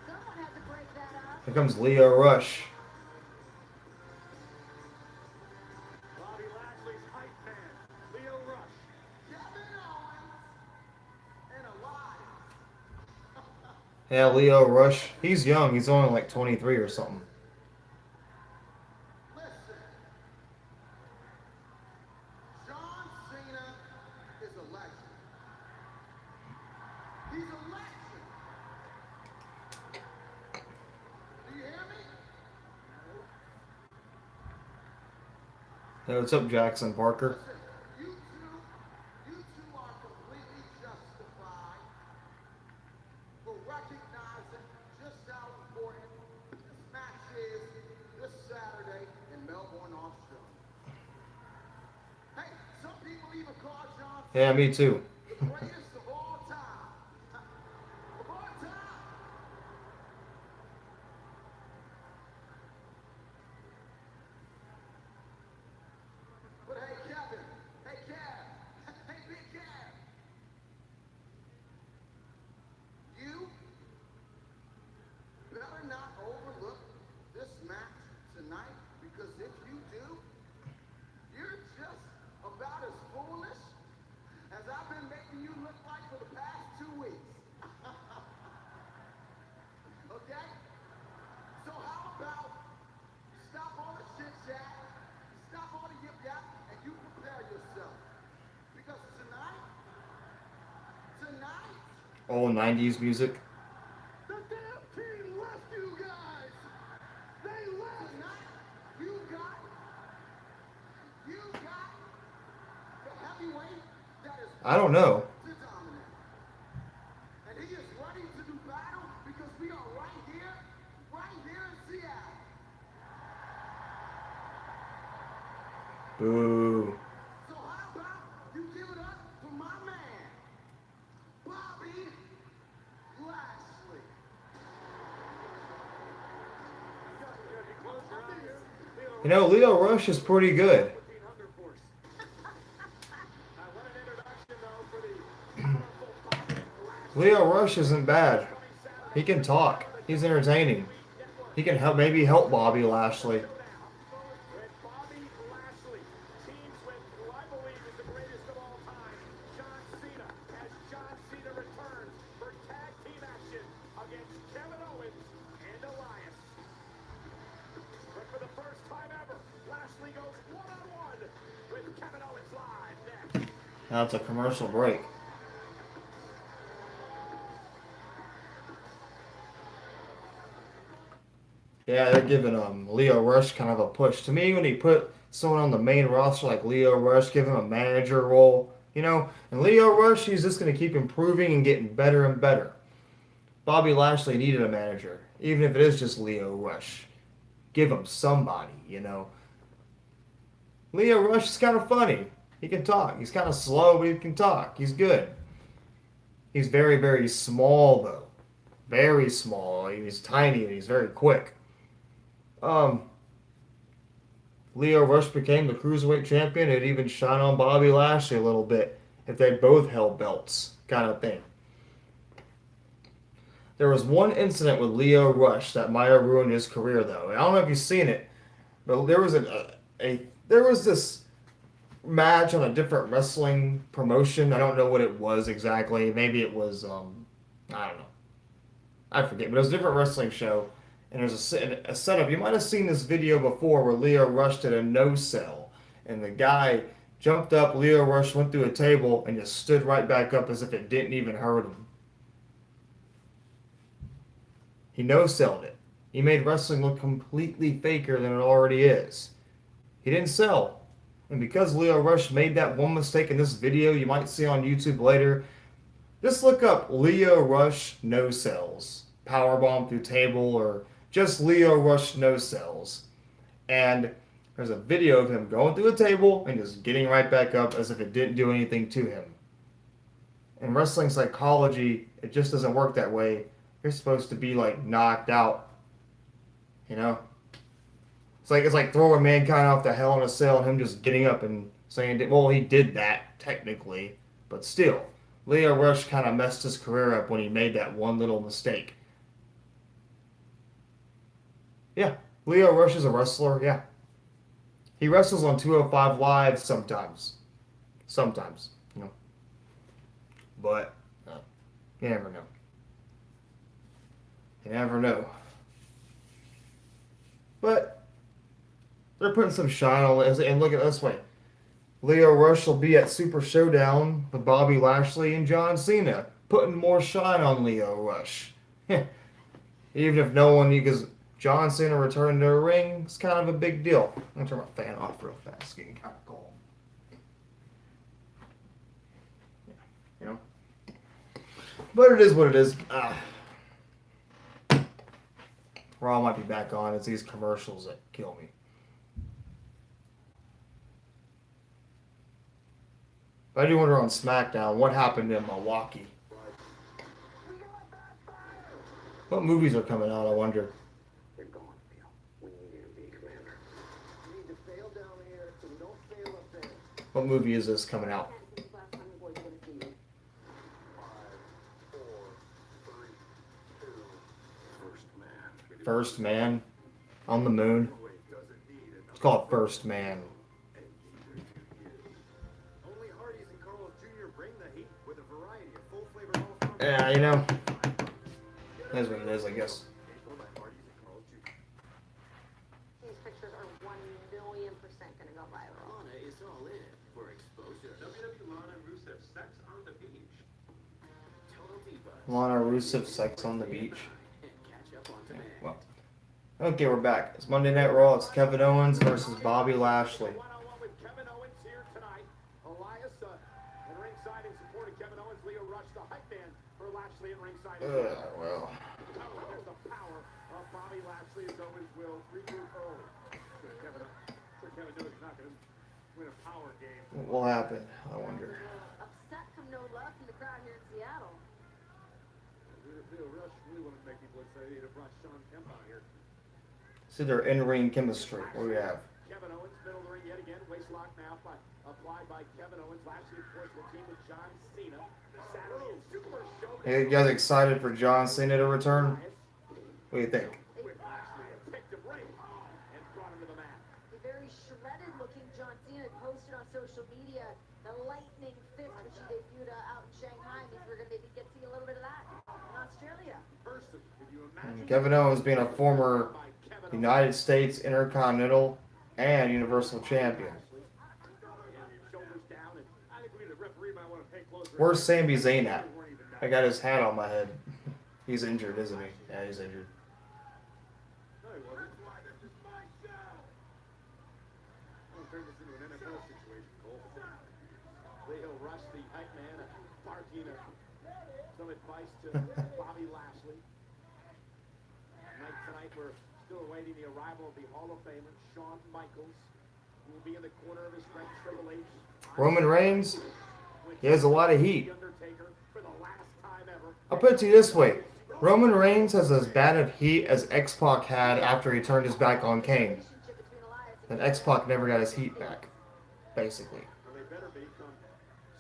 Someone had to break that up. Here comes Leo Rush. Bobby Lashley's hype man, Leo Rush. Kevin Owens and Elias. Yeah, Leo Rush. He's young. He's only like 23 or something. Listen. John Cena is a legend. He's a legend. Do you hear me? Hey, what's up, Jackson Parker? Listen, you two are completely justified for recognizing just how important this match is this Saturday in Melbourne, Australia. Hey, some people even call John Yeah, me too. the greatest of all time. Of all time. But hey, Kevin. Hey, Kev. Hey, Big Kev. You better not overlook this match tonight, because if you do, you're just about as foolish as I've been making you look like for the past 2 weeks. Okay? So how about stop all the chit chat, stop all the yip yap, and you prepare yourself. Because tonight, Old 90s music. the damn team left you guys. They left. Tonight, you got the heavyweight that is I don't know. to dominate. And he is ready to do battle because we are right here in Seattle. Boo. So how about you give it up for my man, Bobby Lashley. You know, Leo Rush is pretty good. Hunger Force. What an introduction, though, for the powerful Bobby Lashley. Leo Rush isn't bad. He can talk. He's entertaining. He can maybe help Bobby Lashley. With Bobby Lashley teams with who I believe is the greatest of all time, John Cena, as John Cena returns for tag team action against Kevin Owens and Elias. But for the first time ever, Lashley goes one-on-one with Kevin Owens live next. Now it's a commercial break. Yeah, they're giving Leo Rush kind of a push. To me, when he put someone on the main roster like Leo Rush, give him a manager role, you know, and Leo Rush, he's just going to keep improving and getting better and better. Bobby Lashley needed a manager, even if it is just Leo Rush. Give him somebody, you know. Leo Rush is kind of funny. He can talk. He's kind of slow, but he can talk. He's good. He's very, very small, though. Very small. He's tiny and he's very quick. Leo Rush became the Cruiserweight champion. It'd even shine on Bobby Lashley a little bit if they both held belts, kind of thing. There was one incident with Leo Rush that might have ruined his career, though. I don't know if you've seen it, but there was there was this match on a different wrestling promotion. I don't know what it was exactly. Maybe it was I don't know. I forget, but it was a different wrestling show. And there's a setup. You might have seen this video before where Leo Rush did a no-sell. And the guy jumped up, Leo Rush went through a table, and just stood right back up as if it didn't even hurt him. He no-selled it. He made wrestling look completely faker than it already is. He didn't sell. And because Leo Rush made that one mistake in this video you might see on YouTube later, just look up Leo Rush no sells. Powerbomb through table or just Leo Rush no sells. And there's a video of him going through a table and just getting right back up as if it didn't do anything to him. In wrestling psychology, it just doesn't work that way. You're supposed to be like knocked out. You know? It's like throwing Mankind off the Hell in a Cell and him just getting up and saying, well, he did that, technically. But still, Leo Rush kind of messed his career up when he made that one little mistake. Yeah, Leo Rush is a wrestler, yeah. He wrestles on 205 Live sometimes. Sometimes, you know. But, you never know. You never know. But, they're putting some shine on it. And look at it this way. Leo Rush will be at Super Showdown with Bobby Lashley and John Cena. Putting more shine on Leo Rush. Even if no one, because John Cena returned to the ring, it's kind of a big deal. I'm going to turn my fan off real fast. It's getting kind of cold. You know? But it is what it is. Raw might be back on. It's these commercials that kill me. But I do wonder on SmackDown what happened in Milwaukee. What movies are coming out, I wonder. You're gone, Bill. We need you to be commander. You need to fail down here so we don't fail up there. What movie is this coming out? 5, 4, 3, 2. First Man on the Moon. It's called First Man. Only Hardy's and Carlos Jr. bring the heat with a variety of full-flavored all-star. Yeah, you know. That's what it is, I guess. These pictures are 1,000,000% gonna go viral. Lana is all in for exposure. WWE Lana Rusev sex on the beach. Total Diva. Lana Rusev sex on the beach. Catch up on Yeah, demand. well. Okay, we're back. It's Monday Night Raw. It's Kevin Owens versus Bobby Lashley. One-on-one with Kevin Owens here tonight. Elias at ringside in support of Kevin Owens. Leo Rush, the hype man for Lashley at ringside. Well. There's the power of Bobby Lashley as Owens will regroup early. Kevin Owens not going to win a power game. What will happen? I wonder. Upset from no love from the crowd here in Seattle. Leo Rush really want to make people say he brought Sean Kemp out here. See their in-ring chemistry. What do we have? Kevin Owens, middle of the ring yet again. Waist lock now applied by Kevin Owens. Lashley, of course, will team with John Cena. Saturday is Super Showdown. Hey, you guys excited for John Cena to return? What do you think? With Lashley, picked him right and brought him to the mat. A very shredded-looking John Cena posted on social media the lightning fist, which he debuted out in Shanghai. Means we're going to maybe get to see a little bit of that in Australia. Person, can you imagine? Kevin Owens being a former United States Intercontinental and Universal Champion. Shoulders down, and I think the referee might want to pay closer. Where's Sami Zayn at? I got his hat on my head. He's injured, isn't he? Yeah, he's injured. No, he wasn't. This is my show. I'm gonna turn this into an NFL situation, Cole. Leo Rush, the hype man, barking some advice to Bobby Lashley. Tonight we're still awaiting the arrival of the Hall of Famer, Shawn Michaels, who will be in the corner of his friend Triple H. Roman Reigns, he has a lot of heat. The Undertaker for the last time ever. I'll put it to you this way. Roman Reigns has as bad of heat as X-Pac had after he turned his back on Kane. And X-Pac never got his heat back, basically. Well, they better be come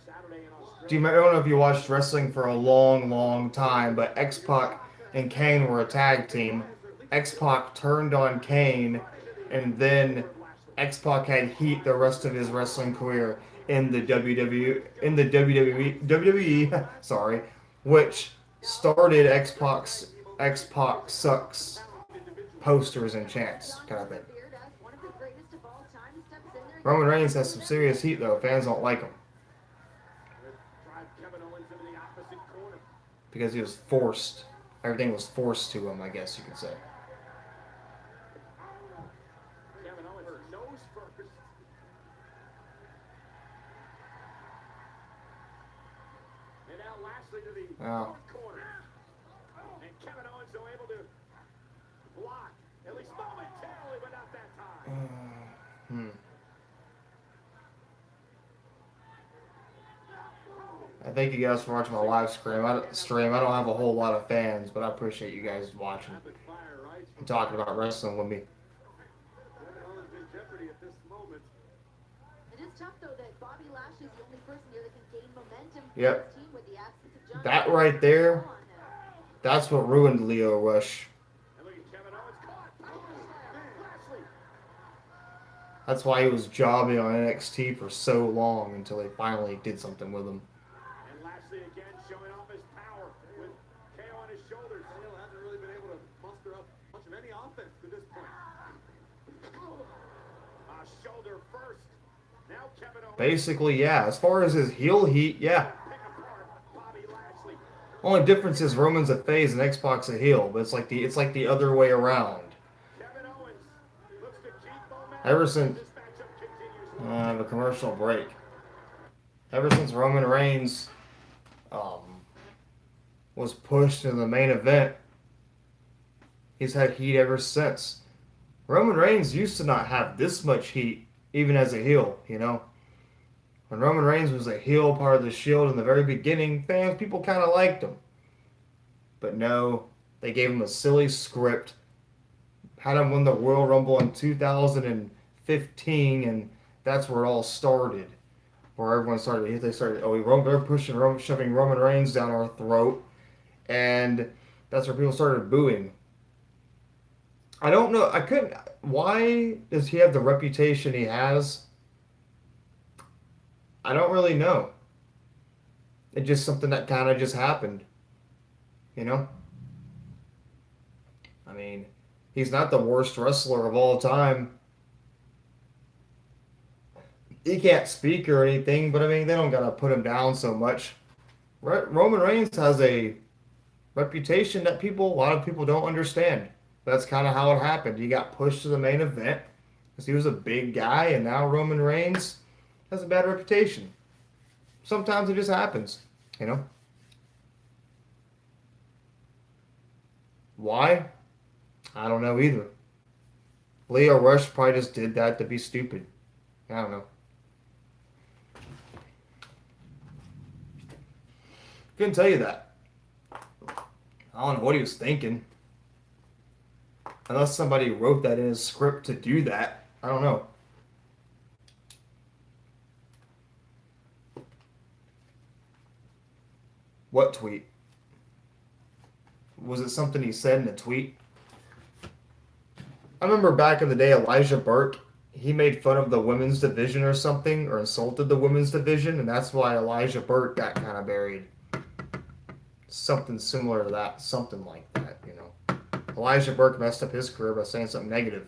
Saturday in Australia. I don't know if you watched wrestling for a long, long time, but X-Pac and Kane were a tag team. X-Pac turned on Kane, and then X-Pac had heat the rest of his wrestling career in the WWE, sorry, which started X-Pac sucks posters and chants kind of thing. Roman Reigns has some serious heat though. Fans don't like him Drive Kevin Owens into the opposite corner. because he was forced. Everything was forced to him, I guess you could say. Kevin Owens knows goes first. And now Lashley to the Oh. fourth corner. And Kevin Owens though able to block, at least momentarily, but not that time. I thank you guys for watching my live stream. I don't have a whole lot of fans, but I appreciate you guys watching Rapid fire, right? and talking about wrestling with me. Kevin Owens in jeopardy at this moment. It is tough though that Bobby Lashley's the only person here that can gain momentum for Yep. his team with the absence of John. That right there, On him. that's what ruined Leo Rush. And look at Kevin Owens caught. Power slam. Lashley. That's why he was jobbing on NXT for so long until they finally did something with him. And Lashley again showing off his power with KO on his shoulders. Still hasn't really been able to muster up much of any offense to this point. Shoulder first. Now Kevin Owens. Basically, yeah. As far as his heel heat, yeah. Pick apart Bobby Lashley. Only difference is Roman's a face and X-Pac's a heel, but it's like the other way around. Kevin Owens looks to keep momentum. Ever since This matchup continues. the commercial break, ever since Roman Reigns was pushed into the main event, he's had heat ever since. Roman Reigns used to not have this much heat, even as a heel, you know? When Roman Reigns was a heel part of the Shield in the very beginning, people kind of liked him. But no, they gave him a silly script, had him win the Royal Rumble in 2015, and that's where it all started. Where everyone started, they're pushing, shoving Roman Reigns down our throat, and that's where people started booing. I don't know. Why does he have the reputation he has? I don't really know. It's just something that kind of just happened. You know? I mean, he's not the worst wrestler of all time. He can't speak or anything, but I mean, they don't gotta put him down so much. Roman Reigns has a reputation that a lot of people don't understand. That's kind of how it happened. He got pushed to the main event because he was a big guy, and now Roman Reigns has a bad reputation. Sometimes it just happens, you know? Why? I don't know either. Leo Rush probably just did that to be stupid. I don't know. Couldn't tell you that. I don't know what he was thinking. Unless somebody wrote that in his script to do that. I don't know. What tweet? Was it something he said in a tweet? I remember back in the day, Elijah Burke, he made fun of the women's division or something, or insulted the women's division, and that's why Elijah Burke got kind of buried. Something similar to that, something like that, you know. Elijah Burke messed up his career by saying something negative.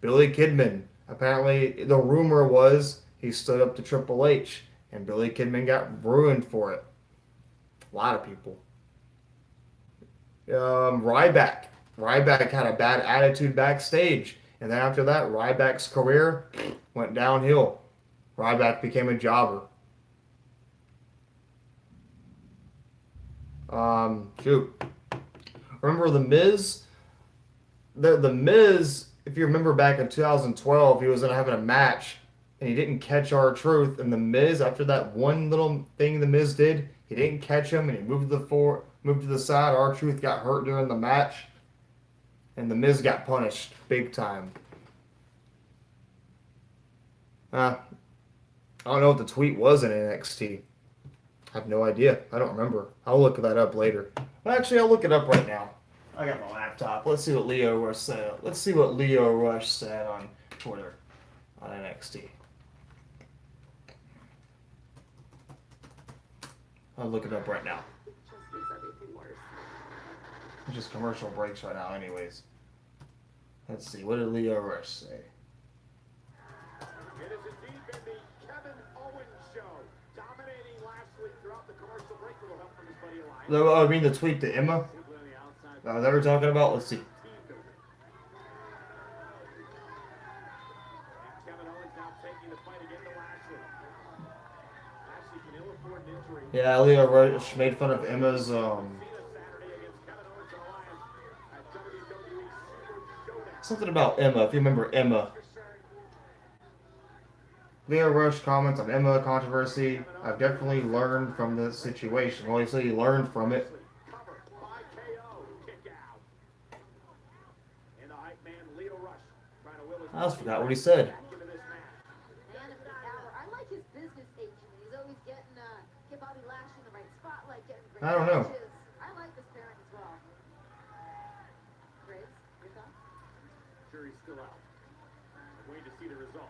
Billy Kidman, apparently the rumor was he stood up to Triple H, and Billy Kidman got ruined for it. A lot of people. Ryback had a bad attitude backstage, and then after that, Ryback's career went downhill. Ryback became a jobber. Remember The Miz? The Miz, if you remember back in 2012, he was having a match, and he didn't catch R-Truth, and The Miz, after that one little thing The Miz did, he didn't catch him, and he moved to the side. R-Truth got hurt during the match, and The Miz got punished big time. I don't know what the tweet was in NXT. I have no idea. I don't remember. I'll look that up later. Well, actually, I'll look it up right now. I got my laptop. Let's see what Leo Rush said. Let's see what Leo Rush said on Twitter on NXT. I'll look it up right now. It just makes everything worse. It's just commercial breaks right now anyways. Let's see. What did Leo Rush say? It has indeed been the Kevin Owens show, dominating Lashley throughout the commercial break. Little help from his buddy Elias. I mean the tweet to Emma? Simply on the outside. Is that what we're talking about? Let's see. Team building. now taking the fight again to Lashley. Lashley can ill afford an injury. Yeah, Leo Rush made fun of Emma's Cena Saturday against Kevin Owens and Alliance at WWE Super Showdown. something about Emma. If you remember Emma, Leo Rush comments on Emma controversy. I've definitely learned from this situation. Well, he said he learned from it. Cover by KO. Kick out. And the hype man, Leo Rush, trying to will his I almost forgot what he said. back into this match. Man of the hour. I like his business acumen. He's always getting get Bobby Lashley in the right spotlight, getting great I don't know. matches. I like this pairing as well. Graves, your thoughts? Sure, he's still out. I'm waiting to see the results.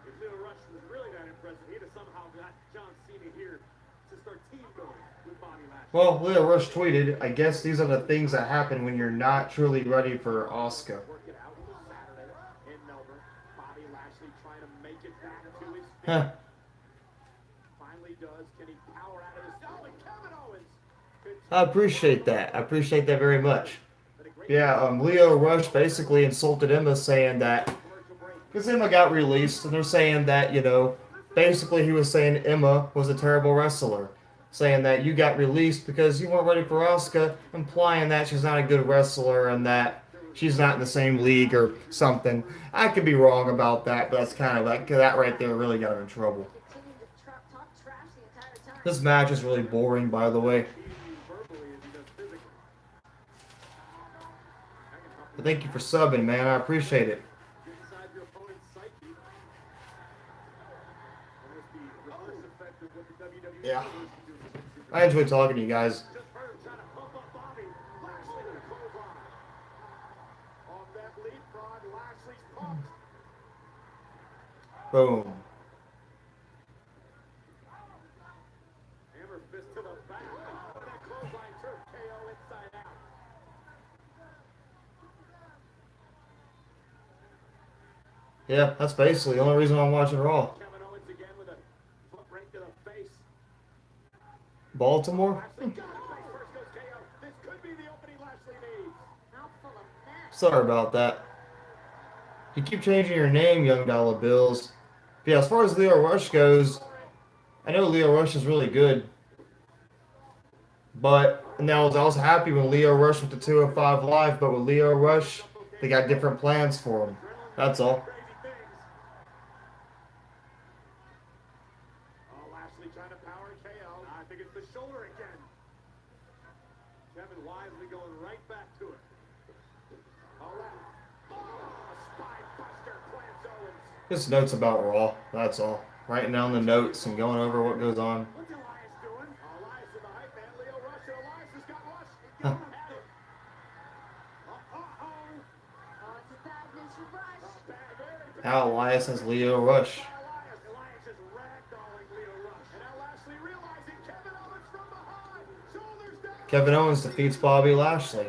If Leo Rush was really that impressive, he'd have somehow got John Cena here to start team going with Bobby Lashley. Well, Leo Rush tweeted, I guess these are the things that happen when you're not truly ready for Asuka. Work it out Saturday in Melbourne. Bobby Lashley trying to make it back to his feet. Huh. Finally does. Can he power out of this? Oh, and Kevin Owens. I appreciate that. I appreciate that very much. Yeah, Leo Rush basically insulted Emma saying that, because Emma got released, and they're saying that, you know, basically he was saying Emma was a terrible wrestler. Saying that you got released because you weren't ready for Asuka, implying that she's not a good wrestler and that she's not in the same league or something. I could be wrong about that, but that's kind of like, that right there really got him in trouble. Continuing to talk trash the entire time. This match is really boring, by the way. Verbally as he does physically. But thank you for subbing, man. I appreciate it. Get inside your opponent's psyche. Almost the reverse effect of what the WWE Yeah. used to do to Super I enjoy talking to you guys. Just heard trying to pump up Bobby. Lashley with a clothesline. Off that leapfrog, Lashley's pumped. Boom. Hammer fist to the back. Oh, that clothesline turf KO inside out. Yeah, that's basically the only reason I'm watching Raw. Kevin Owens again with a foot right to the face. Baltimore? Lashley got it. First goes KO. This could be the opening Lashley needs. Mouthful of mess. Sorry about that. You keep changing your name, Young Dollar Bills. But yeah, as far as Leo Rush goes, I know Leo Rush is really good. But now I was happy when Leo Rush went to 205 Live, but with Leo Rush, they got different plans for him. That's all. Crazy things. Oh, Lashley trying to power KO. I think it's the shoulder again. Kevin wisely going right back to it. Oh, spine buster plants Owens. Just notes about Raw, that's all. Writing down the notes and going over what goes on. What's Elias doing? Elias with the hype man, Leo Rush, and Elias has got Rush. Huh. At it. Uh-oh. Oh, it's a bad news for Rush. Bad, very bad. Now Elias has Leo Rush. Elias is ragdolling Leo Rush. And now Lashley realizing Kevin Owens from behind. Shoulders down. Kevin Owens defeats Bobby Lashley.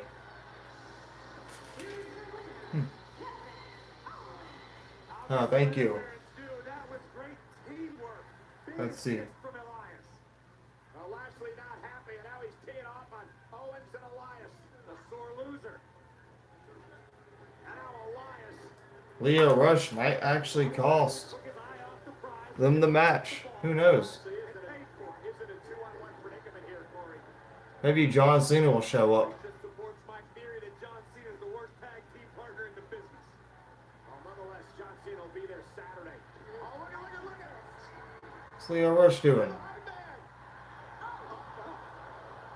Oh, thank you. That was great teamwork. Let's see. Big hits from Elias. Now Lashley not happy, and now he's teeing off on Owens and Elias, the sore loser. And now Elias Leo Rush might actually cost took his eye off the prize. them the match. Who knows? So is it a 2-on-1 predicament here, Corey? Maybe John Cena will show up. This supports my theory that John Cena is the worst tag team partner in the business. Nonetheless, John Cena will be there Saturday. Oh, look at it. What's Leo Rush doing? Live man.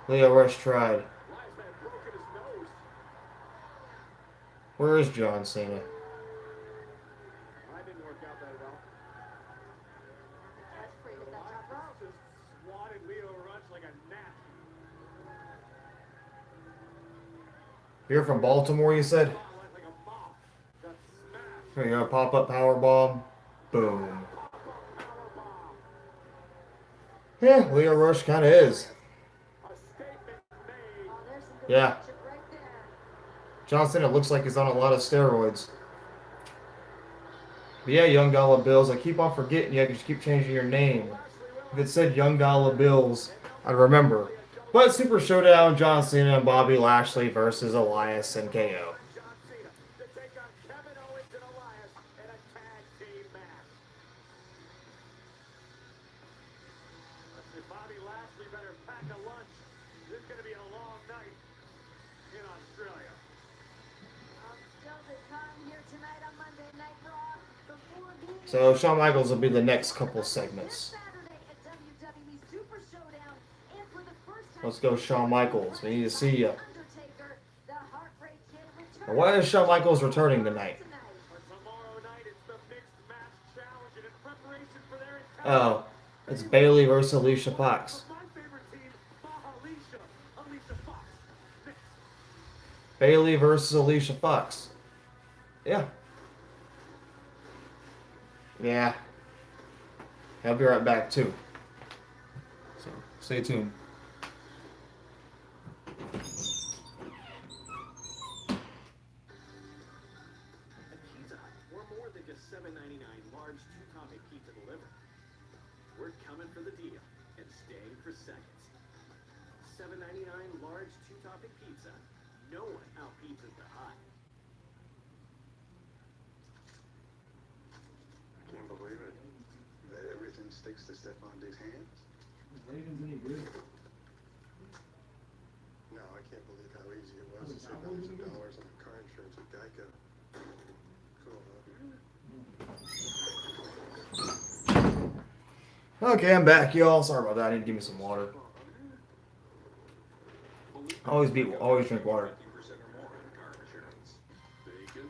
Leo Rush tried. Live man broken his nose. Where is John Cena? That didn't work out that well. That's free with that top rope. Elias just swatted Leo Rush like a gnat. You're from Baltimore, you said? Like a moth. Got smashed. Here you go, pop-up power bomb. Boom. Powerbomb. Yeah, Leo Rush kind of is. A statement made. Oh, there's some good Yeah. matchup right there. John Cena looks like he's on a lot of steroids. But yeah, Young Dollar Bills, I keep on forgetting you. I just keep changing your name. If it said Young Dollar Bills, I'd remember. But Super Showdown, John Cena and Bobby Lashley versus Elias and KO. John Cena to take on Kevin Owens and Elias in a tag team match. better pack a lunch. This is going to be a long night in Australia. Still the time here tonight on Monday Night Raw. Before being So Shawn Michaels will be the next couple segments. Saturday at WWE Super Showdown, and for the first time Let's go, Shawn Michaels. We need to see you. Undertaker, the Heartbreak Kid returns. Now, why is Shawn Michaels returning tonight? But tomorrow night, it's the Mixed Match Challenge, and in preparation for their Oh, it's Bayley versus Alicia Fox. my favorite team, Alicia Fox. Next. Bayley versus Alicia Fox. Yeah. Yeah. I'll be right back too. So stay tuned. At Pizza Hut, we're more than just $7.99 large two-topping pizza delivered. We're coming for the deal and staying for seconds. $7.99 large two-topping pizza. No one out-pizzas the Hut. I can't believe it. That everything sticks to Stefan's hands. No, I can't believe how easy it was to save millions of dollars on car insurance with Geico. Cool, huh? Okay, I'm back, y'all. Sorry about that. I need to give me some water. Always drink water. 50% or more in car insurance. Bacon,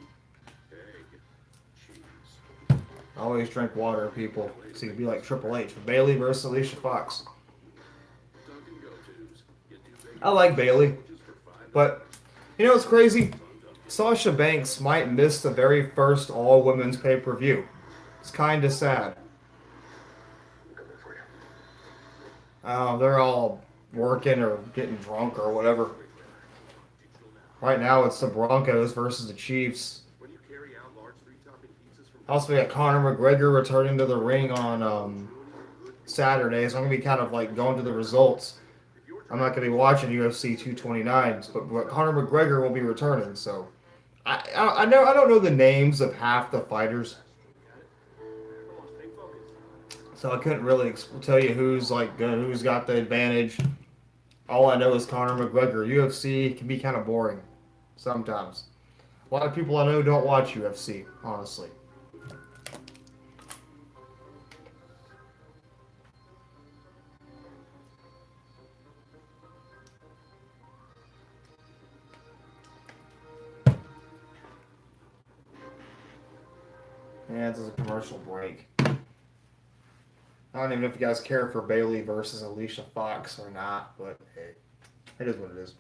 egg, cheese. Always drink water, people. So you can be like Triple H. Bayley versus Alicia Fox. Dunkin' go-tos. Get two bacon I like Bayley, sandwiches for $5. but you know what's crazy? Sasha Banks might miss the very first all-women's pay-per-view. It's kind of sad. They're all working or getting drunk or whatever. Right now, it's the Broncos versus the Chiefs. When you carry out large three-topping pizzas from Also, we got Conor McGregor returning to the ring on Saturday, so I'm gonna be kind of like going to the results. I'm not gonna be watching UFC 229, but Conor McGregor will be returning. So I don't know the names of half the fighters, so I couldn't really tell you who's like good, who's got the advantage. All I know is Conor McGregor. UFC can be kind of boring sometimes. A lot of people I know don't watch UFC, honestly. Yeah, this is a commercial break. I don't even know if you guys care for Bayley versus Alicia Fox or not, but hey, it is what it is.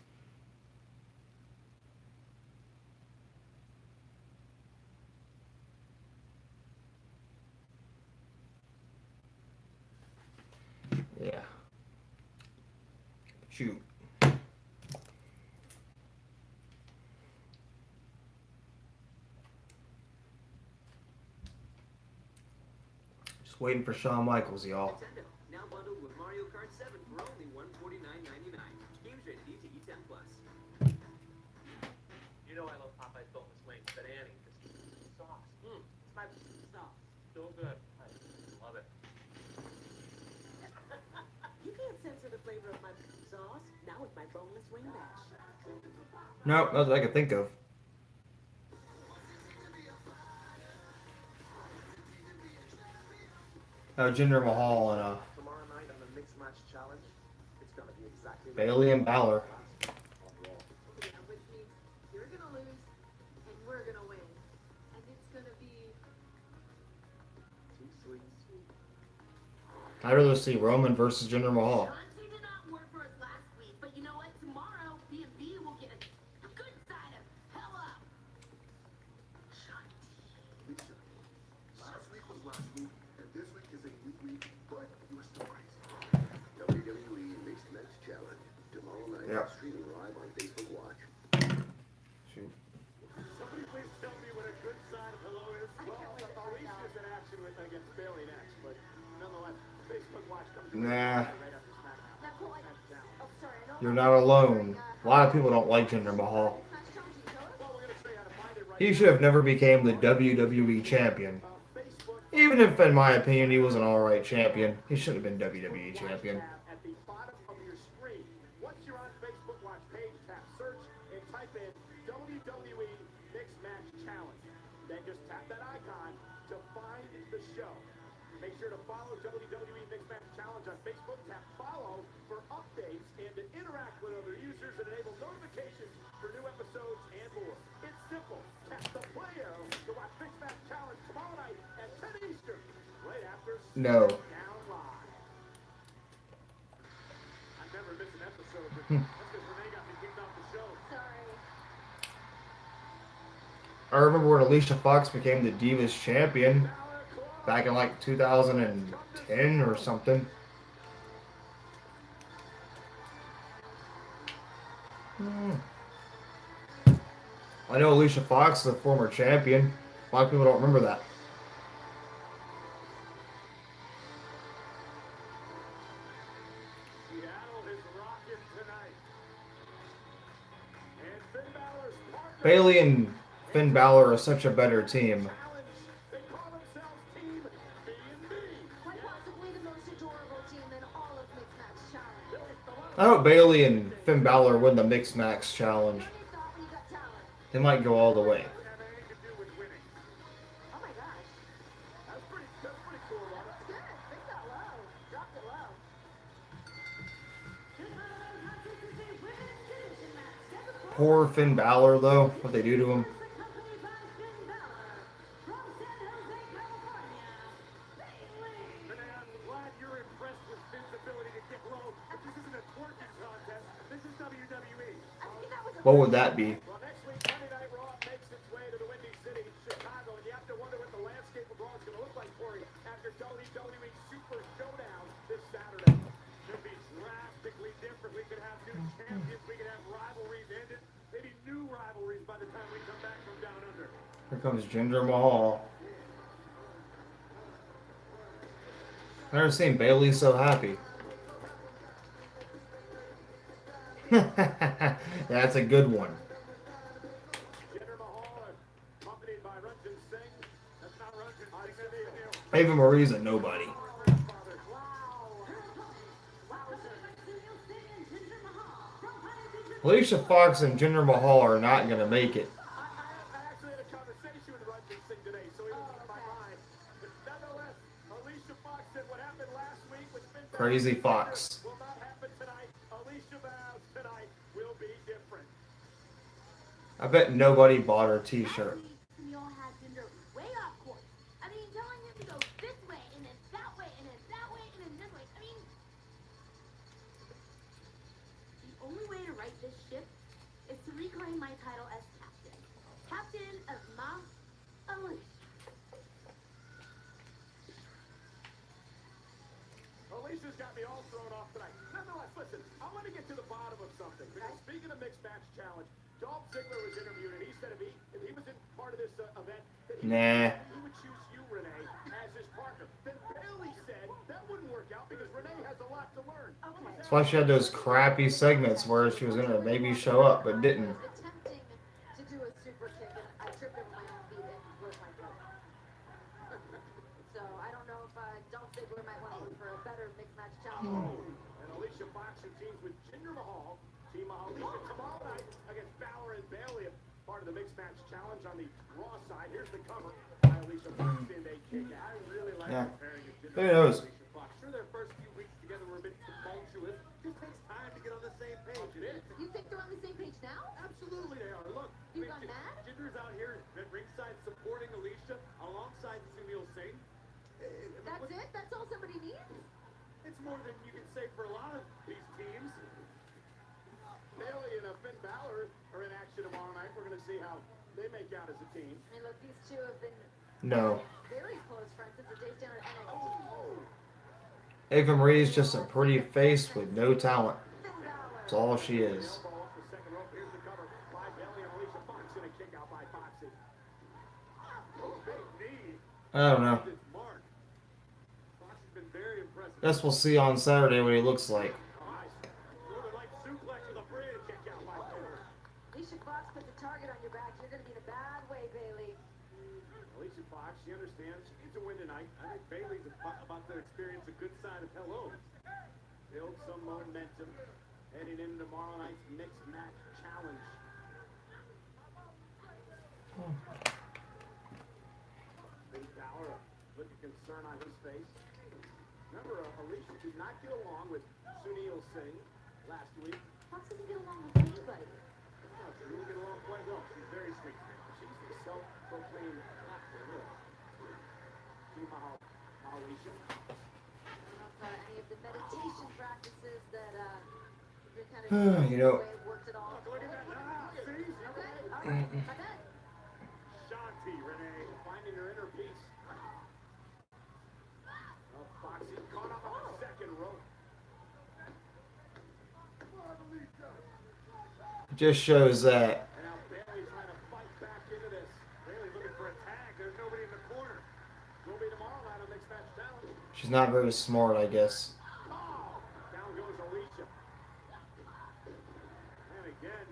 Yeah. Shoot. Just waiting for Shawn Michaels, y'all. Nintendo, now bundled with Mario Kart 7 for only $149.99. Games rated E to E10+. You know I love Popeye's boneless wings, but Annie, this sauce. It's my sauce. So good. I love it. You can't censor the flavor of my sauce. Now with my boneless wing bash. Nope, that's what I could think of. Jinder Mahal and Tomorrow night on the Mixed Match Challenge, it's gonna be exactly Bayley and Balor. Yeah, which means you're gonna lose and we're gonna win. And it's gonna be too sweet. I'd rather see Roman versus Jinder Mahal. Chauncey did not work for us last week, but you know what? Tomorrow, B&B will get a good side of hell up. Lisa, last week was last week, and this week is a new week, but you are still crazy. WWE Mixed Match Challenge. Tomorrow night, Yeah. streaming live on Facebook Watch. Shoot. Somebody please tell me what a good side of hello is. Well, Alicia's in action against Bayley next, but nonetheless, Facebook Watch comes Nah. right after SmackDown. Now, Cole, oh, sorry, I don't You're not alone. A lot of people don't like Jinder Mahal. Well, we're gonna show you how to find it right He should have never became the WWE champion. Facebook Even if, in my opinion, he was an alright champion. He shouldn't have been WWE champion. tab at the bottom of show. Make sure to follow WWE Mixed Match Challenge on Facebook. Tap follow for updates and to interact with other users and enable notifications for new episodes and more. It's simple. Tap the play arrow to watch Mixed Match Challenge tomorrow night at 10 Eastern, right after No. SmackDown Live. I've never missed an episode, but that's because Renee got me kicked off the show. Sorry. I remember when Alicia Fox became the Divas champion back in like 2010 or something. I know Alicia Fox is a former champion. A lot of people don't remember that. Seattle is rocking tonight. And Finn Balor's partner Bailey and Finn Balor are such a better team. challenge. They call themselves Team B&B. Quite possibly the most adorable team in all of Mixed Match Challenge. I hope Bailey and Finn Balor win the Mixed Match Challenge. What do you thought when you got talent? They might go all the way. Have anything to do with winning. Oh my gosh. That's pretty cool, Lana. That's good. Bring that low. Dropped it low. Poor Finn Balor, though, what they do to him. Renee, I'm glad you're impressed with Finn's ability to get low, but this isn't a twerking contest. This is WWE. I think that was a What would that be? Well, next week, Monday Night Raw makes its way to the Windy City, Chicago, and you have to wonder what the landscape of Raw is going to look like for you after WWE Super Showdown this Saturday. It'll be drastically different. We could have new champions. We could have rivalries ended. Maybe new rivalries by the time we come back from down under. Here comes Jinder Mahal. I've never seen Bailey so happy. That's a good one. Jinder Mahal, accompanied by Ranjit Singh. That's not Ranjit Singh. Ava Marie's a nobody. Alicia Fox and Jinder Mahal are not going to make it. I actually had a conversation with Ranjit Singh today, so he was on my mind. But nonetheless, Alicia Fox said what happened last week with Finn Balor Crazy Fox. will not happen tonight. Alicia vows tonight will be different. I bet nobody bought her t-shirt. We all had Jinder way off course. I mean, telling him to go this way and then that way and then that way and then this way. I mean, the only way to right this ship is to reclaim my title as captain. Captain of my Alicia. Alicia's got me all thrown off tonight. Nonetheless, listen, I want to get to the bottom of something. Because speaking of Mixed Match Challenge, Dolph Ziggler was interviewed, and he said if he was in part of this event, that he would choose you, Renee, as his partner. Then Bailey said that wouldn't work out because Renee has a lot to learn. Okay. That's why she had those crappy segments where she was going to maybe show up, but didn't. Attempting to do a super kick, and I tripped over my own feet and broke my foot. So I don't know if Dolph Ziggler might want to look for a better mixed match challenge. And Alicia Fox, who teams with Jinder Mahal, Team Alicia tomorrow night against Balor and Bailey, part of the Mixed Match Challenge on the Raw side. Here's the cover by Alicia Fox and a kick. I really like Yeah. comparing it to Who knows? Alicia Fox. Sure, their first few weeks together were a bit tumultuous. Just takes time to get on the same page. It is. You think they're on the same page now? Absolutely they are. Look, You've gone mad? Jinder's out here at ringside supporting Alicia alongside Sunil Singh. That's it? That's all somebody needs? It's more than you can say for a lot of these teams. Bailey and Finn Balor are in action tomorrow night. We're going to see how they make out as a team. I mean, look, these two have been No. very close friends since the days down at NXT. Oh, Ava Marie's just a pretty face with no talent. Finn Balor. That's all she is. elbow off the second rope. Here's the cover by Bailey and Alicia Fox and a kick out by Foxy. Oh, big knee. I don't know. It's Mark. Fox has been very impressive. Guess we'll see on Saturday what he looks like. Nice. Northern Light suplex with a bridge kick out by Bailey. Alicia Fox puts a target on your back. You're going to be in a bad way, Bailey. Alicia Fox, she understands she needs to win tonight. I think Bailey's about to experience a good sign of hello. Build some momentum heading into tomorrow night's Mixed Match Challenge. Finn Balor Look at concern on his face. Remember, Alicia did not get along with Sunil Singh last week. Fox doesn't get along with anybody. No, she really get along quite well. She's very sweet. She's the self-proclaimed captain of Team Alicia. I don't know if any of the meditation practices that you're kind of You know, way it worked at all. Look at that. Ah, see? Okay, all right, I bet. Shanti, Renee, finding her inner peace. Oh, Foxy caught up on the second rope. just shows that And now Bailey trying to fight back into this. Bailey looking for a tag. There's nobody in the corner. Will be tomorrow night on Mixed Match Challenge. she's not very smart, I guess. Oh! Down goes Alicia. And again,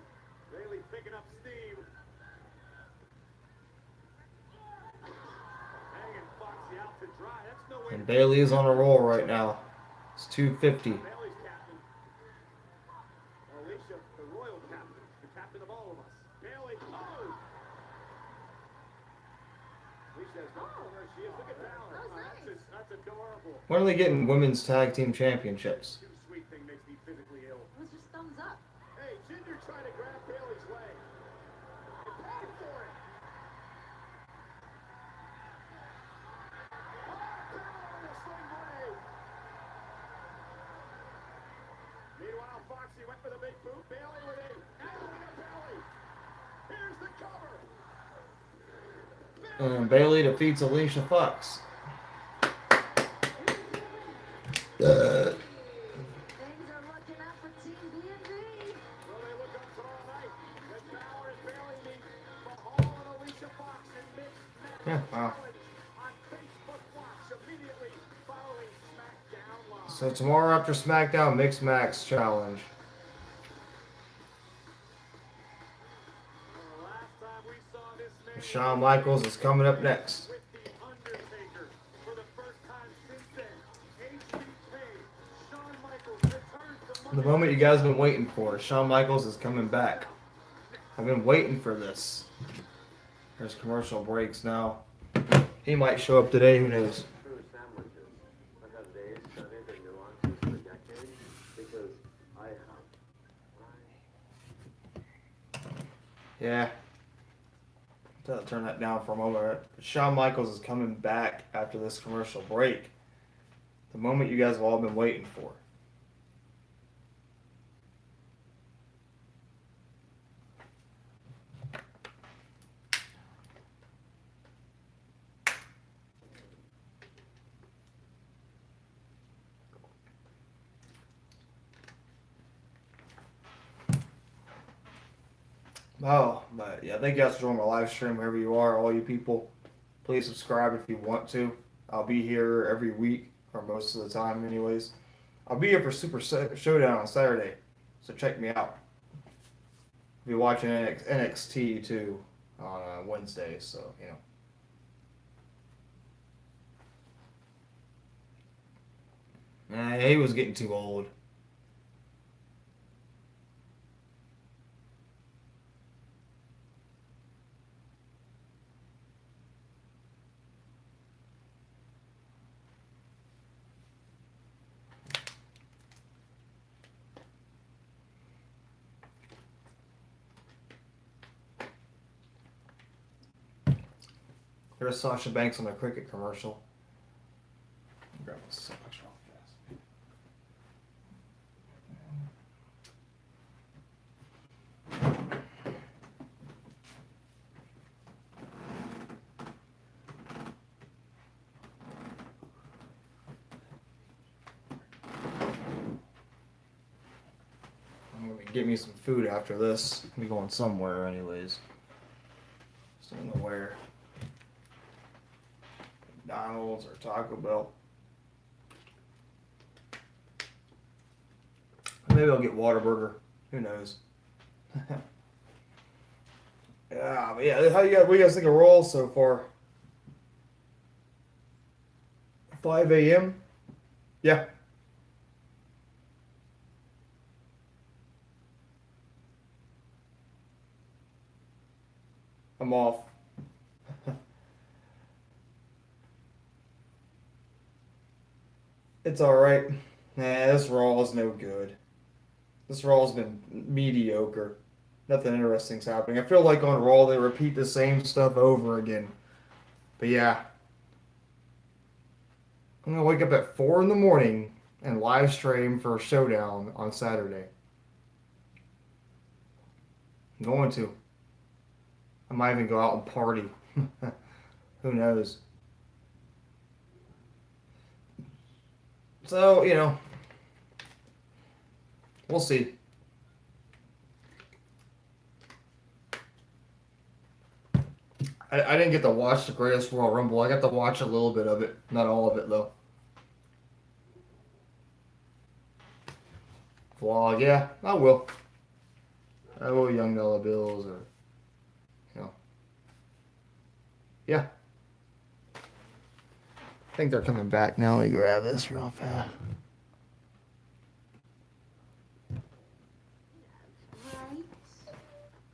Bailey picking up steam. Hanging Foxy out to dry. That's no way. And Bailey is on a roll right now. It's 250. Bailey's captain. Alicia, the royal captain. The captain of all of us. Bailey. Oh! Alicia has no clue where she is. Look at Balor. That was nice. That's adorable. When are they getting women's tag team championships? Too sweet thing makes me physically ill. It was just thumbs up. Hey, Ginger trying to grab Bailey's leg. And paid for it. Meanwhile, Foxy went for the big boot. Bailey with a elbow to belly. Here's the cover. And Bailey defeats Alicia Fox. Things are looking up for Team B&B. Well, they look up all night. As Balor and Bailey meet Mahal and Alicia Fox in mixed match Yeah, wow. challenge on Facebook Watch immediately following SmackDown Live. So tomorrow after SmackDown, Mixed Match Challenge. The last time we saw this man Shawn Michaels is coming up next. with The Undertaker for the first time since then. HBK, Shawn Michaels returns to The Monday. moment you guys have been waiting for. Shawn Michaels is coming back. I've been waiting for this. There's commercial breaks now. He might show up today, who knows? True sandwiches. I have days studied and nuances for decades because I have. Yeah. I'll turn that down for a moment. Shawn Michaels is coming back after this commercial break. The moment you guys have all been waiting for. Oh, but yeah, thank you guys for joining my live stream wherever you are, all you people. Please subscribe if you want to. I'll be here every week, or most of the time anyways. I'll be here for Super Showdown on Saturday, so check me out. I'll be watching NXT too on Wednesday, so, you know. He was getting too old. There's Sasha Banks on a cricket commercial. Grab my socks real fast. I'm gonna get me some food after this. I'll be going somewhere anyways. Just don't know where. McDonald's or Taco Bell. Maybe I'll get Whataburger. Who knows? Yeah, but yeah, what do you guys think of rolls so far? 5 a.m. Yeah. I'm off. It's all right. Nah, this Raw is no good. This Raw's been mediocre. Nothing interesting's happening. I feel like on Raw they repeat the same stuff over again. But yeah, I'm gonna wake up at 4 in the morning and live stream for Showdown on Saturday. I'm going to. I might even go out and party. Who knows? So, we'll see. I didn't get to watch the Greatest Royal Rumble. I got to watch a little bit of it. Not all of it, though. Vlog, yeah, I will. I will Young Dollar Bills or, yeah. I think they're coming back now. Let me grab this real fast.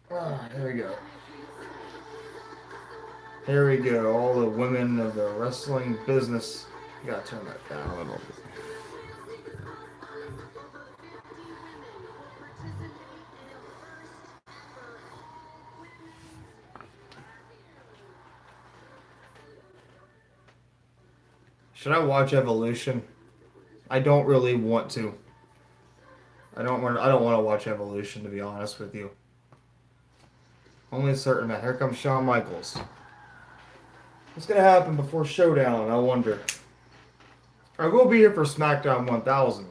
Here we go. Here we go. All the women of the wrestling business. You gotta turn that down a little bit. Should I watch Evolution? I don't really want to. I don't want to watch Evolution, to be honest with you. Only a certain amount. Here comes Shawn Michaels. What's gonna happen before Showdown? I wonder. I will be here for SmackDown 1000.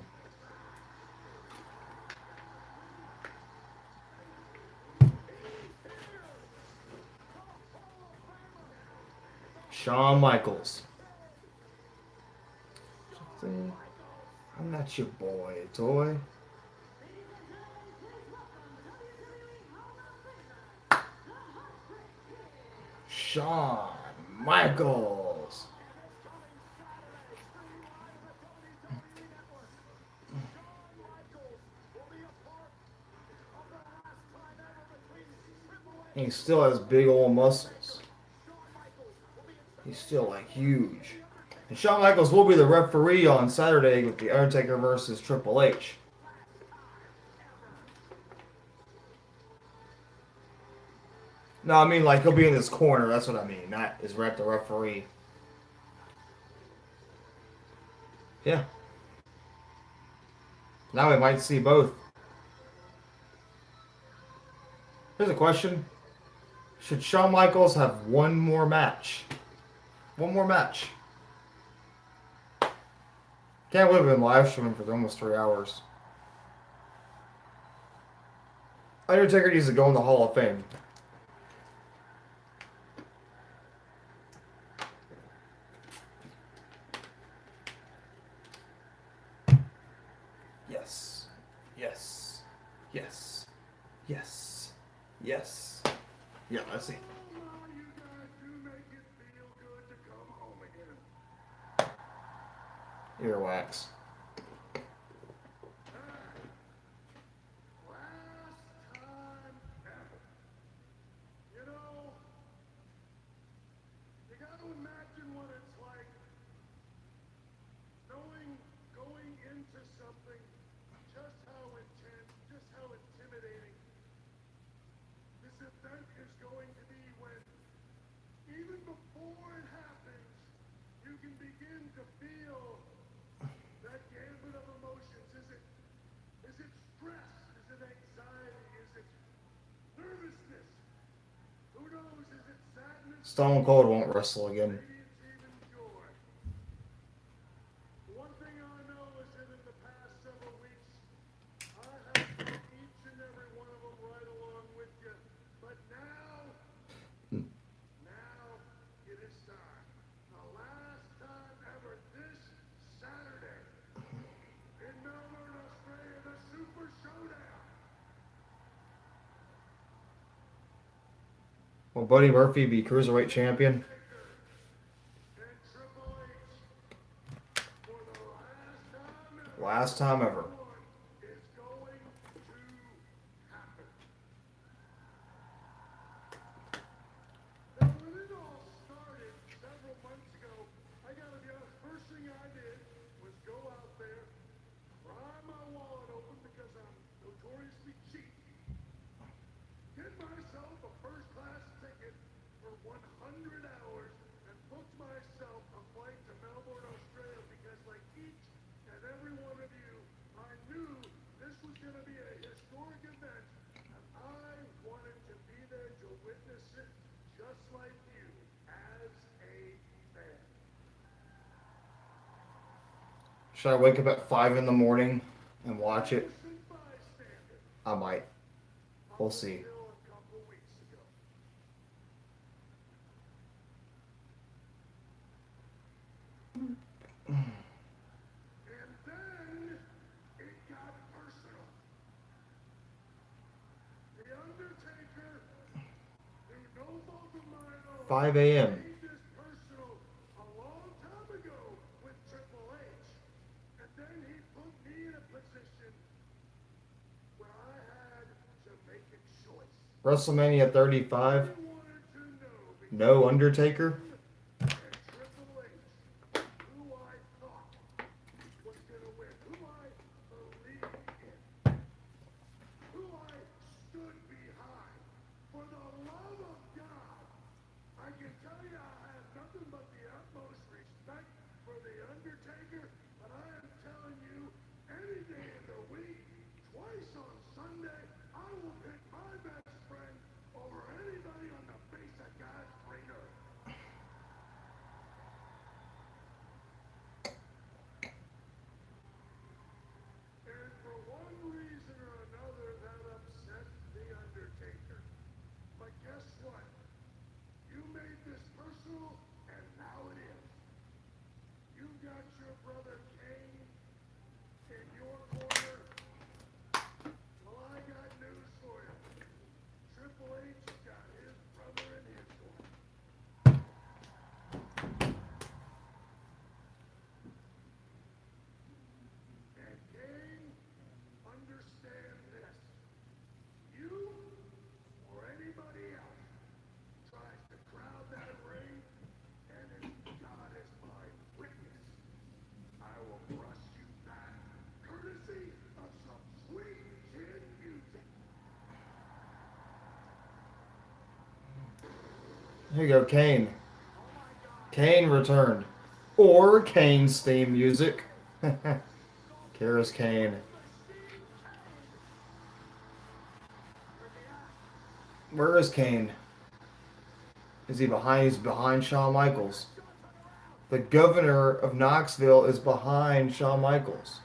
Shawn Michaels. I'm not your boy, toy. Shawn Michaels. He still has big old muscles. He's still like huge. And Shawn Michaels will be the referee on Saturday with The Undertaker versus Triple H. No, I mean like he'll be in this corner. That's what I mean. Not as the referee. Yeah. Now we might see both. Here's a question. Should Shawn Michaels have one more match? One more match. Can't believe we've been live streaming for almost 3 hours. Undertaker needs to go in the Hall of Fame. Yes. Yes. Yes. Yes. Yes. Yeah, let's see. You guys do make it feel good to come home again. Earwax. Last time ever. You know, you got to imagine what it's like knowing going into something just how intense, just how intimidating this event is going to be when even before it happens, you can begin to feel that gambit of emotions. Is it stress? Is it anxiety? Is it nervousness? Who knows? Is it sadness? Stone Cold won't wrestle again. Maybe it's even joy. One thing I know is that in the past several weeks, I have felt each and every one of them right along with you. But now it is time. The last time ever this Saturday in Melbourne, Australia, the Super Showdown. Will Buddy Murphy be Cruiserweight Champion? And Triple H for the last time Last time ever. ever. Is going to happen. Now, when it all started several months ago, I gotta be honest, first thing I did was go notoriously cheap. Get myself a first-class ticket for 100 hours and booked myself a flight to Melbourne, Australia, because like each and every one of you, I knew this was going to be a historic event, and I wanted to be there to witness it just like you, as a fan. Should I wake up at 5 in the morning and watch it? Innocent bystander. I might. We'll see. Until a couple weeks ago. And then it got personal. The Undertaker, through no fault of my own, 5 a.m. made this personal a long time ago with Triple H. And then he put me in a position where I had to make a choice. WrestleMania 35. I wanted to know No Undertaker. and Triple H, who I thought was gonna win, who I believed in, who I stood behind. For the love of God, I can tell you I have nothing but the utmost respect for the Undertaker, but I am telling you, any day in the week, twice on Sunday, I will pick my best friend over anybody on the face of God's green earth. And for one reason or another, that upset The Undertaker. But guess what? You made this personal, and now it is. You got your brother Kane in your corner. Well, I got news for you. Triple H got his brother in his corner. And Kane, understand this. You or anybody else tries to crowd that ring, and as God is my witness, I will brush you back, courtesy of some sweet chin music. Here you go, Kane. Kane returned. Or Kane's theme music. Kara's Kane. Where is Kane? Is he behind? He's behind Shawn Michaels. The governor of Knoxville is behind Shawn Michaels.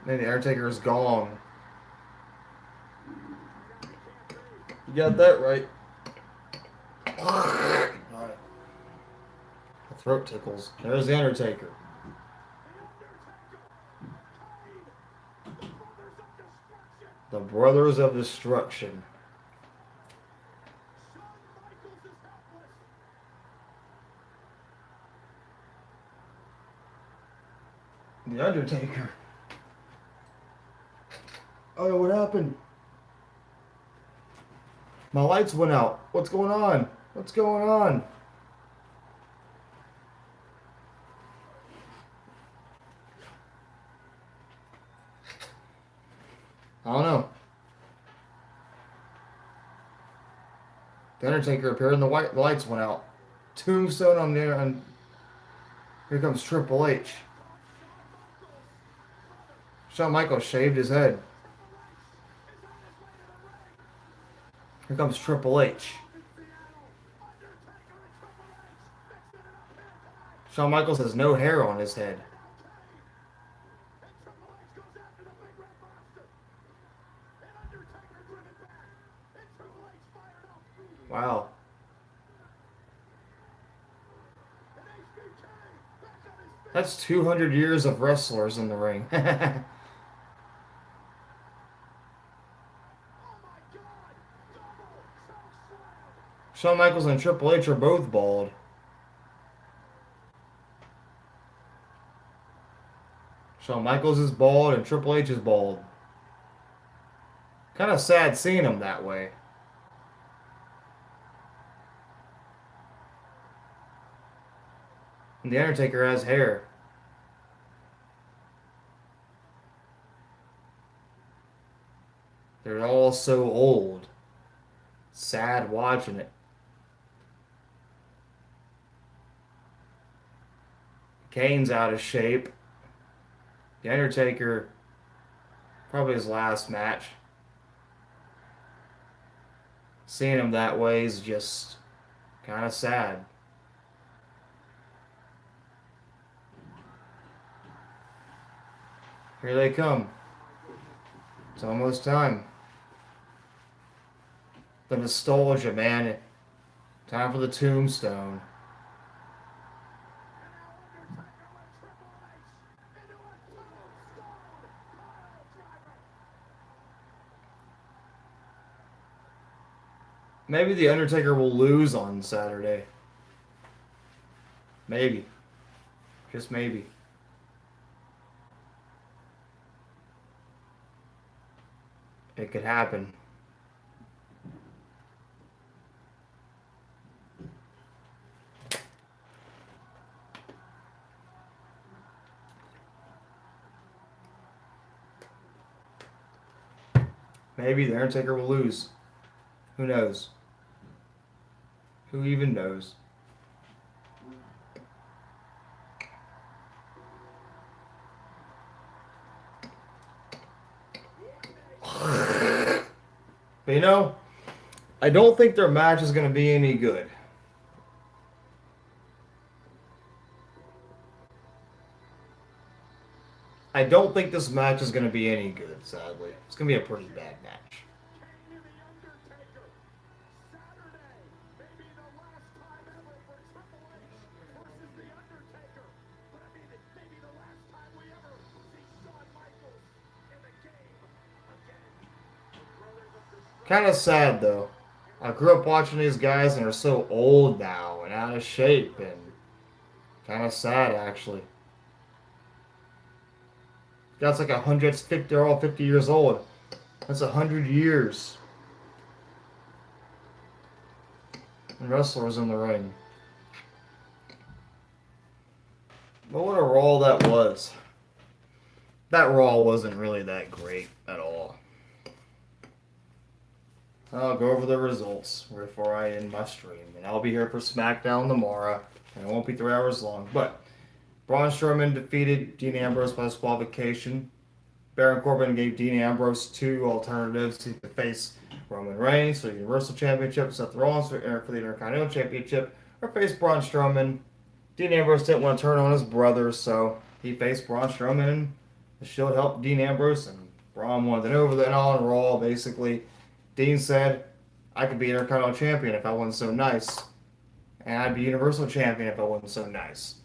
And the Undertaker is gone. You got that right. Alright. The throat tickles. There's the Undertaker. The Brothers of Destruction. The Undertaker. Oh, what happened? My lights went out. What's going on? What's going on? I don't know. The Undertaker appeared and the lights went out. Tombstone on there, and here comes Triple H. Shawn Michaels shaved his head. Here comes Triple H. Shawn Michaels has no hair on his head. Wow. That's 200 years of wrestlers in the ring. Shawn Michaels and Triple H are both bald. Shawn Michaels is bald and Triple H is bald. Kind of sad seeing them that way. And The Undertaker has hair. They're all so old. Sad watching it. Kane's out of shape. The Undertaker, probably his last match. Seeing him that way is just kind of sad. Here they come. It's almost time. The nostalgia, man. Time for the tombstone. Maybe The Undertaker will lose on Saturday. Maybe. Just maybe. It could happen. Maybe The Undertaker will lose. Who knows? Who even knows? But you know, I don't think their match is going to be any good. I don't think this match is going to be any good, sadly. It's going to be a pretty bad match. Kane and the Undertaker. Saturday may be the last time ever for Triple H versus the Undertaker. But I mean, it may be the last time we ever see Shawn Michaels in the game again. The Brothers of Destruction. Kind of sad, though. I grew up watching these guys and they're so old now and out of shape and kind of sad, actually. That's like 150, they're all 50 years old. That's 100 years. And wrestlers in the ring. But what a Raw that was. That Raw wasn't really that great at all. I'll go over the results before I end my stream. And I'll be here for SmackDown tomorrow. And it won't be 3 hours long. But Braun Strowman defeated Dean Ambrose by disqualification. Baron Corbin gave Dean Ambrose 2 alternatives to face Roman Reigns for the Universal Championship, Seth Rollins for the Intercontinental Championship, or face Braun Strowman. Dean Ambrose didn't want to turn on his brother, so he faced Braun Strowman, and the Shield helped Dean Ambrose, and Braun won. Then over the on Raw, basically, Dean said, I could be Intercontinental Champion if I wasn't so nice, and I'd be Universal Champion if I wasn't so nice.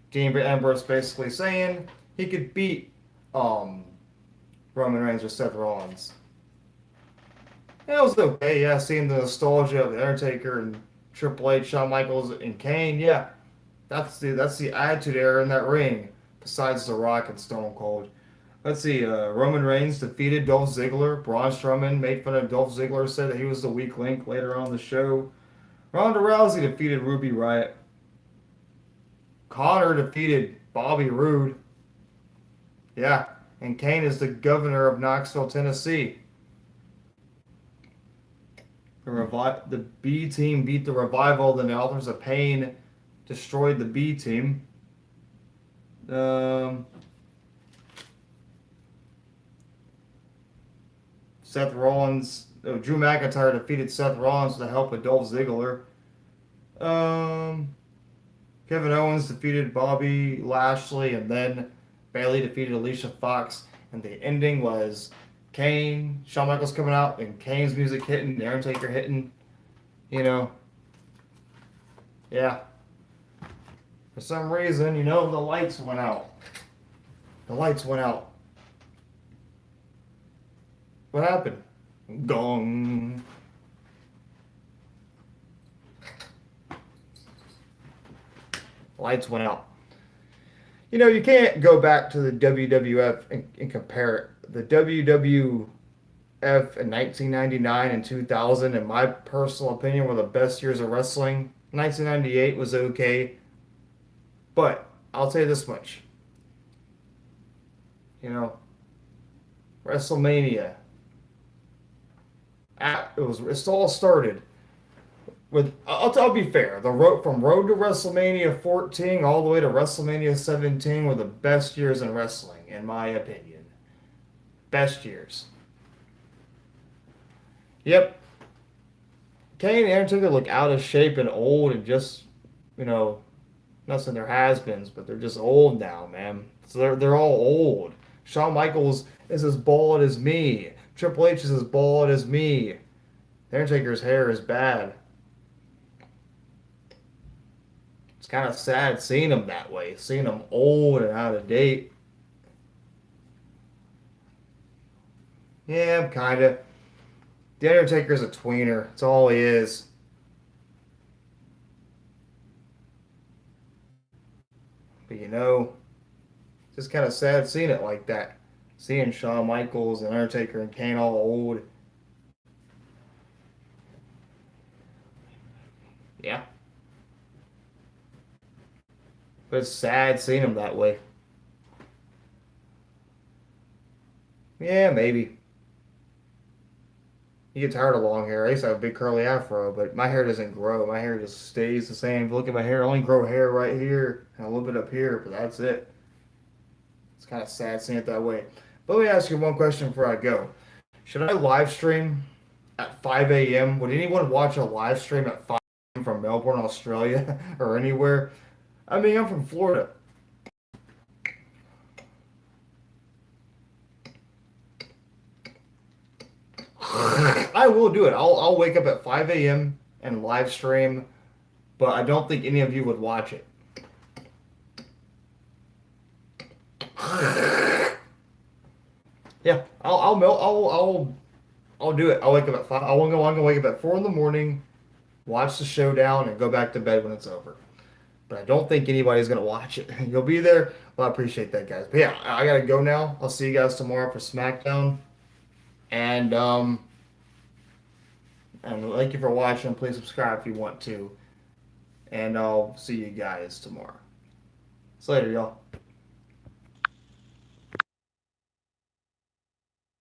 Dean Ambrose basically saying he could beat Roman Reigns or Seth Rollins. And it was okay, yeah, seeing the nostalgia of The Undertaker and Triple H, Shawn Michaels, and Kane, yeah. That's the attitude era in that ring, besides The Rock and Stone Cold. Let's see, Roman Reigns defeated Dolph Ziggler. Braun Strowman made fun of Dolph Ziggler, said that he was the weak link later on in the show. Ronda Rousey defeated Ruby Riott. Connor defeated Bobby Roode. Yeah, and Kane is the governor of Knoxville, Tennessee. The B team beat the Revival. The Authors of Pain destroyed the B team. Seth Rollins, Drew McIntyre defeated Seth Rollins with the help of Dolph Ziggler. Kevin Owens defeated Bobby Lashley, and then Bayley defeated Alicia Fox. And the ending was Kane, Shawn Michaels coming out, and Kane's music hitting, the Undertaker hitting, you know. Yeah. For some reason, you know, the lights went out. The lights went out. What happened? Gong. Lights went out. You know, you can't go back to the WWF and compare it. The WWF in 1999 and 2000, in my personal opinion, were the best years of wrestling. 1998 was okay. But I'll tell you this much. You know, WrestleMania. It all started with. I'll be fair. The road from Road to WrestleMania 14 all the way to WrestleMania 17 were the best years in wrestling, in my opinion. Best years. Yep. Kane and Undertaker look out of shape and old and just, you know, not saying they're has-beens, but they're just old now, man. So they're all old. Shawn Michaels is as bald as me. Triple H is as bald as me. The Undertaker's hair is bad. It's kind of sad seeing him that way, seeing him old and out of date. Yeah, kind of. The Undertaker's a tweener. That's all he is. But just kind of sad seeing it like that. Seeing Shawn Michaels and Undertaker and Kane all old. Yeah. But it's sad seeing him that way. Yeah, maybe. You get tired of long hair. I used to have a big curly afro, but my hair doesn't grow. My hair just stays the same. If you look at my hair, I only grow hair right here and a little bit up here, but that's it. It's kind of sad seeing it that way. But let me ask you one question before I go. Should I live stream at 5 a.m.? Would anyone watch a live stream at 5 a.m. from Melbourne, Australia, or anywhere? I mean, I'm from Florida. I will do it. I'll wake up at 5 a.m. and live stream, but I don't think any of you would watch it. Yeah, I'll do it. I'll wake up at 5. I'm gonna wake up at 4 in the morning, watch the showdown, and go back to bed when it's over. But I don't think anybody's gonna watch it. You'll be there. Well, I appreciate that, guys. But yeah, I gotta go now. I'll see you guys tomorrow for SmackDown. And thank you for watching. Please subscribe if you want to. And I'll see you guys tomorrow. See you later, y'all.